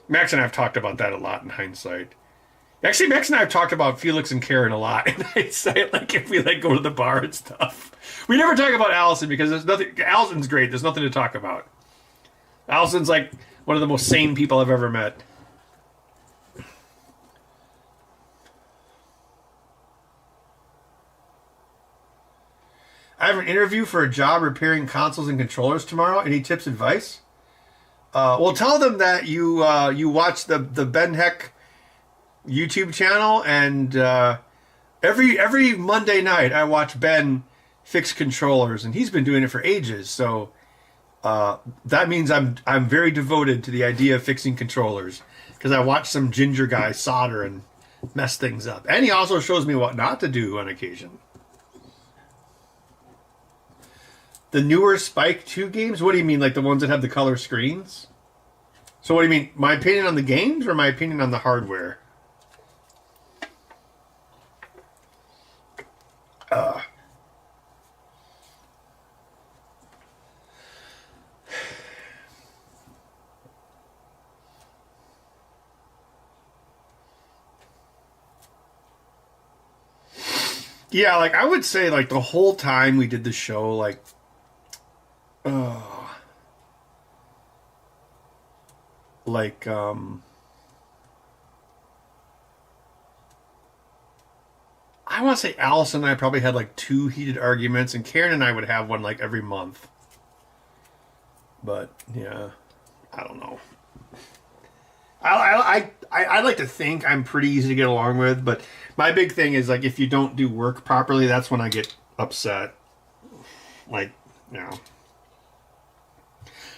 Max and I have talked about that a lot in hindsight. Actually, Max and I have talked about Felix and Karen a lot in hindsight, like if we like go to the bar and stuff. We never talk about Allison because there's nothing. Allison's great. There's nothing to talk about. Allison's like one of the most sane people I've ever met. I have an interview for a job repairing consoles and controllers tomorrow. Any tips, advice? Well, tell them that you watch the Ben Heck YouTube channel, and every Monday night I watch Ben fix controllers, and he's been doing it for ages. So that means I'm very devoted to the idea of fixing controllers because I watch some ginger guy solder and mess things up, and he also shows me what not to do on occasion. The newer Spike 2 games? What do you mean, like the ones that have the color screens? So what do you mean, my opinion on the games or my opinion on the hardware? Yeah, like I would say like the whole time we did the show, like I want to say Allison and I probably had like 2 heated arguments, and Karen and I would have one like every month. But yeah, I don't know. I like to think I'm pretty easy to get along with, but my big thing is like if you don't do work properly, that's when I get upset. Like, you know.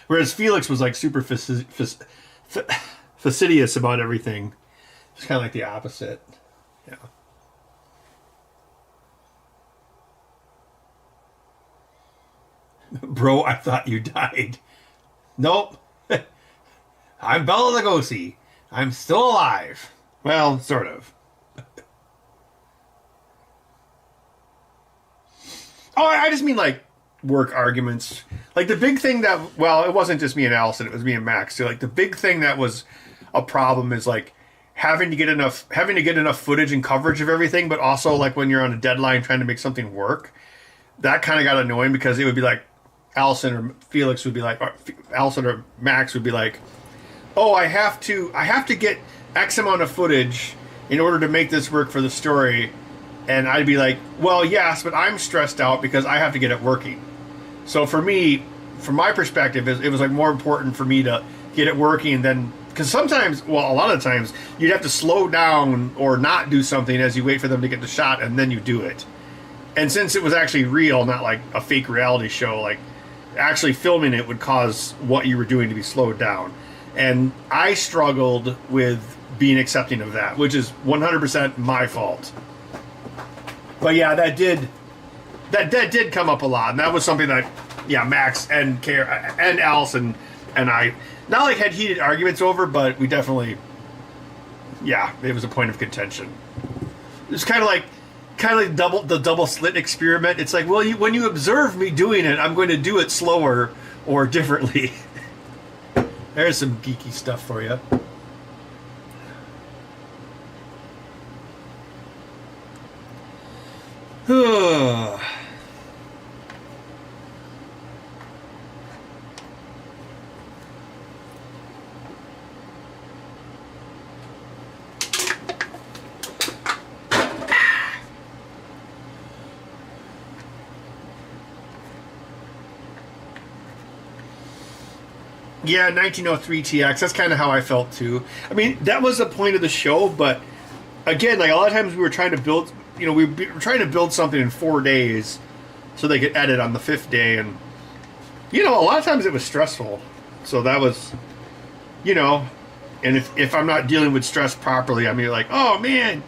Whereas Felix was like super fastidious about everything. It's kind of like the opposite. Yeah. Bro, I thought you died. Nope. I'm Bela Lugosi. I'm still alive. Well, sort of. Oh, I just mean like work arguments. Like the big thing that, well, it wasn't just me and Allison, it was me and Max. So like the big thing that was a problem is like having to get enough footage and coverage of everything, but also like when you're on a deadline trying to make something work, that kind of got annoying because it would be like Allison or Felix would be like, or Allison or Max would be like, oh, I have to get X amount of footage in order to make this work for the story. And I'd be like, well, yes, but I'm stressed out because I have to get it working. So for me, from my perspective, it was like more important for me to get it working than, because sometimes, well, a lot of times you'd have to slow down or not do something as you wait for them to get the shot and then you do it. And since it was actually real, not like a fake reality show, like actually filming it would cause what you were doing to be slowed down. And I struggled with being accepting of that, which is 100% my fault. But yeah, that did come up a lot, and that was something that, yeah, Max and Allison and I not like had heated arguments over, but we definitely, yeah, it was a point of contention. It's kind of like the double slit experiment. It's like, well, when you observe me doing it, I'm going to do it slower or differently. There's some geeky stuff for you. Yeah, 1903 TX. That's kind of how I felt too. I mean, that was the point of the show, but again, like a lot of times we were trying to build, we were trying to build something in 4 days so they could edit on the 5th day, and a lot of times it was stressful. So that was, and if I'm not dealing with stress properly, I mean, like, oh man,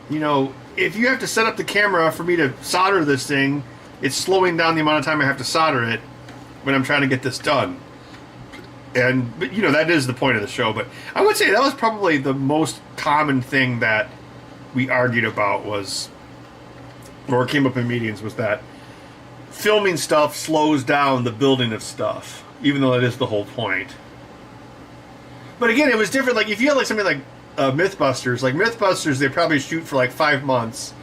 if you have to set up the camera for me to solder this thing, it's slowing down the amount of time I have to solder it when I'm trying to get this done. But that is the point of the show. But I would say that was probably the most common thing that we argued about was or it came up in meetings, was that filming stuff slows down the building of stuff, even though that is the whole point. But again, it was different. Like if you had like something like Mythbusters, they probably shoot for like 5 months.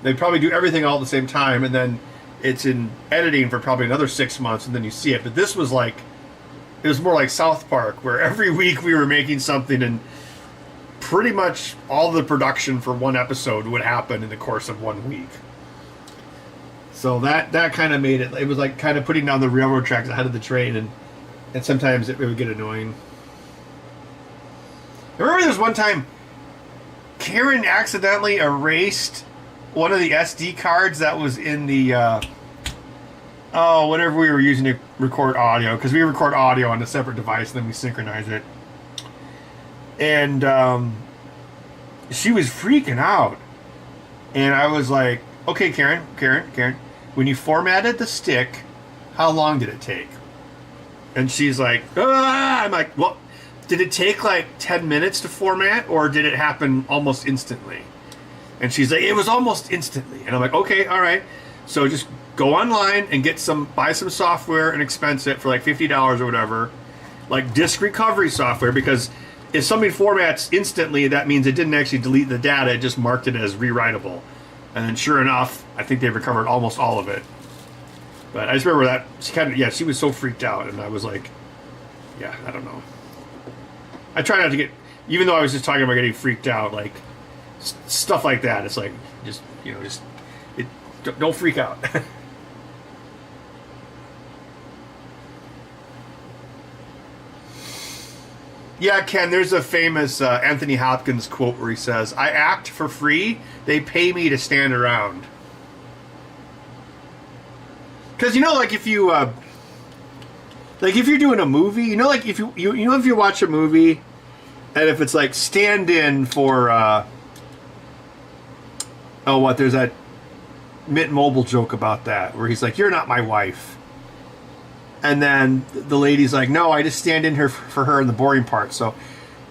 They probably do everything all at the same time, and then it's in editing for probably another 6 months, and then you see it. But this was like, it was more like South Park, where every week we were making something, and pretty much all the production for one episode would happen in the course of 1 week. So that kind of made it. It was like kind of putting down the railroad tracks ahead of the train, and sometimes it would get annoying. I remember there was one time Karen accidentally erased one of the SD cards that was in the whatever we were using to record audio, because we record audio on a separate device and then we synchronize it. And she was freaking out, and I was like, "Okay, Karen, when you formatted the stick, how long did it take?" And she's like, "Ah!" I'm like, "Well, did it take like 10 minutes to format, or did it happen almost instantly?" And she's like, "It was almost instantly." And I'm like, "Okay, all right. So just go online and buy some software and expense it for like $50 or whatever, like disk recovery software, because if something formats instantly, that means it didn't actually delete the data; it just marked it as rewritable." And then, sure enough, I think they recovered almost all of it. But I just remember that she was so freaked out, and I was like, "Yeah, I don't know." I try not to get, even though I was just talking about getting freaked out, like stuff like that. It's like don't freak out. Yeah, Ken, there's a famous Anthony Hopkins quote where he says, "I act for free, they pay me to stand around." Because, like if you, if you're doing a movie, like if if you watch a movie, and if it's like stand in for, there's that Mint Mobile joke about that, where he's like, "You're not my wife." And then the lady's like, "No, I just stand in for her in the boring part." So,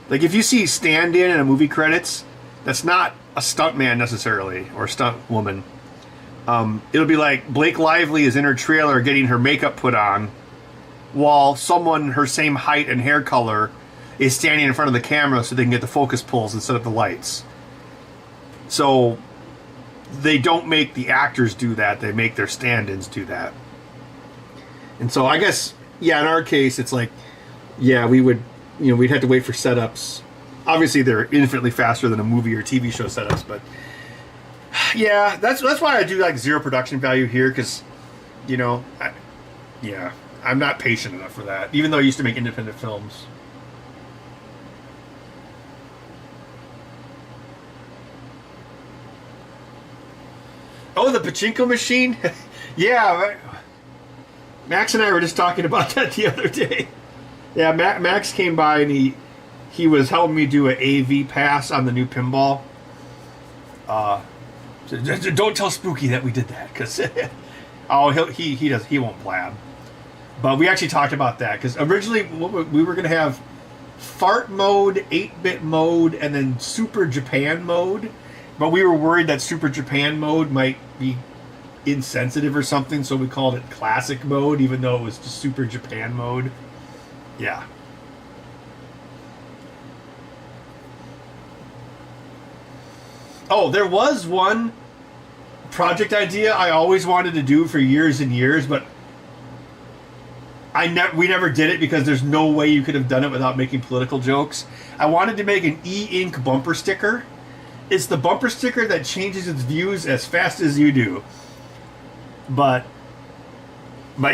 like, if you see stand in a movie credits, that's not a stuntman necessarily, or a stunt woman. It'll be like Blake Lively is in her trailer getting her makeup put on, while someone her same height and hair color is standing in front of the camera so they can get the focus pulls and set up the lights. So, they don't make the actors do that, they make their stand-ins do that. And so I guess, in our case, it's like, we would, we'd have to wait for setups. Obviously, they're infinitely faster than a movie or TV show setups, but that's why I do like zero production value here, because, I'm not patient enough for that, even though I used to make independent films. Oh, the pachinko machine? Yeah, Max and I were just talking about that the other day. Yeah, Max came by and he was helping me do an AV pass on the new pinball. So don't tell Spooky that we did that, because he won't blab. But we actually talked about that, because originally we were going to have fart mode, 8-bit mode, and then Super Japan mode. But we were worried that Super Japan mode might be insensitive or something, so we called it classic mode, even though it was just Super Japan mode. Yeah. Oh, there was one project idea I always wanted to do for years and years, but we never did it because there's no way you could have done it without making political jokes. I wanted to make an e-ink bumper sticker. It's the bumper sticker that changes its views as fast as you do. But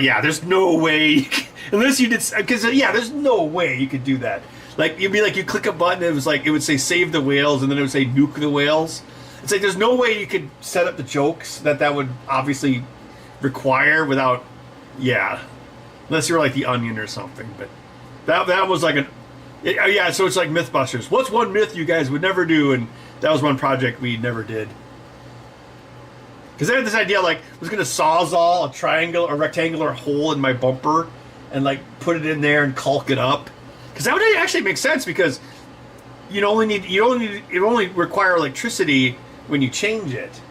yeah, there's no way, unless you did, because there's no way you could do that. Like, you'd be like, you click a button, it would say save the whales, and then it would say nuke the whales. It's like, there's no way you could set up the jokes that would obviously require without, unless you were like the Onion or something. But that was like so it's like Mythbusters. What's one myth you guys would never do? And that was one project we never did. Because I had this idea, like, I was going to sawzall a rectangular hole in my bumper and, like, put it in there and caulk it up. Because that would actually make sense, because it only require electricity when you change it.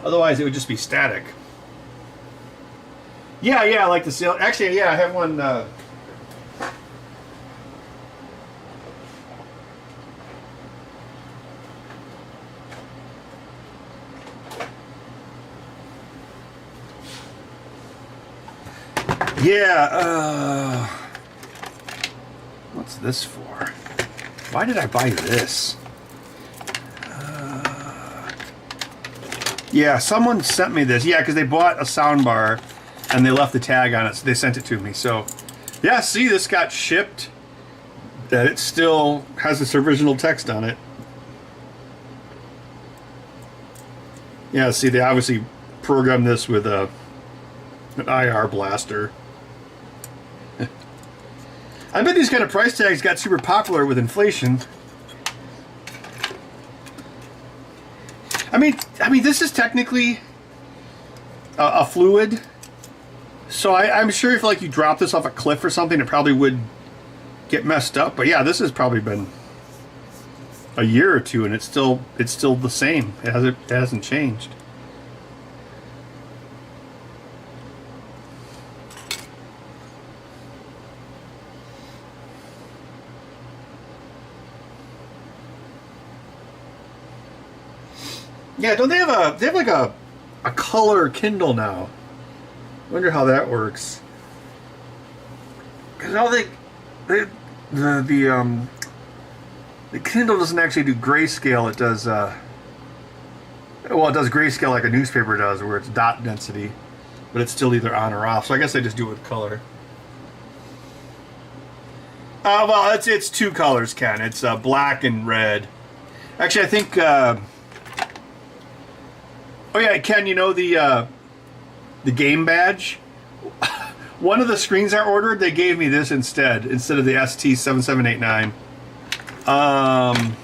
Otherwise, it would just be static. Yeah, I like the seal. Actually, yeah, I have one. Yeah, what's this for? Why did I buy this? Yeah, someone sent me this. Yeah, because they bought a sound bar and they left the tag on it, so they sent it to me. So, yeah, see, this got shipped. That it still has its original text on it. Yeah, see, they obviously programmed this with an IR blaster. I bet these kind of price tags got super popular with inflation. I mean, this is technically a fluid, so I'm sure if like you drop this off a cliff or something, it probably would get messed up. But yeah, this has probably been a year or two, and it's still the same. It hasn't changed. Yeah, don't they have like a color Kindle now? I wonder how that works. Because all the Kindle doesn't actually do grayscale. It does well, it does grayscale like a newspaper does, where it's dot density, but it's still either on or off. So I guess they just do it with color. Well, it's two colors, Ken. It's black and red. Actually, I think. Oh yeah, Ken, you know the game badge? One of the screens I ordered, they gave me this instead of the ST7789.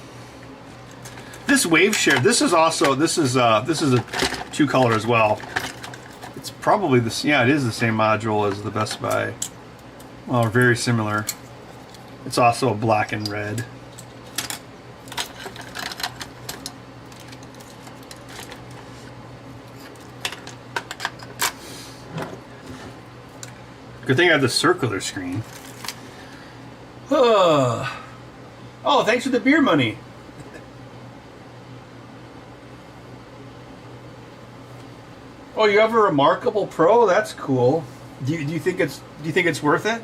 This wave share, this is a two color as well. It's probably it is the same module as the Best Buy. Well, very similar. It's also a black and red. Good thing I have the circular screen. Oh, thanks for the beer money. Oh, you have a Remarkable Pro? That's cool. Do you think it's worth it?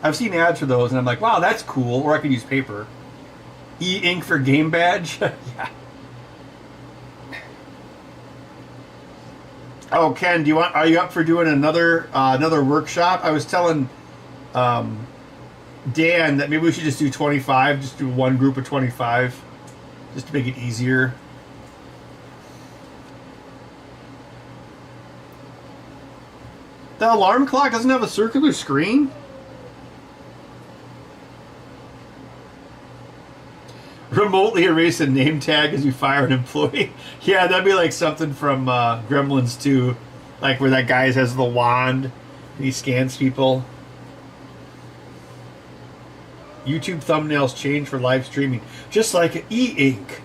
I've seen ads for those, and I'm like, wow, that's cool. Or I could use paper. E-ink for game badge. Yeah. Oh, Ken, are you up for doing another workshop? I was telling Dan that maybe we should just do 25, just do one group of 25, just to make it easier. The alarm clock doesn't have a circular screen? Remotely erase a name tag as you fire an employee. Yeah, that'd be like something from Gremlins 2, like where that guy has the wand and he scans people. YouTube thumbnails change for live streaming, just like e-ink.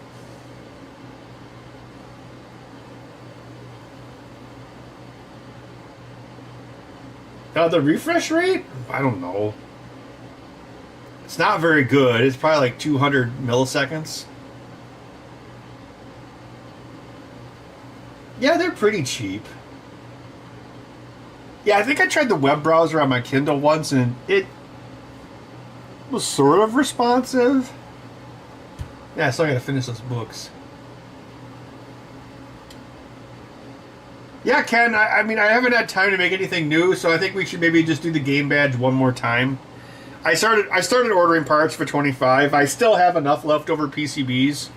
The refresh rate? I don't know. It's not very good. It's probably like 200 milliseconds. Yeah, they're pretty cheap. Yeah, I think I tried the web browser on my Kindle once, and it was sort of responsive. Yeah, I still gotta finish those books. Yeah, Ken, I mean, I haven't had time to make anything new, so I think we should maybe just do the game badge one more time. I started ordering parts for 25. I still have enough leftover PCBs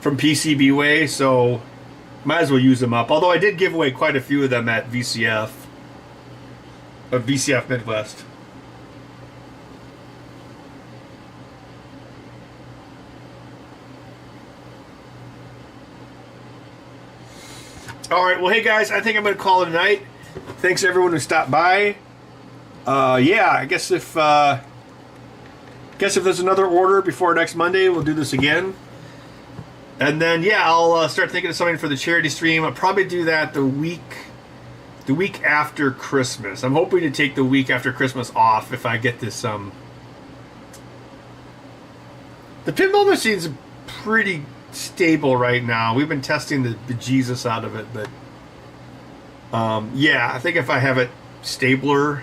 from PCBWay, so might as well use them up. Although I did give away quite a few of them at VCF Midwest. All right, well, hey guys, I think I'm going to call it a night. Thanks everyone who stopped by. Yeah, I guess if there's another order before next Monday, we'll do this again. And then, yeah, I'll start thinking of something for the charity stream. I'll probably do that the week after Christmas. I'm hoping to take the week after Christmas off if I get this. The pinball machine's pretty stable right now. We've been testing the bejesus out of it, but yeah, I think if I have it stabler,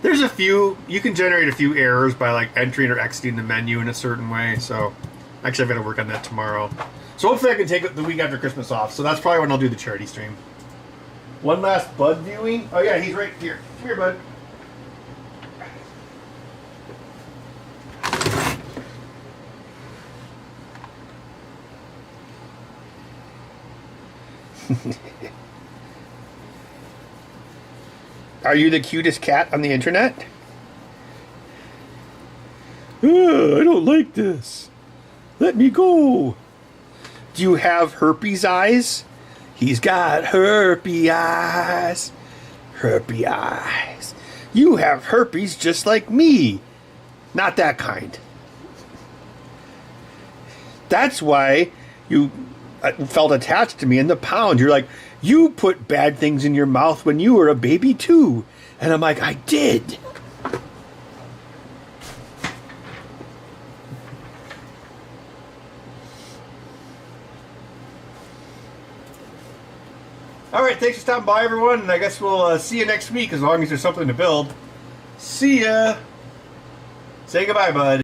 there's a few, you can generate a few errors by like entering or exiting the menu in a certain way. So actually, I've got to work on that tomorrow. So hopefully I can take the week after Christmas off. So that's probably when I'll do the charity stream. One last Bud viewing. Oh yeah, he's right here. Come here, Bud. Are you the cutest cat on the internet? I don't like this. Let me go. Do you have herpes eyes? He's got herpes eyes. Herpes eyes. You have herpes just like me. Not that kind. That's why you felt attached to me in the pound. You're like, you put bad things in your mouth when you were a baby too. And I'm like, I did. All right, thanks for stopping by, everyone. And I guess we'll see you next week as long as there's something to build. See ya. Say goodbye, bud.